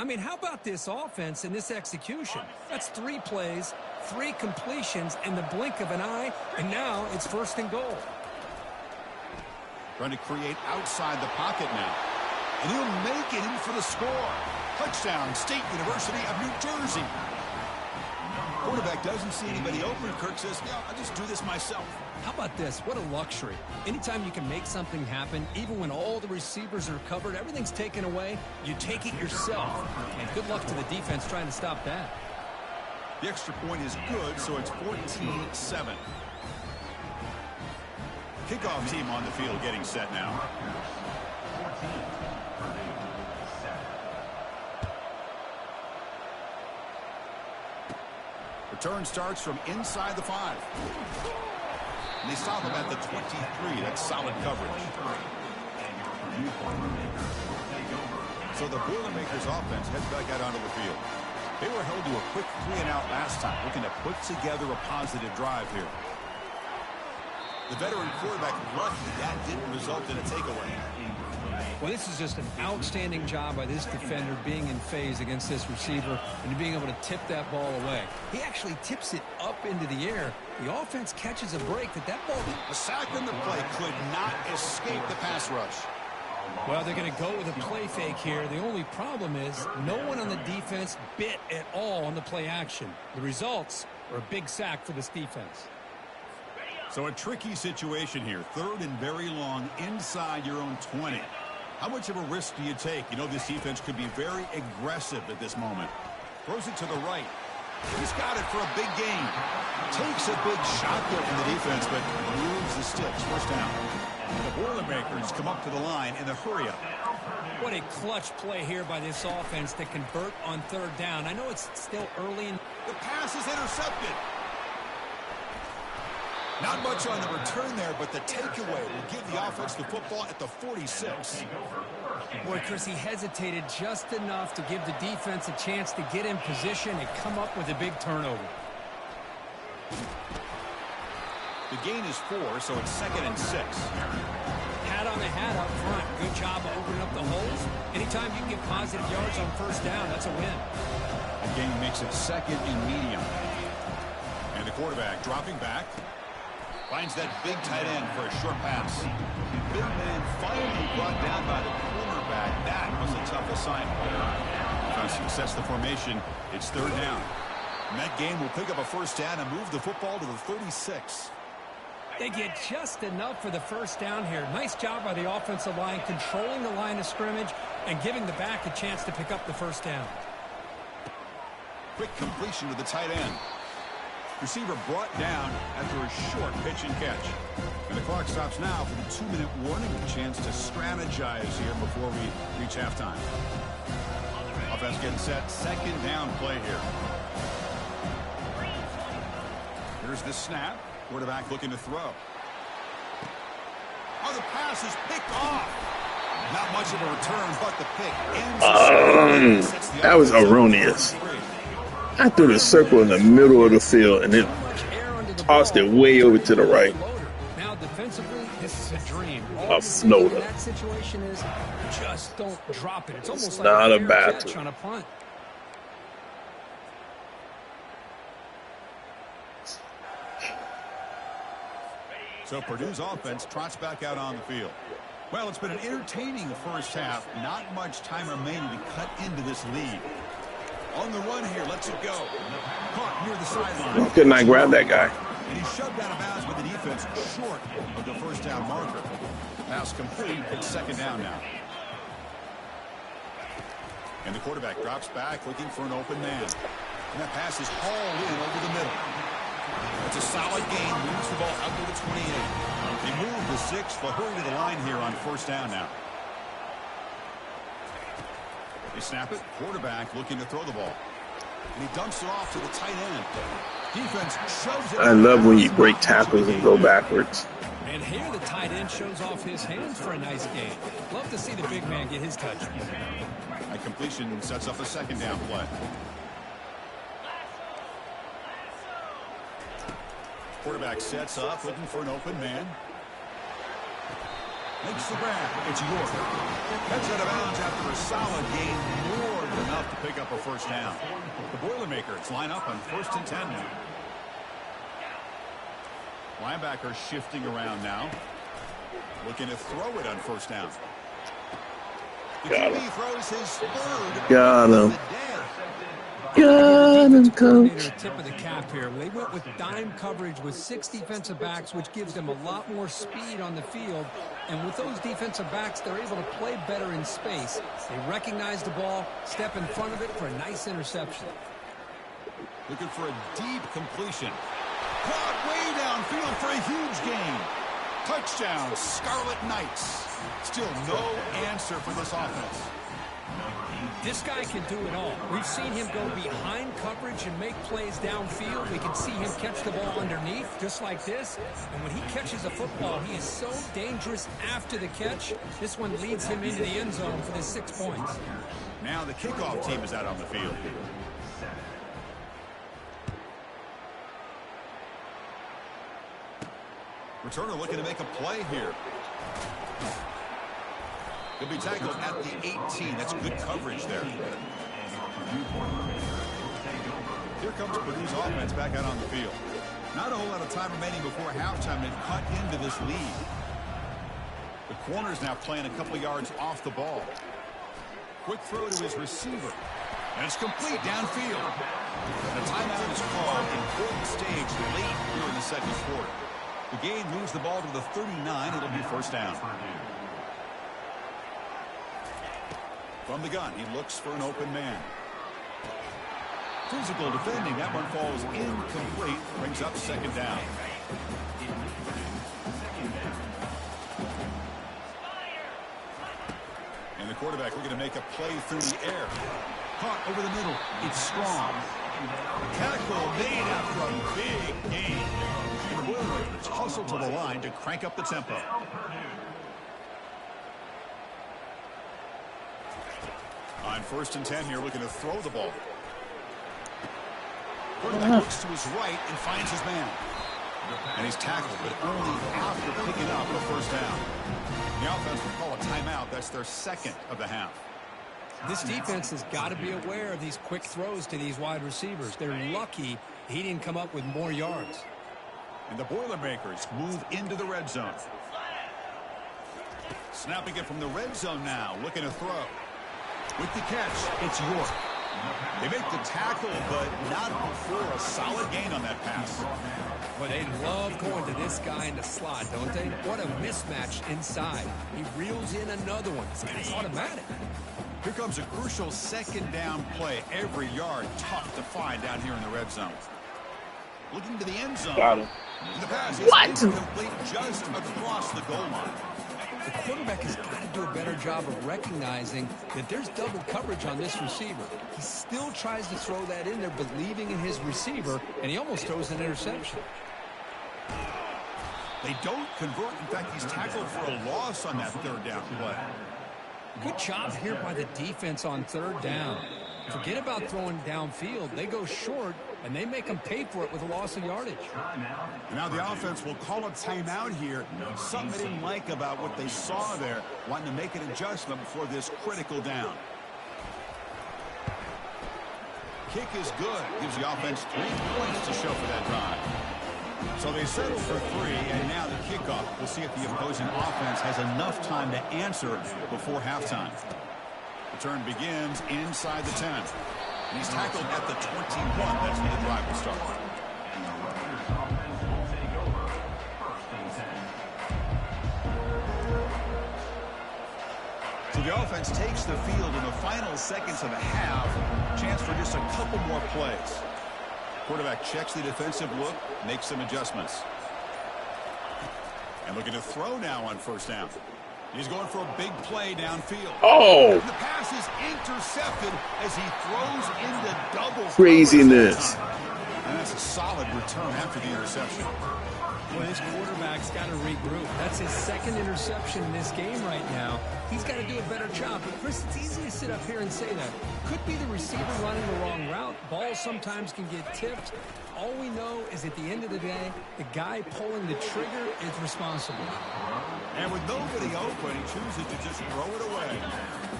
I mean, how about this offense and this execution? That's 3 plays, 3 completions in the blink of an eye, and now it's 1st and goal. Trying to create outside the pocket now. And he'll make it in for the score. Touchdown, State University of New Jersey. Quarterback doesn't see anybody open. Kirk says, yeah, I'll just do this myself. How about this? What a luxury. Anytime you can make something happen, even when all the receivers are covered, everything's taken away, you take it yourself. And good luck to the defense trying to stop that. The extra point is good, so it's 14-7. Kickoff team on the field getting set now. Return starts from inside the 5. And they stop him at the 23. That's solid coverage. So the Boilermakers offense heads back out onto the field. They were held to a quick 3-and-out last time, looking to put together a positive drive here. The veteran quarterback lucky that didn't result in a takeaway. Well, this is just an outstanding job by this defender being in phase against this receiver and being able to tip that ball away. He actually tips it up into the air. The offense catches a break that ball. A sack in the play could not escape the pass rush. Well, they're going to go with a play fake here. The only problem is no one on the defense bit at all on the play action. The results are a big sack for this defense. So a tricky situation here. 3rd and very long inside your own 20. How much of a risk do you take? You know this defense could be very aggressive at this moment. Throws it to the right. He's got it for a big gain. Takes a big shot there from the defense, but moves the sticks. First down. And the Boilermakers come up to the line in the hurry-up. What a clutch play here by this offense to convert on 3rd down. I know it's still early in. The pass is intercepted. Not much on the return there, but the takeaway will give the offense the football at the 46. Boy, Chris, he hesitated just enough to give the defense a chance to get in position and come up with a big turnover. The gain is 4, so it's 2nd and 6. Hat on the hat up front. Good job of opening up the holes. Anytime you can get positive yards on first down, that's a win. The gain makes it 2nd and medium. And the quarterback dropping back. Finds that big tight end for a short pass. Big man finally brought down by the cornerback. That was a tough assignment. Offense sets the formation. It's 3rd down. And that game will pick up a first down and move the football to the 36. They get just enough for the first down here. Nice job by the offensive line, controlling the line of scrimmage and giving the back a chance to pick up the first down. Quick completion to the tight end. Receiver brought down after a short pitch and catch. And the clock stops now for the 2-minute warning. A chance to strategize here before we reach halftime. Offense getting set. 2nd down play here. Here's the snap. Quarterback looking to throw. Oh, the pass is picked off. Not much of a return, but the pick ends. That was erroneous. I threw the circle in the middle of the field and it tossed it way over to the right. Now defensively, this is a dream. A floater. That situation is just don't drop it. It's almost like not a fair battle. catch on a punt. So Purdue's offense trots back out on the field. Well, it's been an entertaining first half. Not much time remaining to cut into this lead. On the run here, lets it go. Caught near the sideline. Why couldn't I grab that guy? And he's shoved out of bounds with the defense short of the first down marker. Pass complete. It's 2nd down now. And the quarterback drops back looking for an open man. And that pass is hauled in over the middle. It's a solid gain. Moves the ball out to the 28. They move the 6, but hurry to the line here on first down now. They snap it. Quarterback looking to throw the ball. And he dumps it off to the tight end. Defense shoves it. I love when you break tackles and go backwards. And here the tight end shows off his hands for a nice gain. Love to see the big man get his touch. A completion sets up a 2nd down play. Quarterback sets up, looking for an open man. Makes the grab. It's York. Gets out of bounds after a solid gain, more than enough to pick up a first down. The Boilermakers line up on 1st and 10 now. Linebacker shifting around now. Looking to throw it on first down. The QB throws his 3rd. Got him. Got him, coach. Tip of the cap here. They went with dime coverage with 6 defensive backs, which gives them a lot more speed on the field. And with those defensive backs, they're able to play better in space. They recognize the ball, step in front of it for a nice interception. Looking for a deep completion. Caught way downfield for a huge gain. Touchdown, Scarlet Knights. Still no answer for this offense. This guy can do it all. We've seen him go behind coverage and make plays downfield. We can see him catch the ball underneath, just like this. And when he catches a football, he is so dangerous after the catch. This one leads him into the end zone for the 6 points. Now the kickoff team is out on the field. Returner looking to make a play here. He'll be tackled at the 18. That's good coverage there. Here comes Purdue's offense back out on the field. Not a whole lot of time remaining before halftime to cut into this lead. The corner's now playing a couple yards off the ball. Quick throw to his receiver. And it's complete downfield. The timeout is called. Important stage late here in the 2nd quarter. The gain moves the ball to the 39. It'll be first down. From the gun, he looks for an open man. Physical defending. That one falls incomplete. Brings up 2nd down. And the quarterback looking to make a play through the air. Caught over the middle. It's Strong. Tackle made after a big gain. And the Boilermakers hustle to the line to crank up the tempo. On 1st and 10 here, looking to throw the ball. Quarterback looks to his right and finds his man. And he's tackled, but only after picking up a first down. The offense will call a timeout. That's their second of the half. This defense has got to be aware of these quick throws to these wide receivers. They're lucky he didn't come up with more yards. And the Boilermakers move into the red zone. Snapping it from the red zone now, looking to throw. With the catch, it's York. They make the tackle, but not before a solid gain on that pass. But they love going to this guy in the slot, don't they? What a mismatch inside. He reels in another one. This guy's automatic. Here comes a crucial second down play. Every yard tough to find down here in the red zone. Looking to the end zone. Got him. The pass is incomplete just across the goal line. The quarterback has got to do a better job of recognizing that there's double coverage on this receiver. He still tries to throw that in there, believing in his receiver, and he almost throws an interception. They don't convert. In fact, he's tackled for a loss on that third down play. Good job here by the defense on third down. Forget about throwing downfield. They go short, and they make them pay for it with a loss of yardage. Now the offense will call a timeout here. Something they didn't like about what they saw there, wanting to make an adjustment before this critical down. Kick is good. Gives the offense 3 points to show for that drive. So they settle for 3, and now the kickoff. We'll see if the opposing offense has enough time to answer before halftime. Return begins inside the 10. And he's tackled at the 21. That's when the drive will start. So the offense takes the field in the final seconds of a half. Chance for just a couple more plays. Quarterback checks the defensive look, makes some adjustments. And looking to throw now on first down. He's going for a big play downfield. Oh! And the pass is intercepted as he throws into double Craziness. And that's a solid return after the interception. Well, his quarterback's got to regroup. That's his second interception in this game right now. He's got to do a better job. But Chris, it's easy to sit up here and say that. Could be the receiver running the wrong route. Balls sometimes can get tipped. All we know is at the end of the day, the guy pulling the trigger is responsible. And with nobody open, he chooses to just throw it away.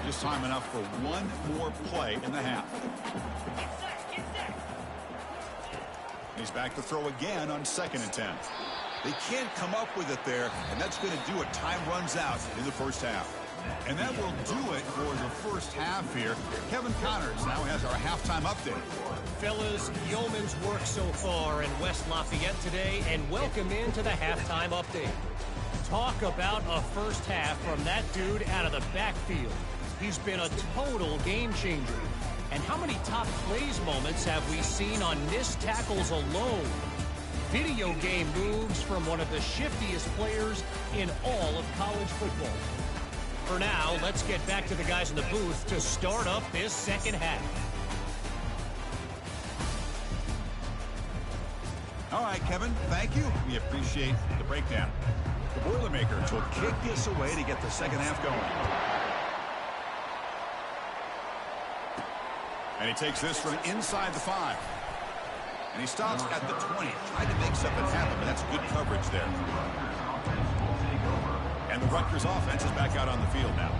Just time enough for one more play in the half. He's back to throw again on 2nd and 10. They can't come up with it there, and that's going to do it. Time runs out in the first half. And that will do it for the first half here. Kevin Connors now has our halftime update. Fellas, yeoman's work so far in West Lafayette today, and welcome into the halftime update. Talk about a first half from that dude out of the backfield. He's been a total game changer. And how many top plays moments have we seen on missed tackles alone? Video game moves from one of the shiftiest players in all of college football. For now, let's get back to the guys in the booth to start up this second half. All right, Kevin, thank you. We appreciate the breakdown. The Boilermakers will kick this away to get the second half going. And he takes this from inside the 5. And he stops at the 20. Tried to make something happen, but that's good coverage there. And the Rutgers offense is back out on the field now.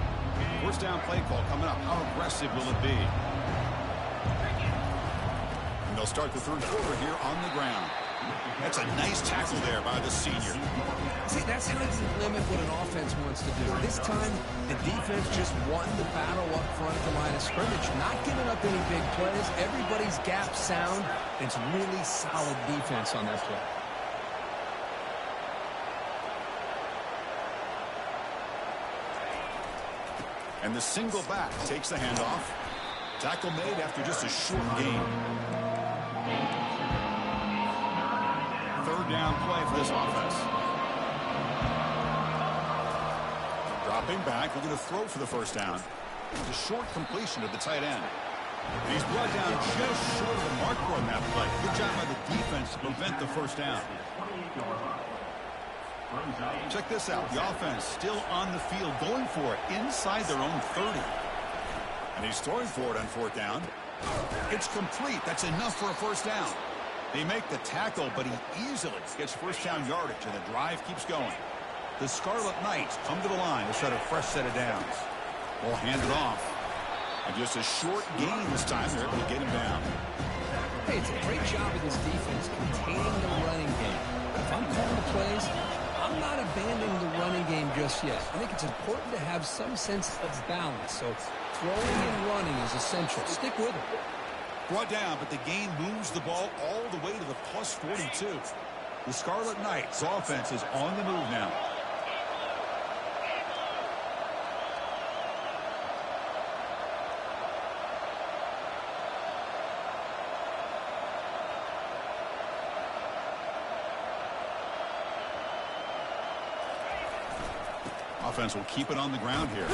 First down play call coming up. How aggressive will it be? And they'll start the third quarter here on the ground. That's a nice tackle there by the senior. See, that's how you limit what an offense wants to do. This time, the defense just won the battle up front at the line of scrimmage, not giving up any big plays. Everybody's gap sound. It's really solid defense on that play. And the single back takes the handoff. Tackle made after just a short gain. Third down play for this offense. Dropping back, looking to throw for the first down. The short completion of the tight end. And he's brought down just short of the marker on that play. Good job by the defense to prevent the first down. Check this out. The offense still on the field, going for it inside their own 30. And he's throwing for it on fourth down. It's complete. That's enough for a first down. They make the tackle, but he easily gets first down yardage, and the drive keeps going. The Scarlet Knights come to the line to set a fresh set of downs. Ball handed off. And just a short gain this time. They're able to get him down. Hey, it's a great job of this defense containing the running game. If I'm calling the plays, I'm not abandoning the running game just yet. I think it's important to have some sense of balance. So throwing and running is essential. Stick with it. Brought down, but the gain moves the ball all the way to the plus 42. The Scarlet Knights offense is on the move now. Offense will keep it on the ground here.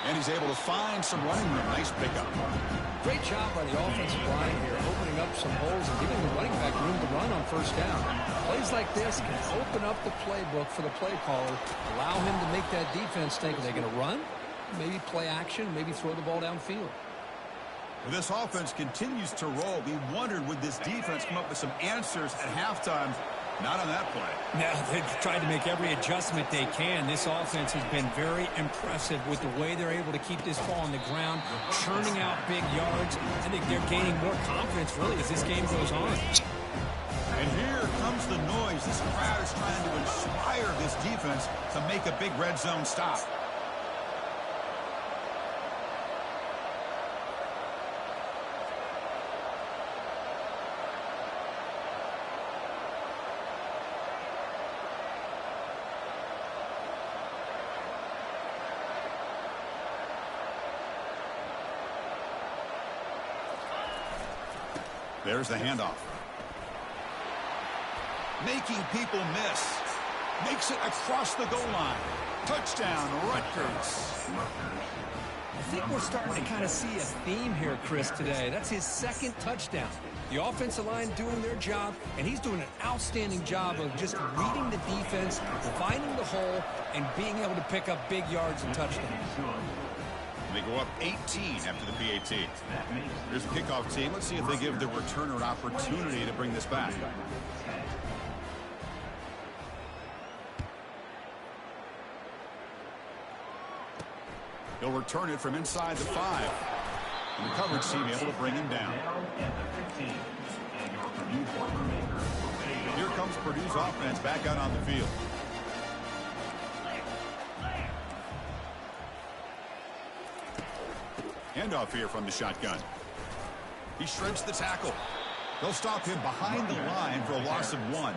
And he's able to find some running room. Nice pickup. Great job by the offensive line here, opening up some holes and giving the running back room to run on first down. Plays like this can open up the playbook for the play caller, allow him to make that defense think, are they going to run? Maybe play action, maybe throw the ball downfield. This offense continues to roll. We wondered, would this defense come up with some answers at halftime? Not on that play. Now, they've tried to make every adjustment they can. This offense has been very impressive with the way they're able to keep this ball on the ground, churning out big yards. I think they're gaining more confidence, really, as this game goes on. And here comes the noise. This crowd is trying to inspire this defense to make a big red zone stop. There's the handoff. Making people miss. Makes it across the goal line. Touchdown, Rutgers. I think we're starting to kind of see a theme here, Chris, today. That's his second touchdown. The offensive line doing their job, and he's doing an outstanding job of just reading the defense, finding the hole, and being able to pick up big yards and touchdowns. They go up 18 after the PAT. Here's the kickoff team. Let's see if they give the returner an opportunity to bring this back. He'll return it from inside the 5. And the coverage team able to bring him down. Here comes Purdue's offense back out on the field. Handoff here from the shotgun. He shreds the tackle. They'll stop him behind the line for a loss of 1.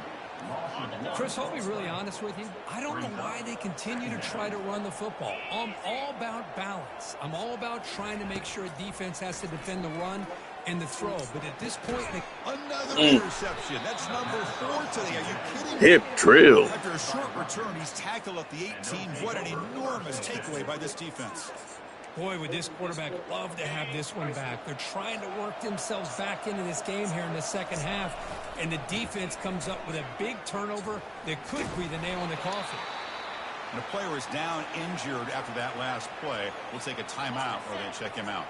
Chris, I'll be really honest with you. I don't know why they continue to try to run the football. I'm all about balance. I'm all about trying to make sure a defense has to defend the run and the throw. But at this point, another interception. That's number 4 today. Are you kidding me? Hip drill. After a short return, he's tackled at the 18. What an enormous takeaway by this defense. Boy, would this quarterback love to have this one back. They're trying to work themselves back into this game here in the second half, and the defense comes up with a big turnover that could be the nail in the coffin. And the player is down injured after that last play. We'll take a timeout or they check him out.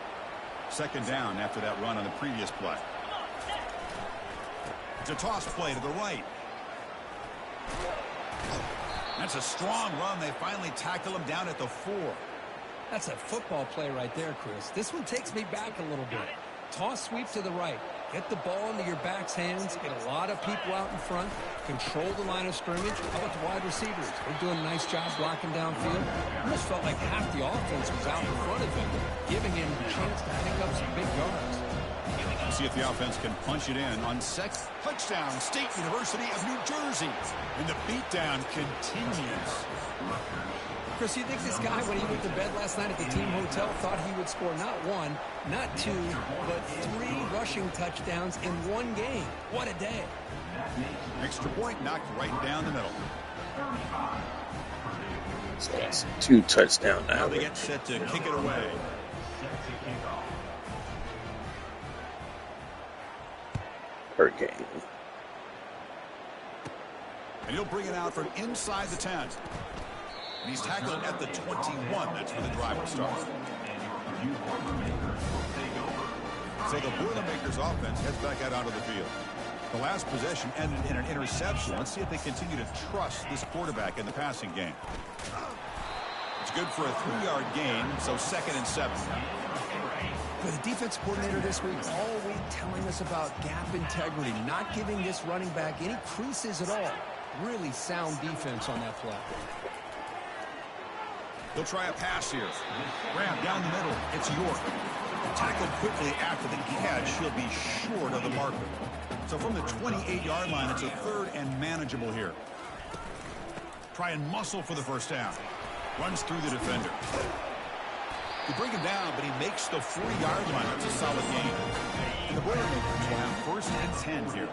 Second down after that run on the previous play. It's a toss play to the right. That's a strong run. They finally tackle him down at the 4. That's a football play right there, Chris. This one takes me back a little bit. Toss sweep to the right. Get the ball into your back's hands. Get a lot of people out in front. Control the line of scrimmage. How about the wide receivers? They're doing a nice job blocking downfield. Almost felt like half the offense was out in front of him, giving him a chance to pick up some big yards. See if the offense can punch it in on second. Touchdown, State University of New Jersey. And the beatdown continues. Chris, you think this guy, when he went to bed last night at the team hotel, thought he would score not 1, not 2, but 3 rushing touchdowns in one game? What a day. Extra point knocked right down the middle. So that's 2 touchdowns Now now. they get set to kick it away. Per game. And he'll bring it out from inside the 10. And he's tackled at the 21. That's where the drive will start. So the Boilermakers offense heads back out onto the field. The last possession ended in an interception. Let's see if they continue to trust this quarterback in the passing game. It's good for a 3-yard gain, so 2nd and 7. For the defense coordinator this week, all week telling us about gap integrity, not giving this running back any creases at all. Really sound defense on that play. They'll try a pass here. Grab down the middle. It's York. Tackled quickly after the catch. He'll be short of the marker. So from the 28-yard line, it's a 3rd and manageable here. Try and muscle for the first down. Runs through the defender. They bring him down, but he makes the 40-yard line. That's a solid gain. And the Boilermakers will have 1st and 10 here.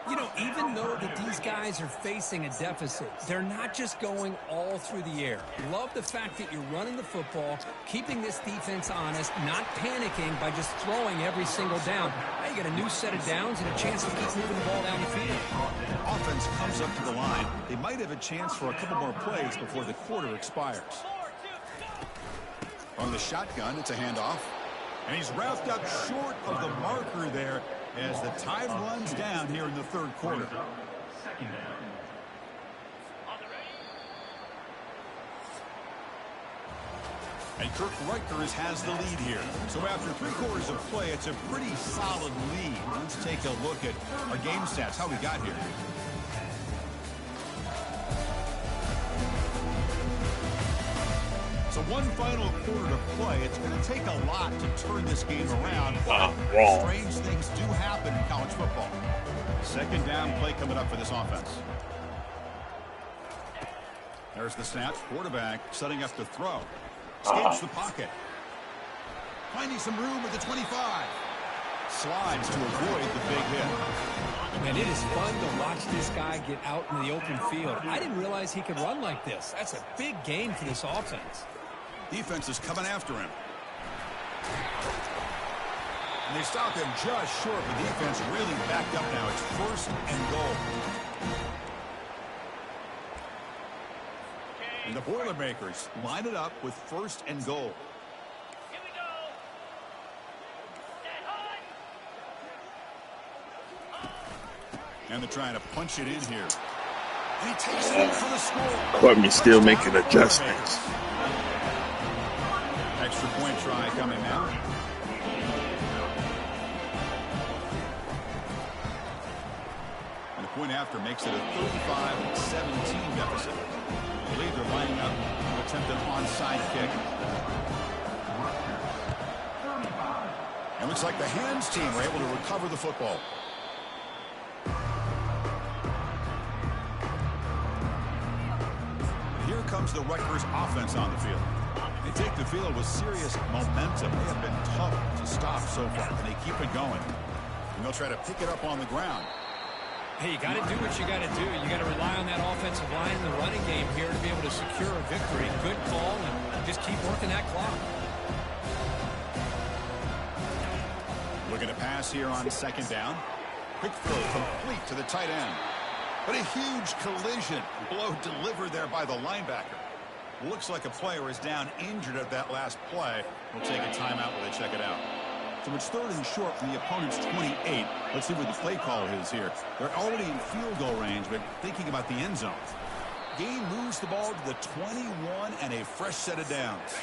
You know, even though that these guys are facing a deficit, they're not just going all through the air. Love the fact that you're running the football, keeping this defense honest, not panicking by just throwing every single down. Now you get a new set of downs and a chance to keep moving the ball down the field. Offense comes up to the line. They might have a chance for a couple more plays before the quarter expires. On the shotgun, it's a handoff. And he's wrapped up short of the marker there as the tide runs down here in the 3rd quarter. And Kirk Rutgers has the lead here. So after 3 quarters of play, it's a pretty solid lead. Let's take a look at our game stats, how we got here. So one final quarter to play. It's going to take a lot to turn this game around. Strange things do happen in college football. 2nd down play coming up for this offense. There's the snap. Quarterback setting up to throw. Escapes the pocket. Finding some room at the 25. Slides to avoid the big hit. And it is fun to watch this guy get out in the open field. I didn't realize he could run like this. That's a big gain for this offense. Defense is coming after him. And they stop him just short. The defense really backed up now. It's 1st and goal. And the Boilermakers line it up with 1st and goal. And they're trying to punch it in here. And he takes it in for the score. Courtney still making adjustments. Extra point try coming now. And the point after makes it a 35-17 deficit. I believe they're lining up to attempt an onside kick. And looks like the hands team were able to recover the football. Here comes the Rutgers offense on the field. They take the field with serious momentum. They have been tough to stop so far, and they keep it going. And they'll try to pick it up on the ground. Hey, you got to do what you got to do. You got to rely on that offensive line in the running game here to be able to secure a victory. Good call, and just keep working that clock. Looking to pass here on 2nd down. Quick throw complete to the tight end. But a huge collision. Blow delivered there by the linebacker. Looks like a player is down injured at that last play. We'll take a timeout while they check it out. So it's 3rd and short from the opponent's 28. Let's see what the play call is here. They're already in field goal range, but thinking about the end zone. Gain moves the ball to the 21 and a fresh set of downs.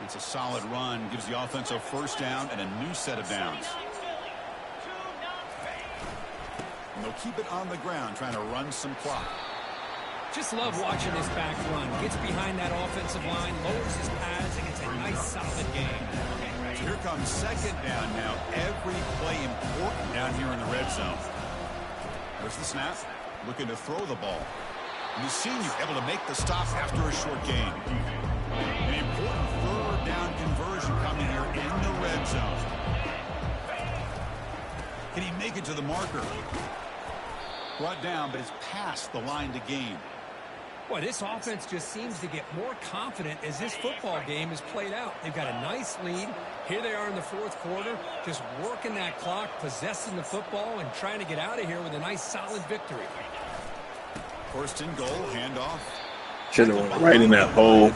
It's a solid run. Gives the offense a 1st down and a new set of downs. And they'll keep it on the ground, trying to run some clock. Just love watching this back run. Gets behind that offensive line, lowers his pads, and gets a nice solid game. So here comes 2nd down now. Every play important down here in the red zone. There's the snap. Looking to throw the ball. And you see he's able to make the stop after a short gain. An important 3rd down conversion coming here in the red zone. Can he make it to the marker? Brought down, but it's past the line to gain. Boy, this offense just seems to get more confident as this football game is played out. They've got a nice lead. Here they are in the 4th quarter, just working that clock, possessing the football, and trying to get out of here with a nice, solid victory. 1st and goal, handoff. Should have went right in that hole.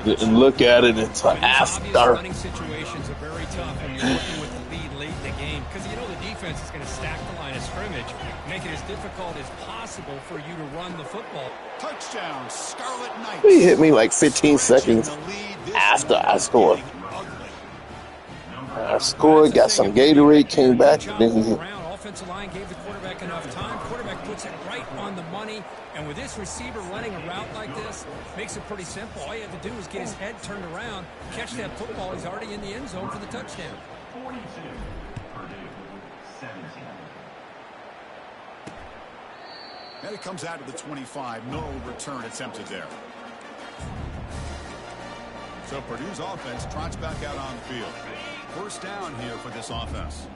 Didn't look at it until after. Running situations are very tough when you're working with the lead late in the game because you know the defense is going to stack the line of scrimmage, make it as difficult as possible for you to run the football. Touchdown, Scarlet Knights. He hit me like 15 seconds after I scored. I scored, got some Gatorade, came back, and then he hit. Offensive line gave the quarterback enough time. Quarterback puts it right on the money. And with this receiver running a route like this, makes it pretty simple. All you have to do is get his head turned around, catch that football. He's already in the end zone for the touchdown. 42, Purdue, 17. And it comes out to the 25. No return attempted there. So Purdue's offense trots back out on the field. First down here for this offense.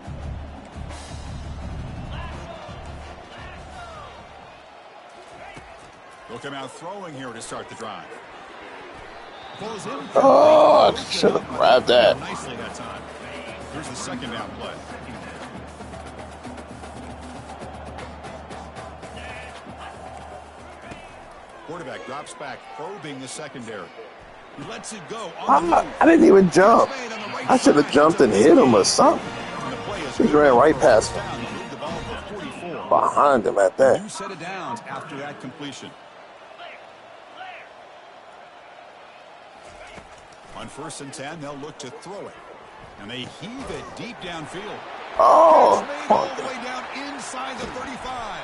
They'll come out throwing here to start the drive. Oh, I should have grabbed that. Nicely that time. Here's the second down play. Quarterback drops back, probing the secondary. He lets it go. I didn't even jump. I should have jumped and hit him or something. He ran right past him. Behind him at that. New set of downs after that completion. On 1st and 10, they'll look to throw it. And they heave it deep downfield. Oh! All the way down inside the 35.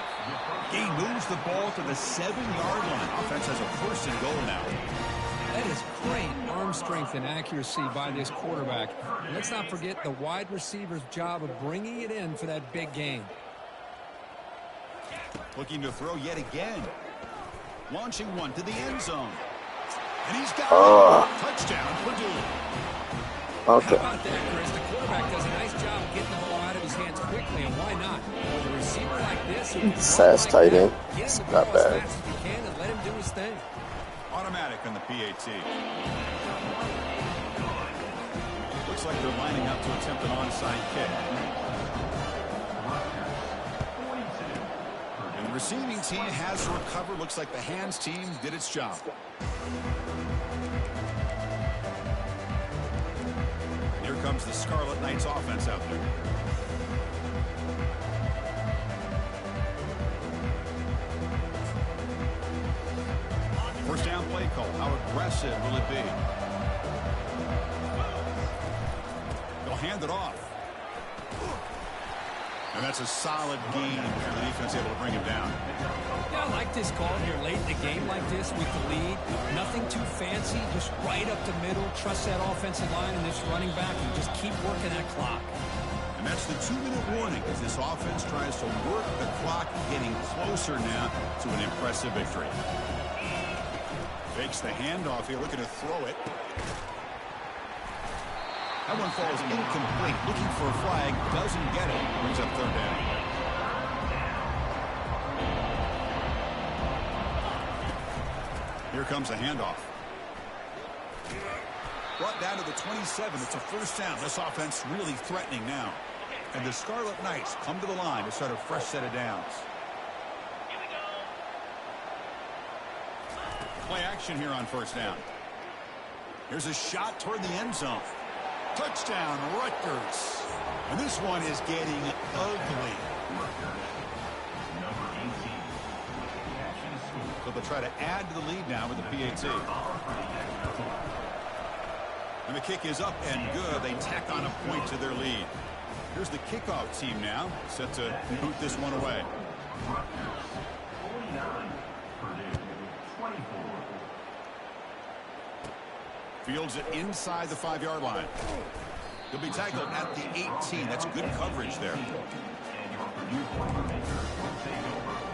He moves the ball to the 7-yard line. Offense has a 1st and goal now. That is great arm strength and accuracy by this quarterback. And let's not forget the wide receiver's job of bringing it in for that big gain. Looking to throw yet again. Launching one to the end zone. And he's got touchdown, Purdue. Okay. How about that, Chris? The quarterback does a nice job of getting the ball out of his hands quickly, and why not? With a receiver like this, Sass tight end. It's not bad. As fast as you can and let him do his thing. Automatic on the PAT. Looks like they're lining up to attempt an onside kick. And the receiving team has recovered. Looks like the hands team did its job. Here comes the Scarlet Knights offense out there. First down play call. How aggressive will it be? They'll hand it off. And that's a solid gain. The defense able to bring him down. Yeah, I like this call here late in the game like this with the lead. Nothing too fancy, just right up the middle. Trust that offensive line and this running back and just keep working that clock. And that's the 2-minute warning as this offense tries to work the clock, getting closer now to an impressive victory. Fakes the handoff here, looking to throw it. That one falls incomplete. Looking for a flag, doesn't get it. Brings up 3rd down. Here comes a handoff. Brought down to the 27. It's a 1st down. This offense really threatening now. And the Scarlet Knights come to the line to start a fresh set of downs. Play action here on 1st down. Here's a shot toward the end zone. Touchdown, Rutgers. And this one is getting ugly. So they'll try to add to the lead now with the PAT. And the kick is up and good. They tack on a point to their lead. Here's the kickoff team now, set to boot this one away. Fields it inside the 5-yard line. He'll be tackled at the 18. That's good coverage there.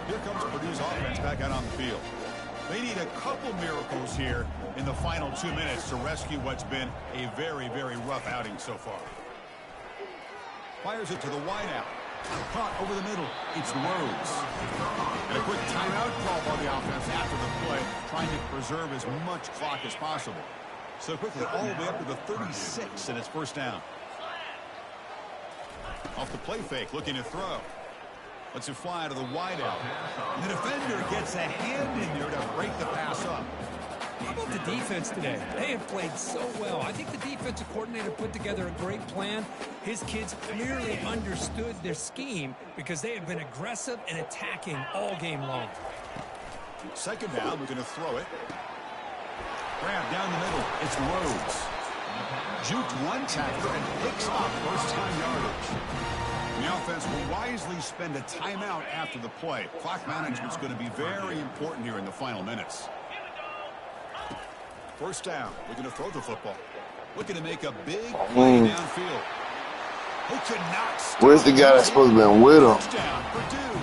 Here comes Purdue's offense back out on the field. They need a couple miracles here in the final 2 minutes to rescue what's been a very, very rough outing so far. Fires it to the wideout. Caught over the middle. It's Rhodes. And a quick timeout call by the offense after the play, trying to preserve as much clock as possible. So quickly, all the way up to the 36, and it's 1st down. Off the play fake, looking to throw. Let's it fly to the wideout. The defender gets a hand in there to break the pass up. How about the defense today? They have played so well. I think the defensive coordinator put together a great plan. His kids clearly understood their scheme because they have been aggressive and attacking all game long. Second down, we're going to throw it. Grab down the middle. It's Rhodes. Juked one tackler and picks up first-time yardage. The offense will wisely spend a timeout after the play. Clock management is going to be very important here in the final minutes. First down. We're going to throw the football. Looking to make a big play downfield. Who could not stop? Where's the guy that's supposed to be with him? Touchdown, Purdue.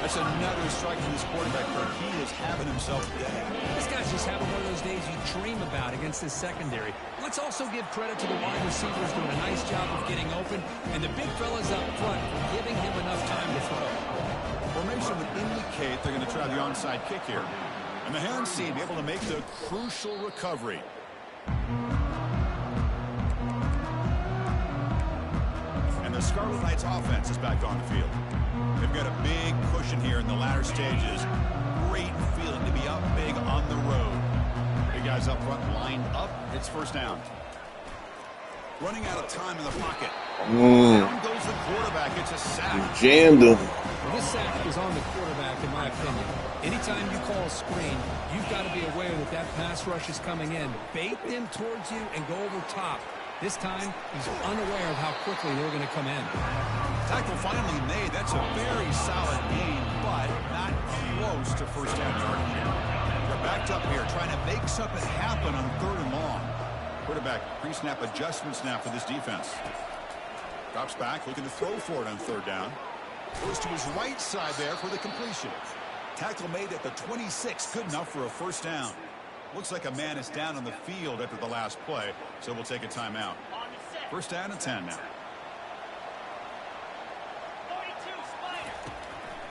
That's another strike from this quarterback where he is having himself a day. This guy's just having one of those days you dream about against this secondary. Let's also give credit to the wide receivers doing a nice job of getting open, and the big fellas up front giving him enough time to throw. Formation would indicate they're going to try the onside kick here. And the hands seem able to make the crucial recovery. And the Scarlet Knights offense is back on the field. They've got a big cushion here in the latter stages. Great feeling to be up big on the road. Big guys up front lined up. It's first down. Running out of time in the pocket. Down goes the quarterback. It's a sack. Jammed him. Well, this sack is on the quarterback, in my opinion. Anytime you call a screen, you've got to be aware that that pass rush is coming in. Bait them towards you and go over top. This time, he's unaware of how quickly they're going to come in. Tackle finally made. That's a very solid gain, but not close to first down yardage. They're backed up here, trying to make something happen on third and long. Quarterback pre-snap adjustments now for this defense. Drops back, looking to throw for it on third down. Goes to his right side there for the completion. Tackle made at the 26, good enough for a first down. Looks like a man is down on the field after the last play, so we'll take a timeout. First down and 10 now.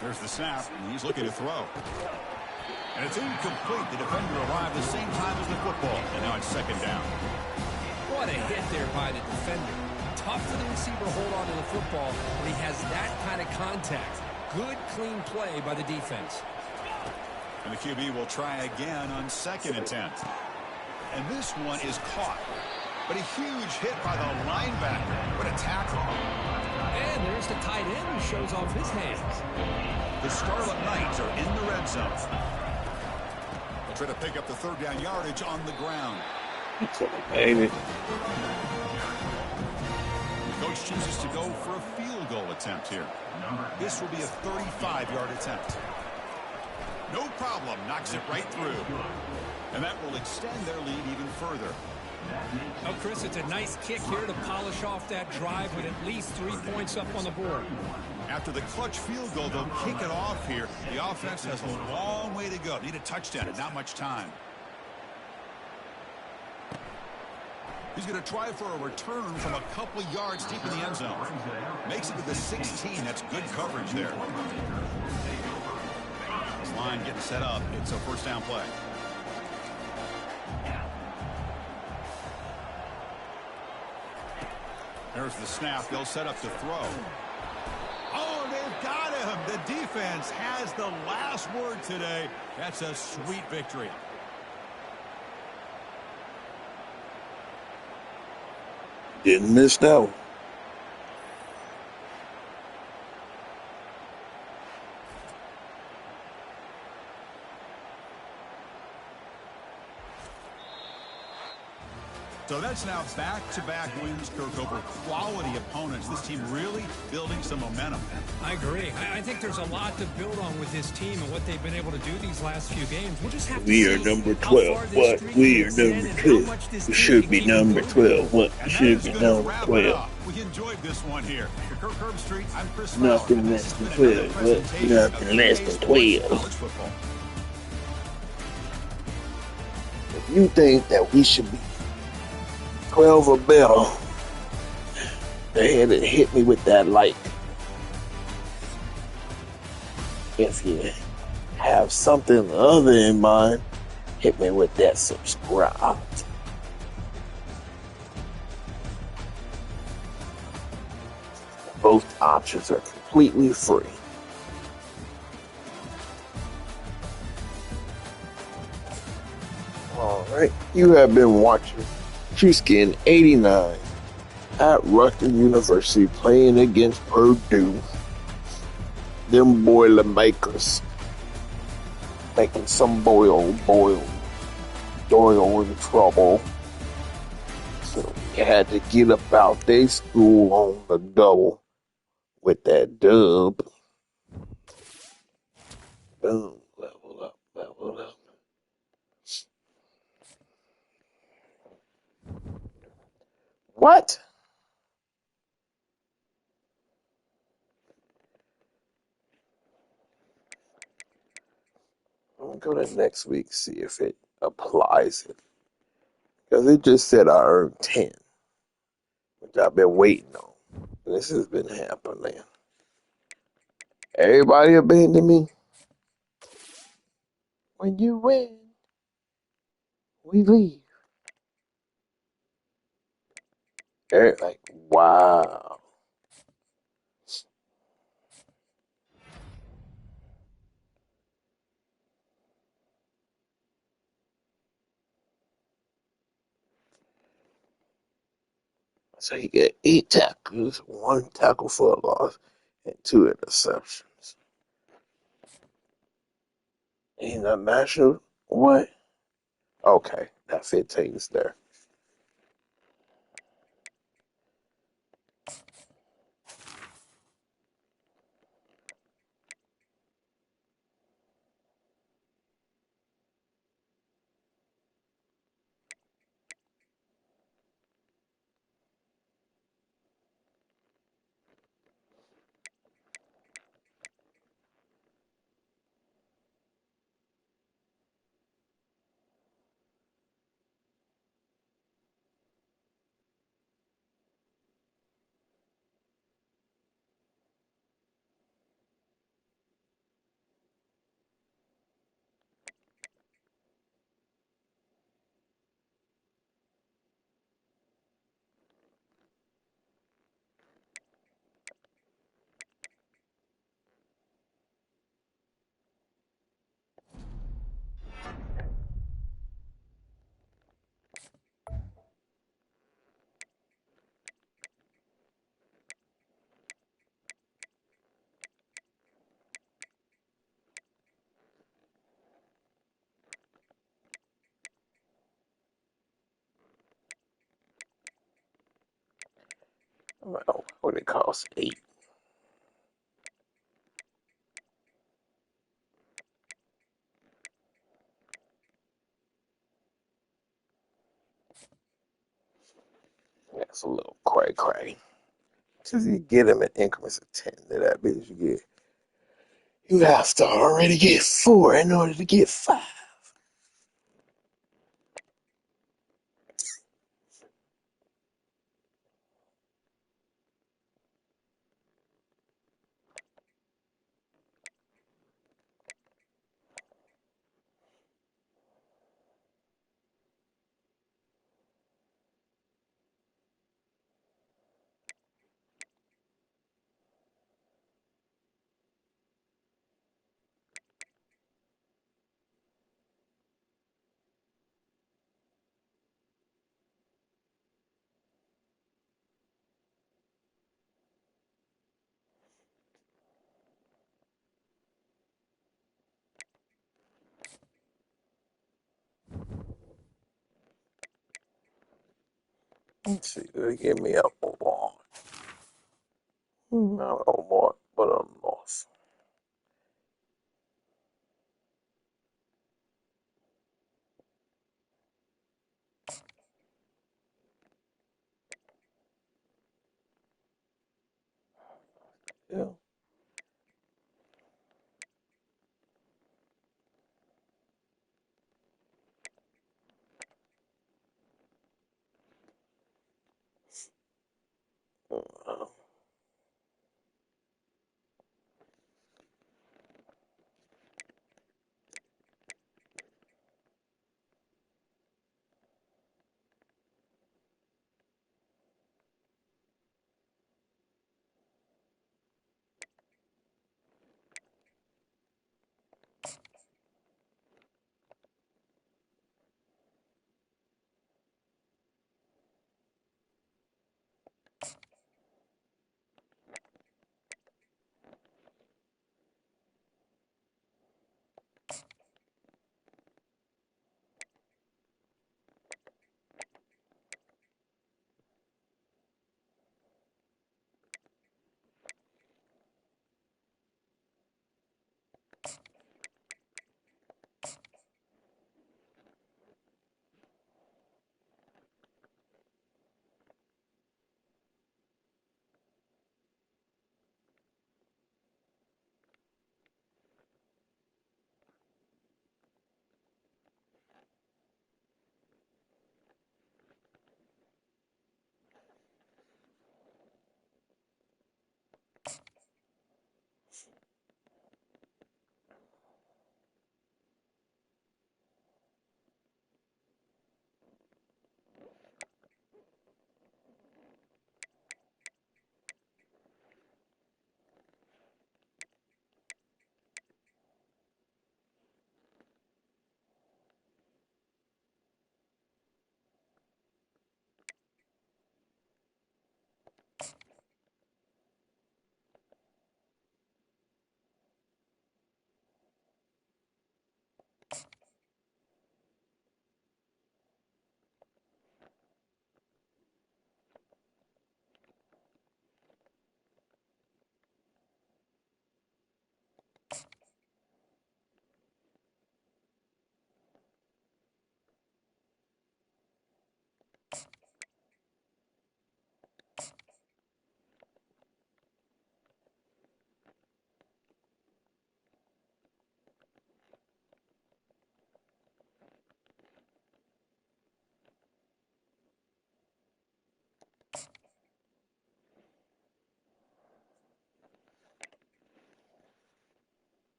There's the snap, and he's looking to throw. And it's incomplete. The defender arrived the same time as the football, and now it's second down. What a hit there by the defender. Tough for the receiver to hold on to the football when he has that kind of contact. Good, clean play by the defense. And the QB will try again on second and 10. And this one is caught. But a huge hit by the linebacker. What a tackle. And there's the tight end who shows off his hands. The Scarlet Knights are in the red zone. They'll try to pick up the third down yardage on the ground. Baby. The coach chooses to go for a field goal attempt here. This will be a 35-yard attempt. No problem. Knocks it right through. And that will extend their lead even further. Oh, Chris, it's a nice kick here to polish off that drive with at least 3 points up on the board. After the clutch field goal, they'll kick it off here. The offense has a long way to go. Need a touchdown and not much time. He's going to try for a return from a couple of yards deep in the end zone. Makes it to the 16. That's good coverage there. This line getting set up. It's a first down play. There's the snap. They'll set up to throw. Oh, they've got him. The defense has the last word today. That's a sweet victory. Didn't miss that one. So that's now back-to-back wins, Kirk, over quality opponents. This team really building some momentum. I agree. I think there's a lot to build on with this team and what they've been able to do these last few games. We'll just have to We see are number how 12. far this What? streak We can are number extend and how 12. much this We team should can be keep number moving 12. What? And Should that be is gonna number wrap it 12. up. We enjoyed this one here. For Kirk Herbstreit, I'm Chris Nothing Fowler. less than This has been another 12. What? presentation Nothing of less EA than Sports 12. College football. If you think that we should be 12 or better, go ahead and hit me with that like. If you have something other in mind, hit me with that subscribe. Both options are completely free. Alright, you have been watching Truskin 89 at Rutgers University playing against Purdue. Them Boilermakers making some Doyle in trouble. So we had to get up out their school on the double with that dub. Boom, level up, level up. What? I'm gonna go to next week, see if it applies it. Because it just said I earned 10, which I've been waiting on. And this has been happening. Everybody abandon me. When you win, we leave. Like, wow. So you get 8 tackles, 1 tackle for a loss, and 2 interceptions. In the national, what? Okay, that 15's there. Well, what it costs 8. That's a little cray. Because you get them in increments of 10. That means you have to already get 4 in order to get 5. Let's see, they give me a award. Not an award, but a loss. Yeah. Uh,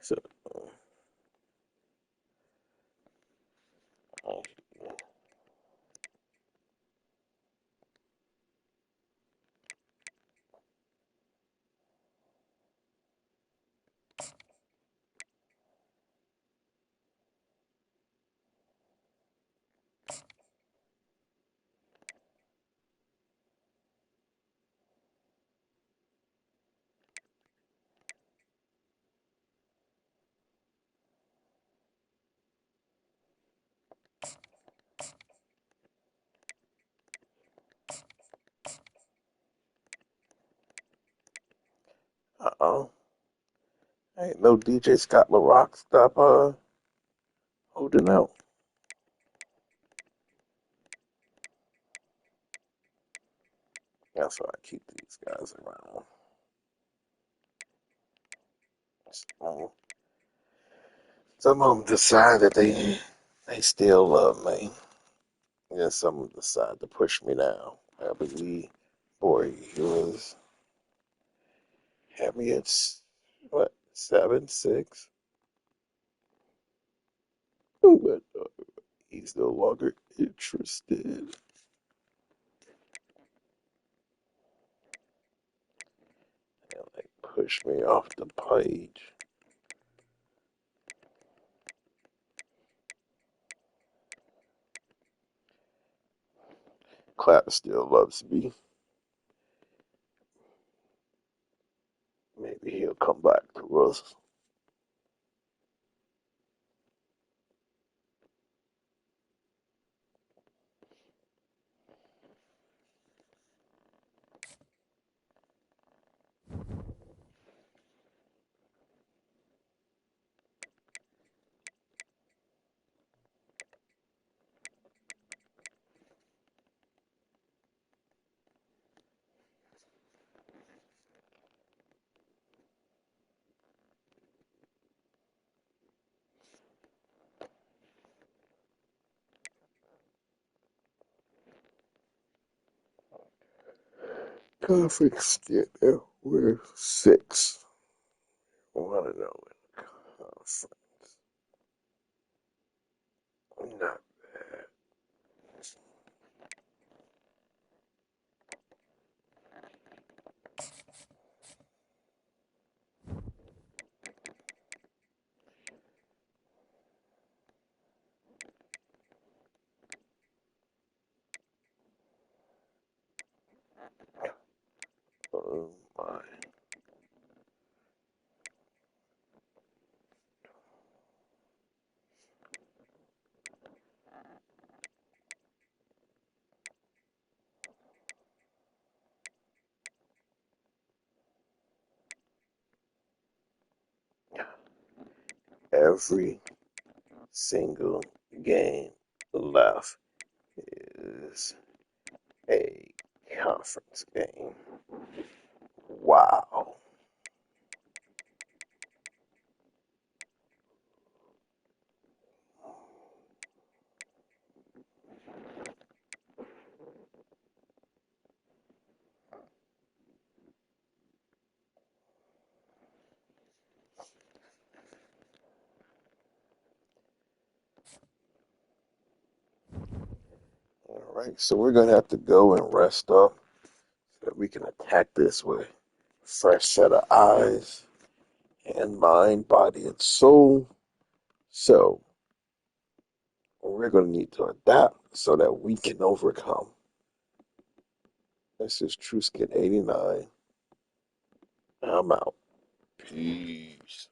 So, uh, uh-oh. Ain't no DJ Scott LaRock stop holding out. That's why I keep these guys around. So, some of them decide that they still love me. And some of them decide to push me down. I believe, boy, he was had me at what 7-6. But he's no longer interested. And like push me off the page. Clap still loves me. Maybe he'll come back to us. Conference get there. We're 6. 1-0 in conference. Not bad. Oh my. Every single game left is a conference game. Wow. All right, so we're going to have to go and rest up so that we can attack this with a fresh set of eyes and mind, body, and soul. So we're going to need to adapt so that we can overcome. This is TrueSkin 89. I'm out. Peace.